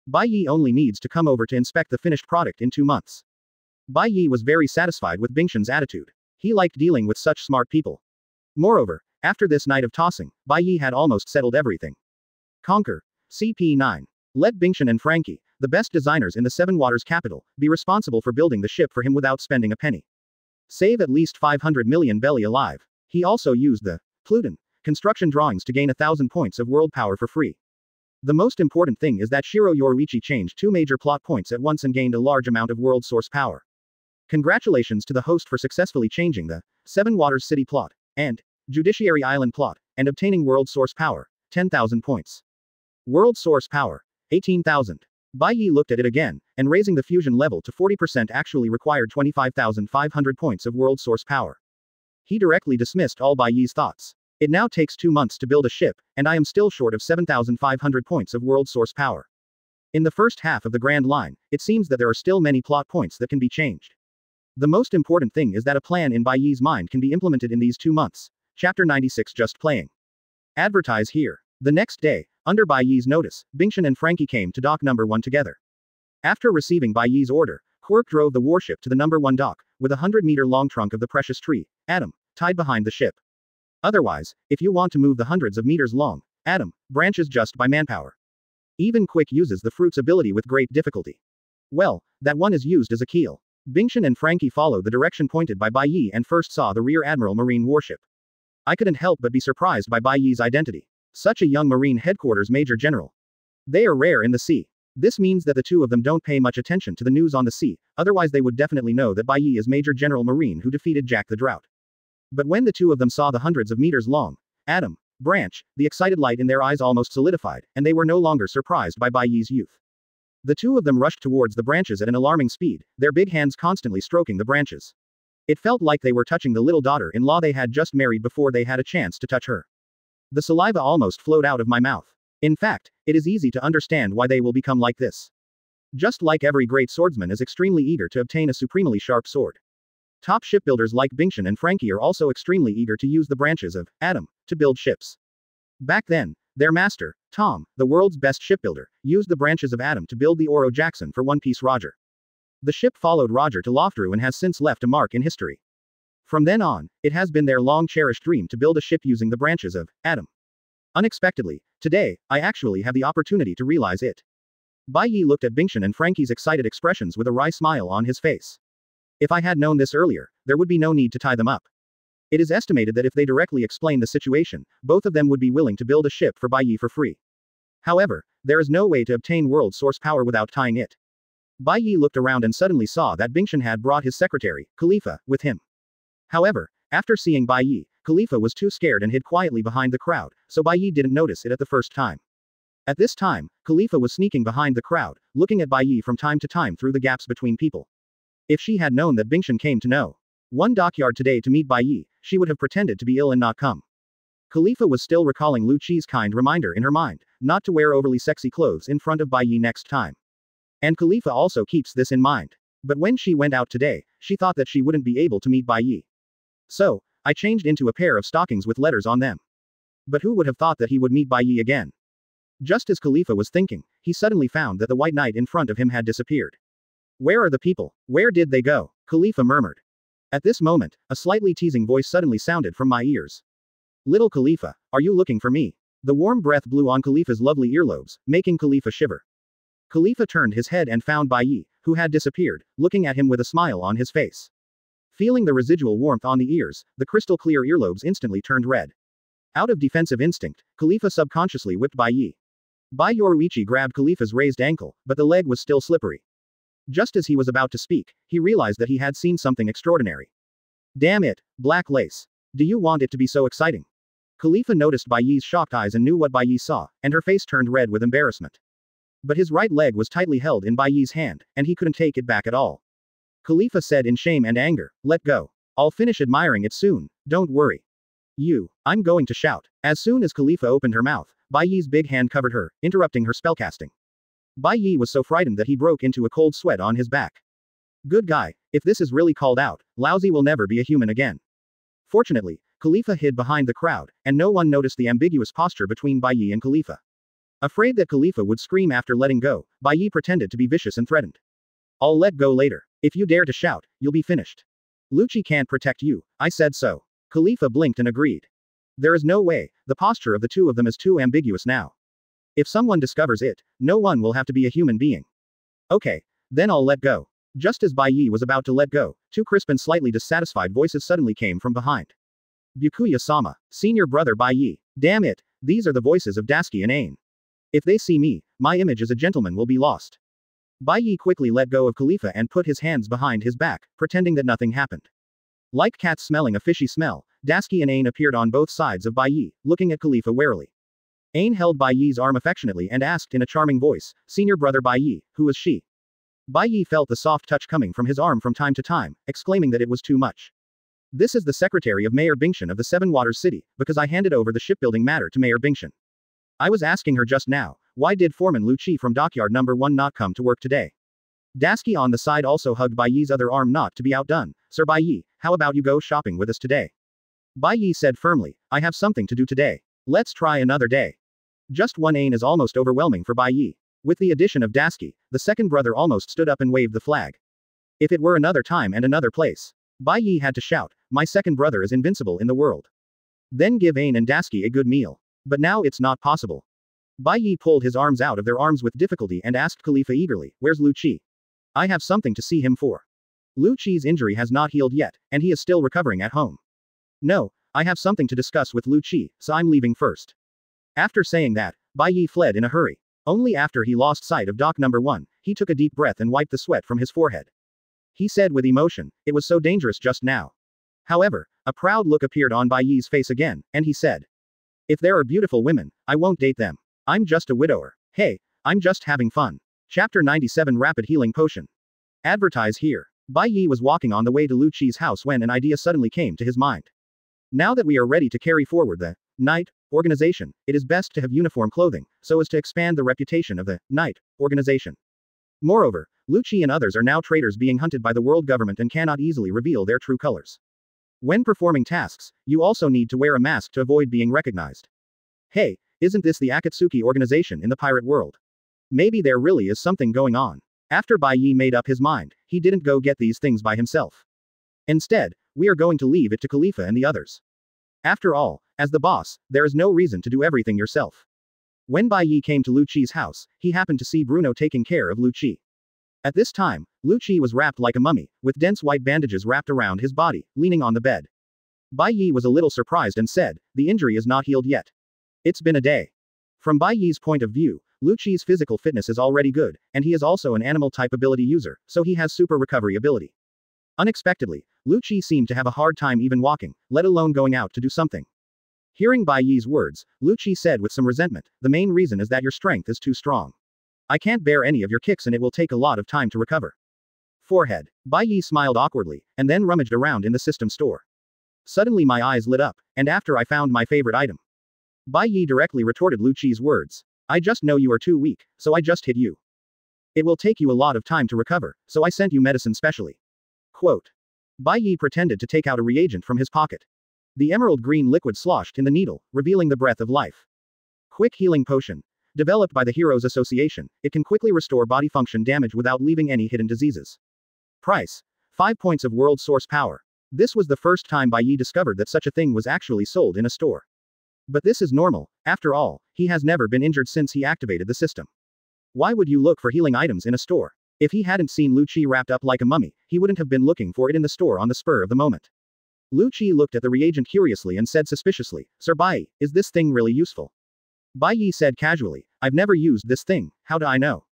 Bai Ye only needs to come over to inspect the finished product in 2 months. Bai Ye was very satisfied with Bingshan's attitude. He liked dealing with such smart people. Moreover, after this night of tossing, Bai Ye had almost settled everything. Conquer. CP9. Let Bingshan and Frankie, the best designers in the Seven Waters capital, be responsible for building the ship for him without spending a penny. Save at least 500 million belly alive. He also used the Pluton construction drawings to gain 1,000 points of world power for free. The most important thing is that Shiro Yoruichi changed 2 major plot points at once and gained a large amount of world source power. Congratulations to the host for successfully changing the Seven Waters City plot and Judiciary Island plot and obtaining world source power, 10,000 points. World source power, 18,000. Bai Ye looked at it again, and raising the fusion level to 40% actually required 25,500 points of world source power. He directly dismissed all Bai Ye's thoughts. It now takes 2 months to build a ship, and I am still short of 7,500 points of world source power. In the first half of the Grand Line, it seems that there are still many plot points that can be changed. The most important thing is that a plan in Bai Ye's mind can be implemented in these 2 months. Chapter 96 Just Playing. Advertise here. The next day, under Bai Ye's notice, Bingshan and Frankie came to dock number 1 together. After receiving Bai Ye's order, Quirk drove the warship to the number 1 dock, with a 100-meter-long trunk of the precious tree, Atom, tied behind the ship. Otherwise, if you want to move the hundreds of meters long Atom branches just by manpower. Even Quick uses the fruit's ability with great difficulty. Well, that one is used as a keel. Bingshan and Frankie followed the direction pointed by Bai Ye and first saw the Rear Admiral Marine warship. I couldn't help but be surprised by Bai Ye's identity. Such a young Marine Headquarters Major General. They are rare in the sea. This means that the two of them don't pay much attention to the news on the sea, otherwise they would definitely know that Bai Ye is Major General Marine who defeated Jack the Drought. But when the two of them saw the hundreds of meters long Atom branch, the excited light in their eyes almost solidified, and they were no longer surprised by Bai Ye's youth. The two of them rushed towards the branches at an alarming speed, their big hands constantly stroking the branches. It felt like they were touching the little daughter-in-law they had just married before they had a chance to touch her. The saliva almost flowed out of my mouth. In fact, it is easy to understand why they will become like this. Just like every great swordsman is extremely eager to obtain a supremely sharp sword. Top shipbuilders like Bingshan and Frankie are also extremely eager to use the branches of Atom to build ships. Back then, their master, Tom, the world's best shipbuilder, used the branches of Atom to build the Oro Jackson for One Piece Roger. The ship followed Roger to Loftrue and has since left a mark in history. From then on, it has been their long-cherished dream to build a ship using the branches of Atom. Unexpectedly, today, I actually have the opportunity to realize it. Bai Ye looked at Bingshan and Frankie's excited expressions with a wry smile on his face. If I had known this earlier, there would be no need to tie them up. It is estimated that if they directly explain the situation, both of them would be willing to build a ship for Bai Ye for free. However, there is no way to obtain world source power without tying it. Bai Ye looked around and suddenly saw that Bingshan had brought his secretary, Khalifa, with him. However, after seeing Bai Ye, Khalifa was too scared and hid quietly behind the crowd, so Bai Ye didn't notice it at the first time. At this time, Khalifa was sneaking behind the crowd, looking at Bai Ye from time to time through the gaps between people. If she had known that Bingshan came to know one dockyard today to meet Bai Ye, she would have pretended to be ill and not come. Khalifa was still recalling Lu Chi's kind reminder in her mind, not to wear overly sexy clothes in front of Bai Ye next time. And Khalifa also keeps this in mind. But when she went out today, she thought that she wouldn't be able to meet Bai Ye. So, I changed into a pair of stockings with letters on them. But who would have thought that he would meet Bai Ye again? Just as Khalifa was thinking, he suddenly found that the white knight in front of him had disappeared. Where are the people? Where did they go? Khalifa murmured. At this moment, a slightly teasing voice suddenly sounded from my ears. Little Khalifa, are you looking for me? The warm breath blew on Khalifa's lovely earlobes, making Khalifa shiver. Khalifa turned his head and found Bai Ye, who had disappeared, looking at him with a smile on his face. Feeling the residual warmth on the ears, the crystal clear earlobes instantly turned red. Out of defensive instinct, Khalifa subconsciously whipped Bai Ye. Bai Yoruichi grabbed Khalifa's raised ankle, but the leg was still slippery. Just as he was about to speak, he realized that he had seen something extraordinary. Damn it, black lace. Do you want it to be so exciting? Khalifa noticed Bai Ye's shocked eyes and knew what Bai Ye saw, and her face turned red with embarrassment. But his right leg was tightly held in Bai Ye's hand, and he couldn't take it back at all. Khalifa said in shame and anger, let go. I'll finish admiring it soon, don't worry. I'm going to shout. As soon as Khalifa opened her mouth, Bai Ye's big hand covered her, interrupting her spellcasting. Bai Ye was so frightened that he broke into a cold sweat on his back. Good guy, if this is really called out, Lousy will never be a human again. Fortunately, Khalifa hid behind the crowd, and no one noticed the ambiguous posture between Bai Ye and Khalifa. Afraid that Khalifa would scream after letting go, Bai Ye pretended to be vicious and threatened. I'll let go later. If you dare to shout, you'll be finished. Lucci can't protect you, I said so. Khalifa blinked and agreed. There is no way, the posture of the two of them is too ambiguous now. If someone discovers it, no one will have to be a human being. Okay, then I'll let go. Just as Bai Ye was about to let go, two crisp and slightly dissatisfied voices suddenly came from behind. Byakuya-sama, senior brother Bai Ye. Damn it, these are the voices of Dasky and Ain. If they see me, my image as a gentleman will be lost. Bai Ye quickly let go of Khalifa and put his hands behind his back, pretending that nothing happened. Like cats smelling a fishy smell, Dasky and Ain appeared on both sides of Bai Ye, looking at Khalifa warily. Ain held Bai Ye's arm affectionately and asked in a charming voice, Senior brother Bai Ye, who is she? Bai Ye felt the soft touch coming from his arm from time to time, exclaiming that it was too much. This is the secretary of Mayor Bingshan of the Seven Waters City, because I handed over the shipbuilding matter to Mayor Bingshan. I was asking her just now, why did Foreman Lucci from Dockyard Number 1 not come to work today? Dasky on the side also hugged Bai Ye's other arm not to be outdone. Sir Bai Ye, how about you go shopping with us today? Bai Ye said firmly, I have something to do today. Let's try another day. Just one Ain is almost overwhelming for Bai Ye. With the addition of Dasky, the second brother almost stood up and waved the flag. If it were another time and another place, Bai Ye had to shout, my second brother is invincible in the world. Then give Ain and Dasky a good meal. But now it's not possible. Bai Ye pulled his arms out of their arms with difficulty and asked Khalifa eagerly, where's Lucci? I have something to see him for. Lucci's injury has not healed yet, and he is still recovering at home. No, I have something to discuss with Lucci, so I'm leaving first. After saying that, Bai Ye fled in a hurry. Only after he lost sight of Dock Number 1, he took a deep breath and wiped the sweat from his forehead. He said with emotion, it was so dangerous just now. However, a proud look appeared on Bai Ye's face again, and he said, if there are beautiful women, I won't date them. I'm just a widower. Hey, I'm just having fun. Chapter 97 Rapid Healing Potion. Advertise here. Bai Ye was walking on the way to Lucci's house when an idea suddenly came to his mind. Now that we are ready to carry forward the Knight organization, it is best to have uniform clothing, so as to expand the reputation of the Knight organization. Moreover, Lucci and others are now traitors being hunted by the world government and cannot easily reveal their true colors. When performing tasks, you also need to wear a mask to avoid being recognized. Hey, isn't this the Akatsuki organization in the pirate world? Maybe there really is something going on. After Bai Ye made up his mind, he didn't go get these things by himself. Instead, we are going to leave it to Khalifa and the others. After all, as the boss, there is no reason to do everything yourself. When Bai Ye came to Lucci's house, he happened to see Bruno taking care of Lucci. At this time, Lucci was wrapped like a mummy, with dense white bandages wrapped around his body, leaning on the bed. Bai Ye was a little surprised and said, the injury is not healed yet. It's been a day. From Bai Ye's point of view, Lucci's physical fitness is already good, and he is also an animal-type ability user, so he has super recovery ability. Unexpectedly, Lucci seemed to have a hard time even walking, let alone going out to do something. Hearing Bai Ye's words, Lucci said with some resentment, the main reason is that your strength is too strong. I can't bear any of your kicks and it will take a lot of time to recover. Forehead. Bai Ye smiled awkwardly, and then rummaged around in the system store. Suddenly my eyes lit up, and after I found my favorite item. Bai Ye directly retorted Lucci's words. I just know you are too weak, so I just hit you. It will take you a lot of time to recover, so I sent you medicine specially. Quote. Bai Ye pretended to take out a reagent from his pocket. The emerald green liquid sloshed in the needle, revealing the breath of life. Quick healing potion. Developed by the Heroes Association, it can quickly restore body function damage without leaving any hidden diseases. Price. 5 points of world source power. This was the first time Bai Ye discovered that such a thing was actually sold in a store. But this is normal, after all, he has never been injured since he activated the system. Why would you look for healing items in a store? If he hadn't seen Lucci wrapped up like a mummy, he wouldn't have been looking for it in the store on the spur of the moment. Lucci looked at the reagent curiously and said suspiciously, Sir Bai, is this thing really useful? Bai Ye said casually, I've never used this thing, how do I know?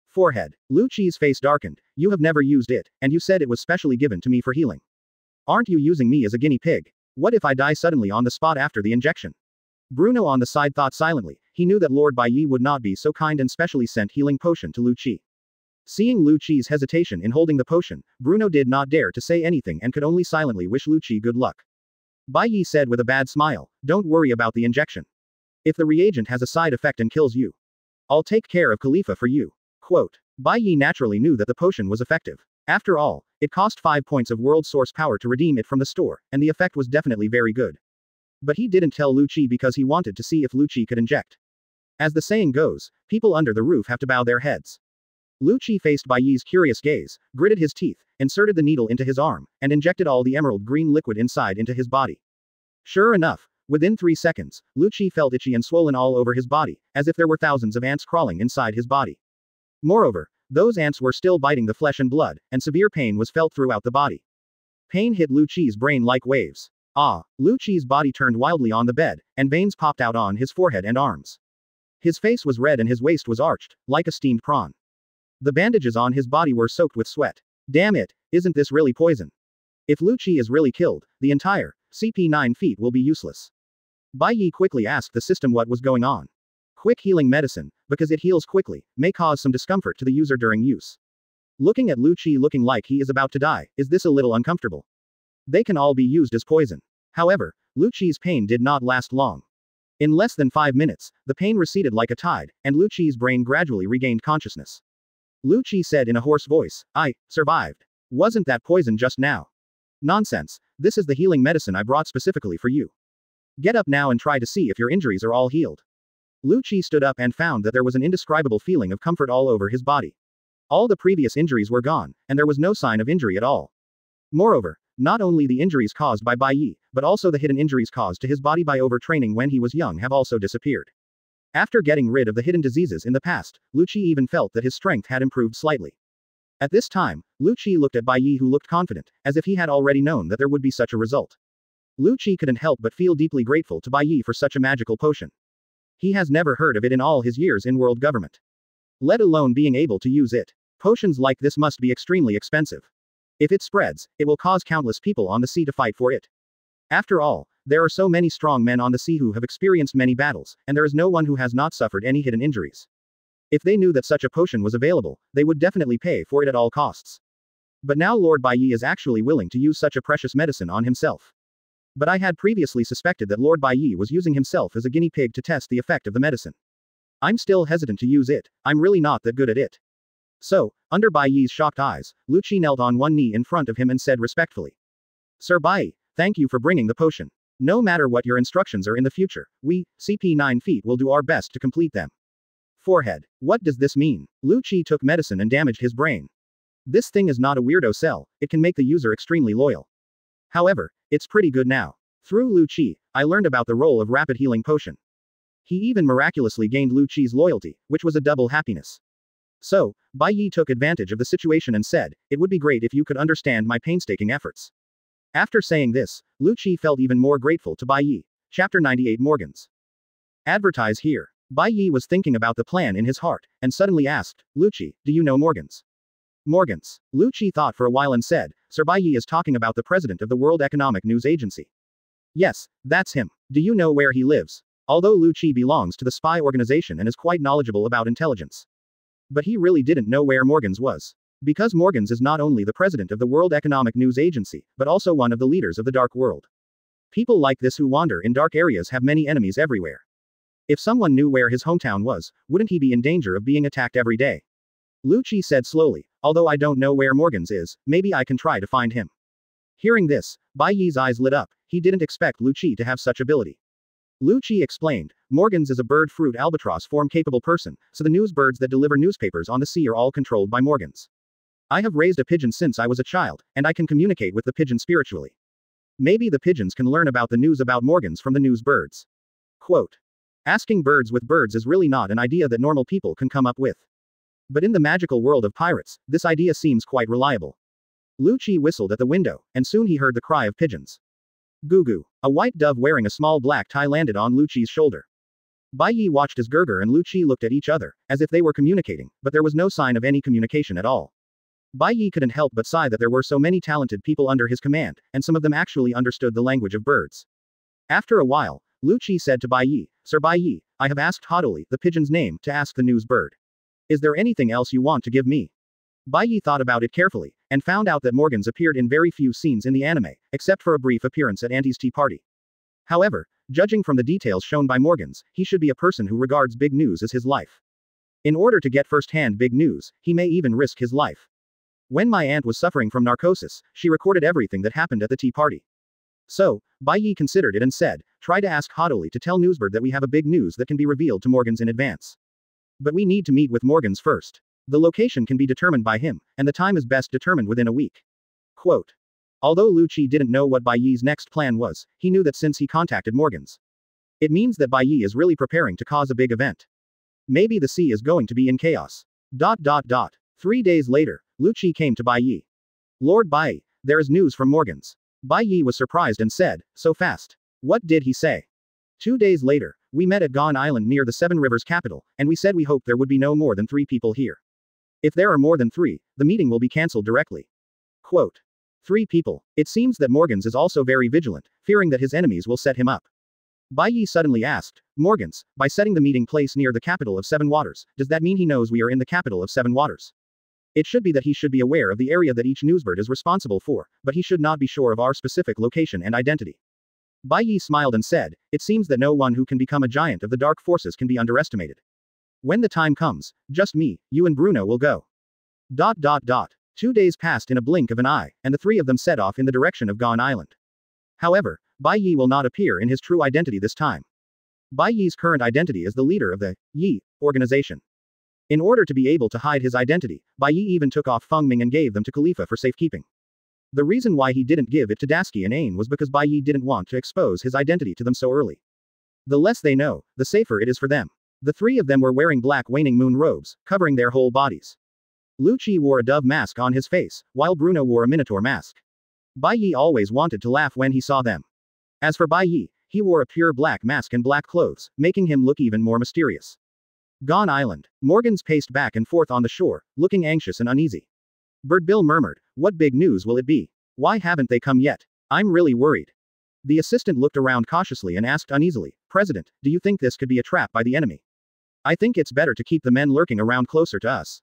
Forehead. Lucci's face darkened, you have never used it, and you said it was specially given to me for healing. Aren't you using me as a guinea pig? What if I die suddenly on the spot after the injection? Bruno on the side thought silently, he knew that Lord Bai Ye would not be so kind and specially sent healing potion to Lucci. Seeing Lucci's hesitation in holding the potion, Bruno did not dare to say anything and could only silently wish Lucci good luck. Bai Ye said with a bad smile, don't worry about the injection. If the reagent has a side effect and kills you, I'll take care of Khalifa for you. Quote. Bai Ye naturally knew that the potion was effective. After all, it cost 5 points of world source power to redeem it from the store, and the effect was definitely very good. But he didn't tell Lu Qi because he wanted to see if Lu Qi could inject. As the saying goes, people under the roof have to bow their heads. Lu Qi faced Bai Ye's curious gaze, gritted his teeth, inserted the needle into his arm, and injected all the emerald green liquid inside into his body. Sure enough, within 3 seconds, Lu Qi felt itchy and swollen all over his body, as if there were thousands of ants crawling inside his body. Moreover, those ants were still biting the flesh and blood, and severe pain was felt throughout the body. Pain hit Lu Qi's brain like waves. Lu Qi's body turned wildly on the bed, and veins popped out on his forehead and arms. His face was red and his waist was arched, like a steamed prawn. The bandages on his body were soaked with sweat. Damn it, isn't this really poison? If Lu Qi is really killed, the entire CP9 feet will be useless. Bai Ye quickly asked the system what was going on. Quick healing medicine, because it heals quickly, may cause some discomfort to the user during use. Looking at Lu Qi looking like he is about to die, is this a little uncomfortable? They can all be used as poison. However, Lu Qi's pain did not last long. In less than 5 minutes, the pain receded like a tide, and Lu Qi's brain gradually regained consciousness. Lu Qi said in a hoarse voice, I survived. Wasn't that poison just now? Nonsense, this is the healing medicine I brought specifically for you. Get up now and try to see if your injuries are all healed. Lu Qi stood up and found that there was an indescribable feeling of comfort all over his body. All the previous injuries were gone, and there was no sign of injury at all. Moreover, not only the injuries caused by Bai Ye, but also the hidden injuries caused to his body by overtraining when he was young have also disappeared. After getting rid of the hidden diseases in the past, Lu Qi even felt that his strength had improved slightly. At this time, Lu Qi looked at Bai Ye who looked confident, as if he had already known that there would be such a result. Lu Qi couldn't help but feel deeply grateful to Bai Ye for such a magical potion. He has never heard of it in all his years in world government. Let alone being able to use it. Potions like this must be extremely expensive. If it spreads, it will cause countless people on the sea to fight for it. After all, there are so many strong men on the sea who have experienced many battles, and there is no one who has not suffered any hidden injuries. If they knew that such a potion was available, they would definitely pay for it at all costs. But now Lord Bai Ye is actually willing to use such a precious medicine on himself. But I had previously suspected that Lord Bai Ye was using himself as a guinea pig to test the effect of the medicine. I'm still hesitant to use it, I'm really not that good at it. So, under Bai Ye's shocked eyes, Lu Qi knelt on one knee in front of him and said respectfully. Sir Bai, thank you for bringing the potion. No matter what your instructions are in the future, we, CP9 feet will do our best to complete them. Forehead. What does this mean? Lu Qi took medicine and damaged his brain. This thing is not a weirdo cell, it can make the user extremely loyal. However, it's pretty good now. Through Lu Qi, I learned about the role of rapid healing potion. He even miraculously gained Lu Qi's loyalty, which was a double happiness. So, Bai Ye took advantage of the situation and said, it would be great if you could understand my painstaking efforts. After saying this, Lu Qi felt even more grateful to Bai Ye. Chapter 98 Morgans. Advertise here. Bai Ye was thinking about the plan in his heart, and suddenly asked, Lu Qi, do you know Morgans? Morgans. Lu Qi thought for a while and said, Sir Bai Ye is talking about the president of the World Economic News Agency. Yes, that's him. Do you know where he lives? Although Lu Qi belongs to the spy organization and is quite knowledgeable about intelligence. But he really didn't know where Morgans was. Because Morgans is not only the president of the World Economic News Agency, but also one of the leaders of the dark world. People like this who wander in dark areas have many enemies everywhere. If someone knew where his hometown was, wouldn't he be in danger of being attacked every day? Lu Qi said slowly, although I don't know where Morgans is, maybe I can try to find him. Hearing this, Bai Ye's eyes lit up, he didn't expect Lu Qi to have such ability. Lu Qi explained, Morgans is a bird fruit albatross form capable person, so the news birds that deliver newspapers on the sea are all controlled by Morgans. I have raised a pigeon since I was a child, and I can communicate with the pigeon spiritually. Maybe the pigeons can learn about the news about Morgans from the news birds. Quote. Asking birds with birds is really not an idea that normal people can come up with. But in the magical world of pirates, this idea seems quite reliable. Lu Qi whistled at the window, and soon he heard the cry of pigeons. Gugu. A white dove wearing a small black tie landed on Lu Qi's shoulder. Bai Ye watched as Gerger and Lu Qi looked at each other, as if they were communicating, but there was no sign of any communication at all. Bai Ye couldn't help but sigh that there were so many talented people under his command, and some of them actually understood the language of birds. After a while, Lu Qi said to Bai Ye, Sir Bai Ye, I have asked Hodoli, the pigeon's name, to ask the news bird. Is there anything else you want to give me? Bai Ye thought about it carefully, and found out that Morgans appeared in very few scenes in the anime, except for a brief appearance at Auntie's tea party. However, judging from the details shown by Morgans, he should be a person who regards big news as his life. In order to get first-hand big news, he may even risk his life. When my aunt was suffering from narcosis, she recorded everything that happened at the tea party. So, Bai Ye considered it and said, try to ask Hodoli to tell Newsbird that we have a big news that can be revealed to Morgans in advance. But we need to meet with Morgans first. The location can be determined by him, and the time is best determined within a week. Quote. Although Lu Chi didn't know what Bai Ye's next plan was, he knew that since he contacted Morgans, it means that Bai Ye is really preparing to cause a big event. Maybe the sea is going to be in chaos. 3 days later, Lu Chi came to Bai Ye. Lord Bai, there is news from Morgans. Bai Ye was surprised and said, so fast. What did he say? 2 days later, we met at Gon Island near the Seven Rivers capital, and we said we hoped there would be no more than 3 people here. If there are more than 3, the meeting will be cancelled directly. Quote. 3 people. It seems that Morgans is also very vigilant, fearing that his enemies will set him up. Bai Ye suddenly asked, Morgans, by setting the meeting place near the capital of 7 waters, does that mean he knows we are in the capital of 7 waters? It should be that he should be aware of the area that each newsbird is responsible for, but he should not be sure of our specific location and identity. Bai Ye smiled and said, it seems that no one who can become a giant of the dark forces can be underestimated. When the time comes, just me, you and Bruno will go. 2 days passed in a blink of an eye, and the 3 of them set off in the direction of Gon Island. However, Bai Ye will not appear in his true identity this time. Bai Ye's current identity is the leader of the Yi organization. In order to be able to hide his identity, Bai Ye even took off Feng Ming and gave them to Khalifa for safekeeping. The reason why he didn't give it to Dasky and Ain was because Bai Ye didn't want to expose his identity to them so early. The less they know, the safer it is for them. The 3 of them were wearing black waning moon robes, covering their whole bodies. Lu Chi wore a dove mask on his face, while Bruno wore a minotaur mask. Bai Ye always wanted to laugh when he saw them. As for Bai Ye, he wore a pure black mask and black clothes, making him look even more mysterious. Gon Island. Morgans paced back and forth on the shore, looking anxious and uneasy. Bird Bill murmured, what big news will it be? Why haven't they come yet? I'm really worried. The assistant looked around cautiously and asked uneasily, President, do you think this could be a trap by the enemy? I think it's better to keep the men lurking around closer to us.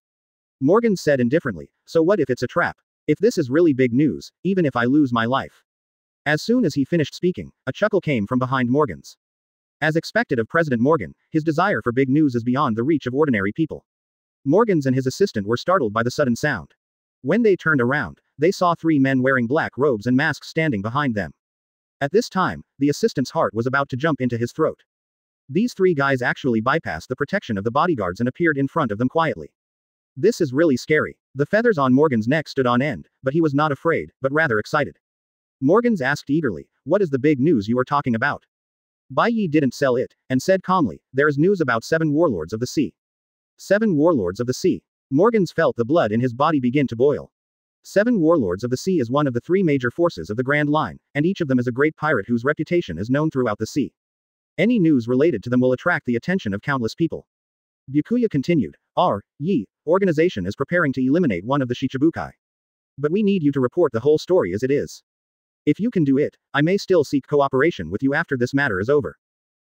Morgans said indifferently, so what if it's a trap? If this is really big news, even if I lose my life. As soon as he finished speaking, a chuckle came from behind Morgans. As expected of President Morgan, his desire for big news is beyond the reach of ordinary people. Morgans and his assistant were startled by the sudden sound. When they turned around, they saw 3 men wearing black robes and masks standing behind them. At this time, the assistant's heart was about to jump into his throat. These 3 guys actually bypassed the protection of the bodyguards and appeared in front of them quietly. This is really scary. The feathers on Morgan's neck stood on end, but he was not afraid, but rather excited. Morgans asked eagerly, what is the big news you are talking about? Bai Ye didn't sell it, and said calmly, there is news about 7 warlords of the sea. 7 warlords of the sea. Morgans felt the blood in his body begin to boil. 7 warlords of the sea is one of the 3 major forces of the Grand Line, and each of them is a great pirate whose reputation is known throughout the sea. Any news related to them will attract the attention of countless people. Byakuya continued, our Yi organization is preparing to eliminate one of the Shichibukai. But we need you to report the whole story as it is. If you can do it, I may still seek cooperation with you after this matter is over.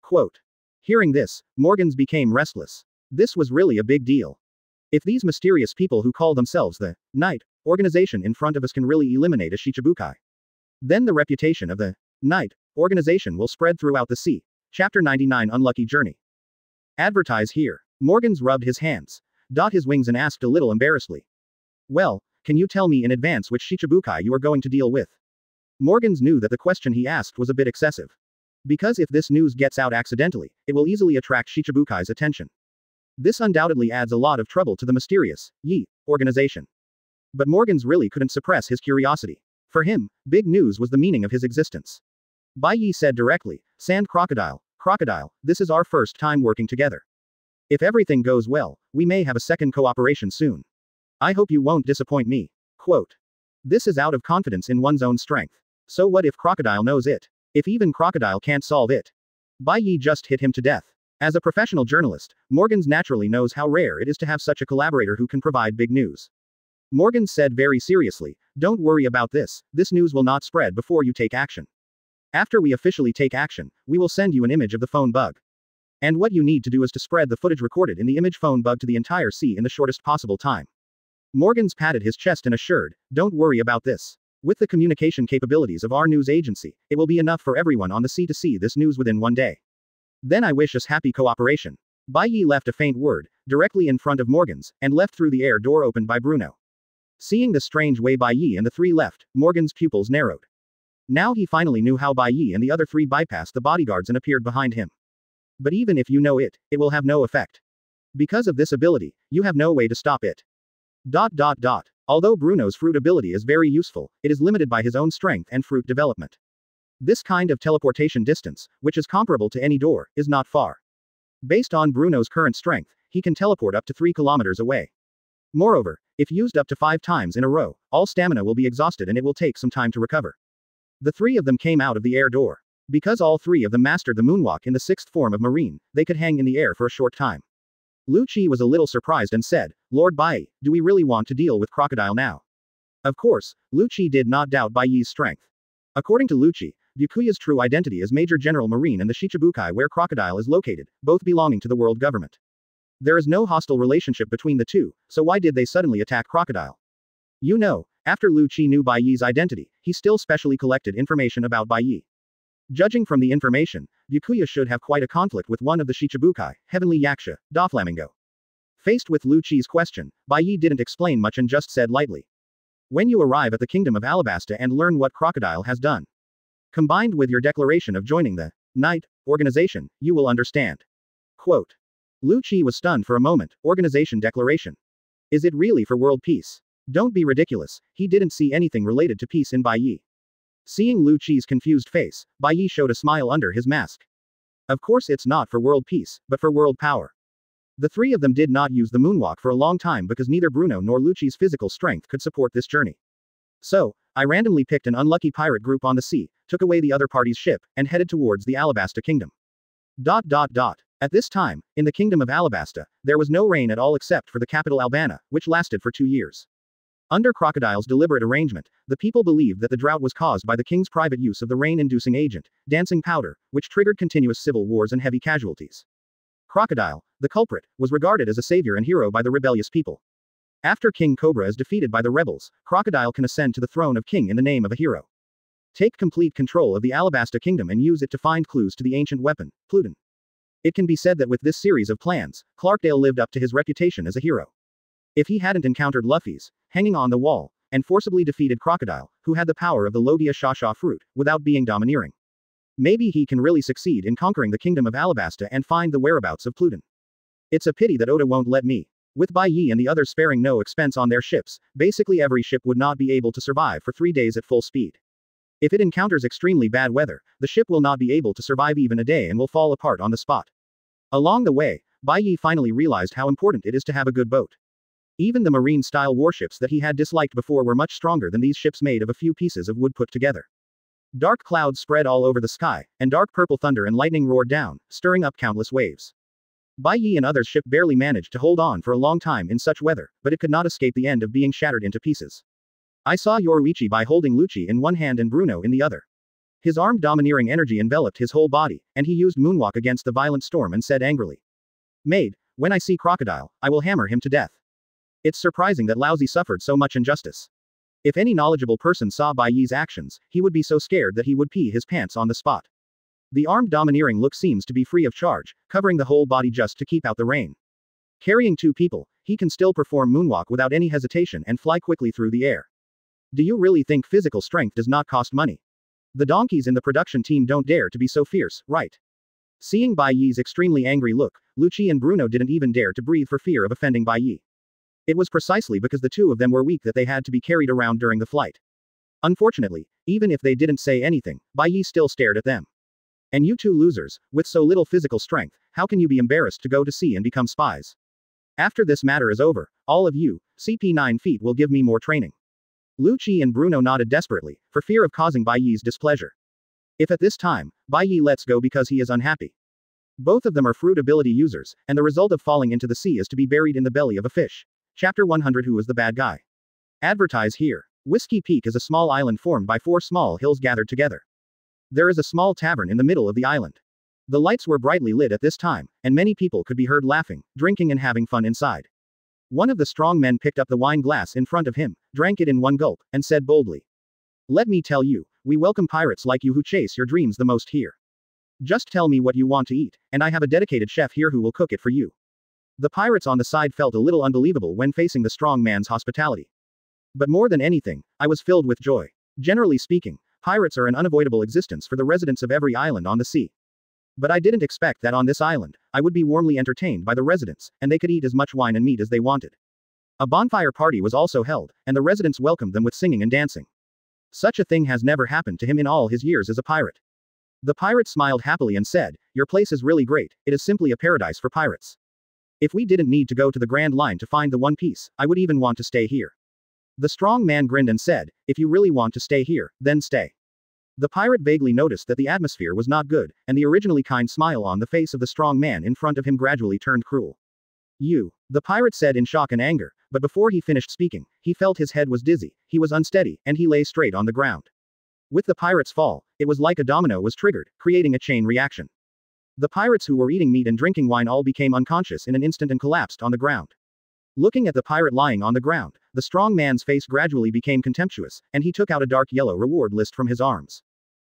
Quote. Hearing this, Morgans became restless. This was really a big deal. If these mysterious people who call themselves the Knight organization in front of us can really eliminate a Shichibukai, then the reputation of the Knight organization will spread throughout the sea. Chapter 99 Unlucky Journey. Advertise here. Morgans rubbed his hands, his wings and asked a little embarrassedly. Well, can you tell me in advance which Shichibukai you are going to deal with? Morgans knew that the question he asked was a bit excessive. Because if this news gets out accidentally, it will easily attract Shichibukai's attention. This undoubtedly adds a lot of trouble to the mysterious Yi organization. But Morgans really couldn't suppress his curiosity. For him, big news was the meaning of his existence. Bai Ye said directly, Sand Crocodile, this is our first time working together. If everything goes well, we may have a second cooperation soon. I hope you won't disappoint me. Quote. This is out of confidence in one's own strength. So what if Crocodile knows it? If even Crocodile can't solve it? Bai Ye just hit him to death. As a professional journalist, Morgans naturally knows how rare it is to have such a collaborator who can provide big news. Morgans said very seriously, don't worry about this news will not spread before you take action. After we officially take action, we will send you an image of the phone bug. And what you need to do is to spread the footage recorded in the image phone bug to the entire sea in the shortest possible time. Morgans patted his chest and assured, "Don't worry about this. With the communication capabilities of our news agency, it will be enough for everyone on the sea to see this news within one day. Then I wish us happy cooperation." Bai Ye left a faint word, directly in front of Morgans, and left through the air door opened by Bruno. Seeing the strange way Bai Ye and the three left, Morgan's pupils narrowed. Now he finally knew how Bai Ye and the other three bypassed the bodyguards and appeared behind him. But even if you know it, it will have no effect. Because of this ability, you have no way to stop it. Although Bruno's fruit ability is very useful, it is limited by his own strength and fruit development. This kind of teleportation distance, which is comparable to any door, is not far. Based on Bruno's current strength, he can teleport up to 3 kilometers away. Moreover, if used up to 5 times in a row, all stamina will be exhausted and it will take some time to recover. The three of them came out of the air door. Because all three of them mastered the moonwalk in the 6th form of marine, they could hang in the air for a short time. Lu Qi was a little surprised and said, "Lord Bai, do we really want to deal with crocodile now?" Of course, Lu Qi did not doubt Bai Ye's strength. According to Lu Qi, Byakuya's true identity is Major General Marine and the Shichibukai where crocodile is located, both belonging to the world government. There is no hostile relationship between the two, so why did they suddenly attack crocodile? You know, after Lu Qi knew Bai Ye's identity, he still specially collected information about Bai Ye. Judging from the information, Byakuya should have quite a conflict with one of the Shichibukai, Heavenly Yaksha, Doflamingo. Faced with Lu Qi's question, Bai Ye didn't explain much and just said lightly. When you arrive at the kingdom of Alabasta and learn what crocodile has done, combined with your declaration of joining the Knight organization, you will understand. Quote. Lu Qi was stunned for a moment. Organization declaration. Is it really for world peace? Don't be ridiculous, he didn't see anything related to peace in Bai Ye. Seeing Lu Qi's confused face, Bai Ye showed a smile under his mask. Of course it's not for world peace, but for world power. The three of them did not use the moonwalk for a long time because neither Bruno nor Lu Qi's physical strength could support this journey. So, I randomly picked an unlucky pirate group on the sea, took away the other party's ship, and headed towards the Alabasta kingdom. At this time, in the kingdom of Alabasta, there was no rain at all except for the capital Albana, which lasted for 2 years. Under Crocodile's deliberate arrangement, the people believed that the drought was caused by the king's private use of the rain-inducing agent, dancing powder, which triggered continuous civil wars and heavy casualties. Crocodile, the culprit, was regarded as a savior and hero by the rebellious people. After King Cobra is defeated by the rebels, Crocodile can ascend to the throne of king in the name of a hero. Take complete control of the Alabasta kingdom and use it to find clues to the ancient weapon, Pluton. It can be said that with this series of plans, Clarkdale lived up to his reputation as a hero. If he hadn't encountered Luffy's, hanging on the wall, and forcibly defeated Crocodile, who had the power of the Logia Shasha fruit, without being domineering. Maybe he can really succeed in conquering the kingdom of Alabasta and find the whereabouts of Pluton. It's a pity that Oda won't let me. With Bai Ye and the others sparing no expense on their ships, basically every ship would not be able to survive for 3 days at full speed. If it encounters extremely bad weather, the ship will not be able to survive even a day and will fall apart on the spot. Along the way, Bai Ye finally realized how important it is to have a good boat. Even the marine-style warships that he had disliked before were much stronger than these ships made of a few pieces of wood put together. Dark clouds spread all over the sky, and dark purple thunder and lightning roared down, stirring up countless waves. Bai Ye and others' ship barely managed to hold on for a long time in such weather, but it could not escape the end of being shattered into pieces. I saw Yoruichi by holding Lu Qi in one hand and Bruno in the other. His armed domineering energy enveloped his whole body, and he used moonwalk against the violent storm and said angrily. Maid, when I see Crocodile, I will hammer him to death. It's surprising that Laozi suffered so much injustice. If any knowledgeable person saw Bai Ye's actions, he would be so scared that he would pee his pants on the spot. The armed domineering look seems to be free of charge, covering the whole body just to keep out the rain. Carrying 2 people, he can still perform moonwalk without any hesitation and fly quickly through the air. Do you really think physical strength does not cost money? The donkeys in the production team don't dare to be so fierce, right? Seeing Bai Ye's extremely angry look, Lu Qi and Bruno didn't even dare to breathe for fear of offending Bai Ye. It was precisely because the two of them were weak that they had to be carried around during the flight. Unfortunately, even if they didn't say anything, Bai Ye still stared at them. And you two losers, with so little physical strength, how can you be embarrassed to go to sea and become spies? After this matter is over, all of you, CP 9 feet will give me more training. Lu Qi and Bruno nodded desperately, for fear of causing Bai Ye's displeasure. If at this time, Bai Ye lets go because he is unhappy. Both of them are fruit ability users, and the result of falling into the sea is to be buried in the belly of a fish. Chapter 100 Who is the bad guy? Advertise here. Whiskey Peak is a small island formed by 4 small hills gathered together. There is a small tavern in the middle of the island. The lights were brightly lit at this time, and many people could be heard laughing, drinking and having fun inside. One of the strong men picked up the wine glass in front of him, drank it in one gulp, and said boldly. Let me tell you, we welcome pirates like you who chase your dreams the most here. Just tell me what you want to eat, and I have a dedicated chef here who will cook it for you. The pirates on the side felt a little unbelievable when facing the strong man's hospitality. But more than anything, I was filled with joy. Generally speaking, pirates are an unavoidable existence for the residents of every island on the sea. But I didn't expect that on this island, I would be warmly entertained by the residents, and they could eat as much wine and meat as they wanted. A bonfire party was also held, and the residents welcomed them with singing and dancing. Such a thing has never happened to him in all his years as a pirate. The pirate smiled happily and said, Your place is really great, it is simply a paradise for pirates. If we didn't need to go to the Grand Line to find the One Piece, I would even want to stay here. The strong man grinned and said, If you really want to stay here, then stay. The pirate vaguely noticed that the atmosphere was not good, and the originally kind smile on the face of the strong man in front of him gradually turned cruel. You. The pirate said in shock and anger, but before he finished speaking, he felt his head was dizzy, he was unsteady, and he lay straight on the ground. With the pirate's fall, it was like a domino was triggered, creating a chain reaction. The pirates who were eating meat and drinking wine all became unconscious in an instant and collapsed on the ground. Looking at the pirate lying on the ground, the strong man's face gradually became contemptuous, and he took out a dark yellow reward list from his arms.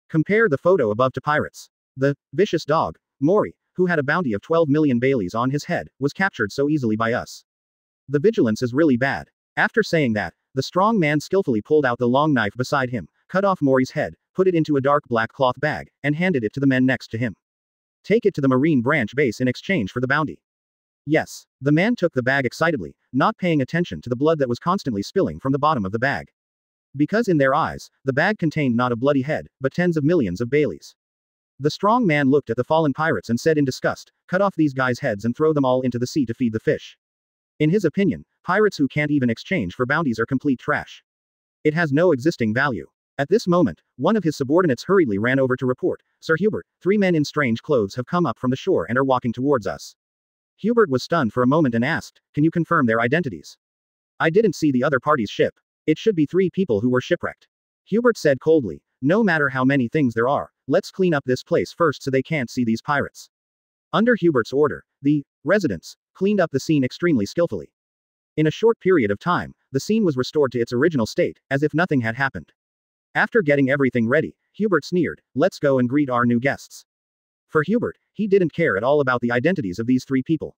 Compare the photo above to pirates. The vicious dog, Mori, who had a bounty of 12 million Baileys on his head, was captured so easily by us. The vigilance is really bad. After saying that, the strong man skillfully pulled out the long knife beside him, cut off Mori's head, put it into a dark black cloth bag, and handed it to the men next to him. Take it to the Marine Branch base in exchange for the bounty. Yes. The man took the bag excitedly, not paying attention to the blood that was constantly spilling from the bottom of the bag. Because in their eyes, the bag contained not a bloody head, but tens of millions of Baileys. The strong man looked at the fallen pirates and said in disgust, Cut off these guys' heads and throw them all into the sea to feed the fish. In his opinion, pirates who can't even exchange for bounties are complete trash. It has no existing value. At this moment, one of his subordinates hurriedly ran over to report, Sir Hubert, 3 men in strange clothes have come up from the shore and are walking towards us. Hubert was stunned for a moment and asked, Can you confirm their identities? I didn't see the other party's ship. It should be 3 people who were shipwrecked. Hubert said coldly, No matter how many things there are, let's clean up this place first so they can't see these pirates. Under Hubert's order, the residents cleaned up the scene extremely skillfully. In a short period of time, the scene was restored to its original state, as if nothing had happened. After getting everything ready, Hubert sneered, Let's go and greet our new guests. For Hubert, he didn't care at all about the identities of these 3 people.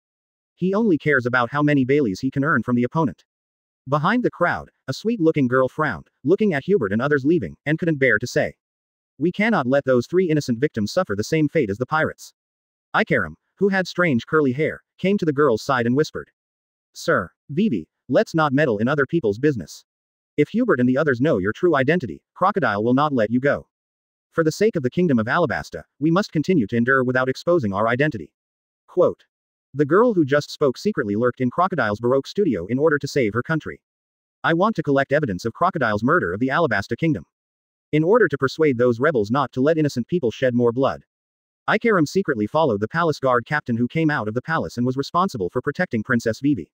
He only cares about how many Baileys he can earn from the opponent. Behind the crowd, a sweet-looking girl frowned, looking at Hubert and others leaving, and couldn't bear to say. We cannot let those 3 innocent victims suffer the same fate as the pirates. Ikaram, who had strange curly hair, came to the girl's side and whispered. Sir, Vivi, let's not meddle in other people's business. If Hubert and the others know your true identity, Crocodile will not let you go. For the sake of the kingdom of Alabasta, we must continue to endure without exposing our identity. Quote. The girl who just spoke secretly lurked in Crocodile's Baroque studio in order to save her country. I want to collect evidence of Crocodile's murder of the Alabasta kingdom. In order to persuade those rebels not to let innocent people shed more blood. Ikaram secretly followed the palace guard captain who came out of the palace and was responsible for protecting Princess Vivi.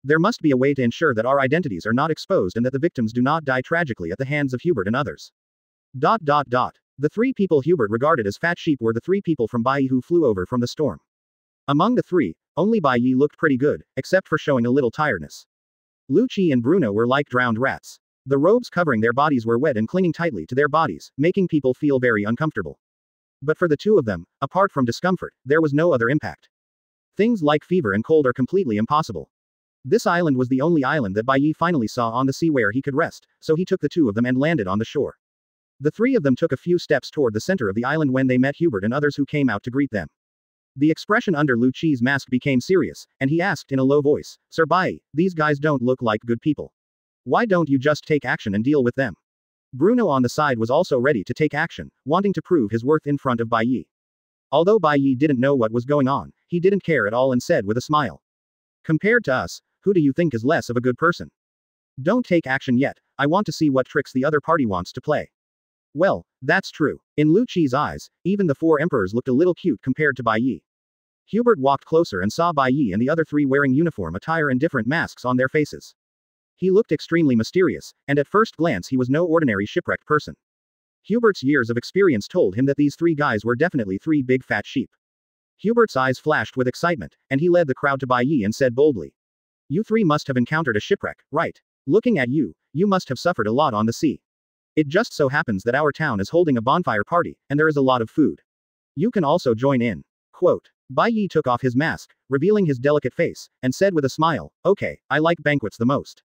There must be a way to ensure that our identities are not exposed and that the victims do not die tragically at the hands of Hubert and others. The 3 people Hubert regarded as fat sheep were the 3 people from Bai Ye who flew over from the storm. Among the 3, only Bai Ye looked pretty good, except for showing a little tiredness. Lucci and Bruno were like drowned rats. The robes covering their bodies were wet and clinging tightly to their bodies, making people feel very uncomfortable. But for the 2 of them, apart from discomfort, there was no other impact. Things like fever and cold are completely impossible. This island was the only island that Bai Ye finally saw on the sea where he could rest, so he took the 2 of them and landed on the shore. The 3 of them took a few steps toward the center of the island when they met Hubert and others who came out to greet them. The expression under Lucci's mask became serious, and he asked in a low voice, Sir Bai, these guys don't look like good people. Why don't you just take action and deal with them? Bruno on the side was also ready to take action, wanting to prove his worth in front of Bai Ye. Although Bai Ye didn't know what was going on, he didn't care at all and said with a smile. Compared to us, who do you think is less of a good person? Don't take action yet, I want to see what tricks the other party wants to play. Well, that's true. In Lucci's eyes, even the 4 emperors looked a little cute compared to Bai Ye. Hubert walked closer and saw Bai Ye and the other 3 wearing uniform attire and different masks on their faces. He looked extremely mysterious, and at first glance he was no ordinary shipwrecked person. Hubert's years of experience told him that these 3 guys were definitely 3 big fat sheep. Hubert's eyes flashed with excitement, and he led the crowd to Bai Ye and said boldly. You three must have encountered a shipwreck, right? Looking at you, you must have suffered a lot on the sea. It just so happens that our town is holding a bonfire party, and there is a lot of food. You can also join in. Quote. Bai Ye took off his mask, revealing his delicate face, and said with a smile, okay, I like banquets the most.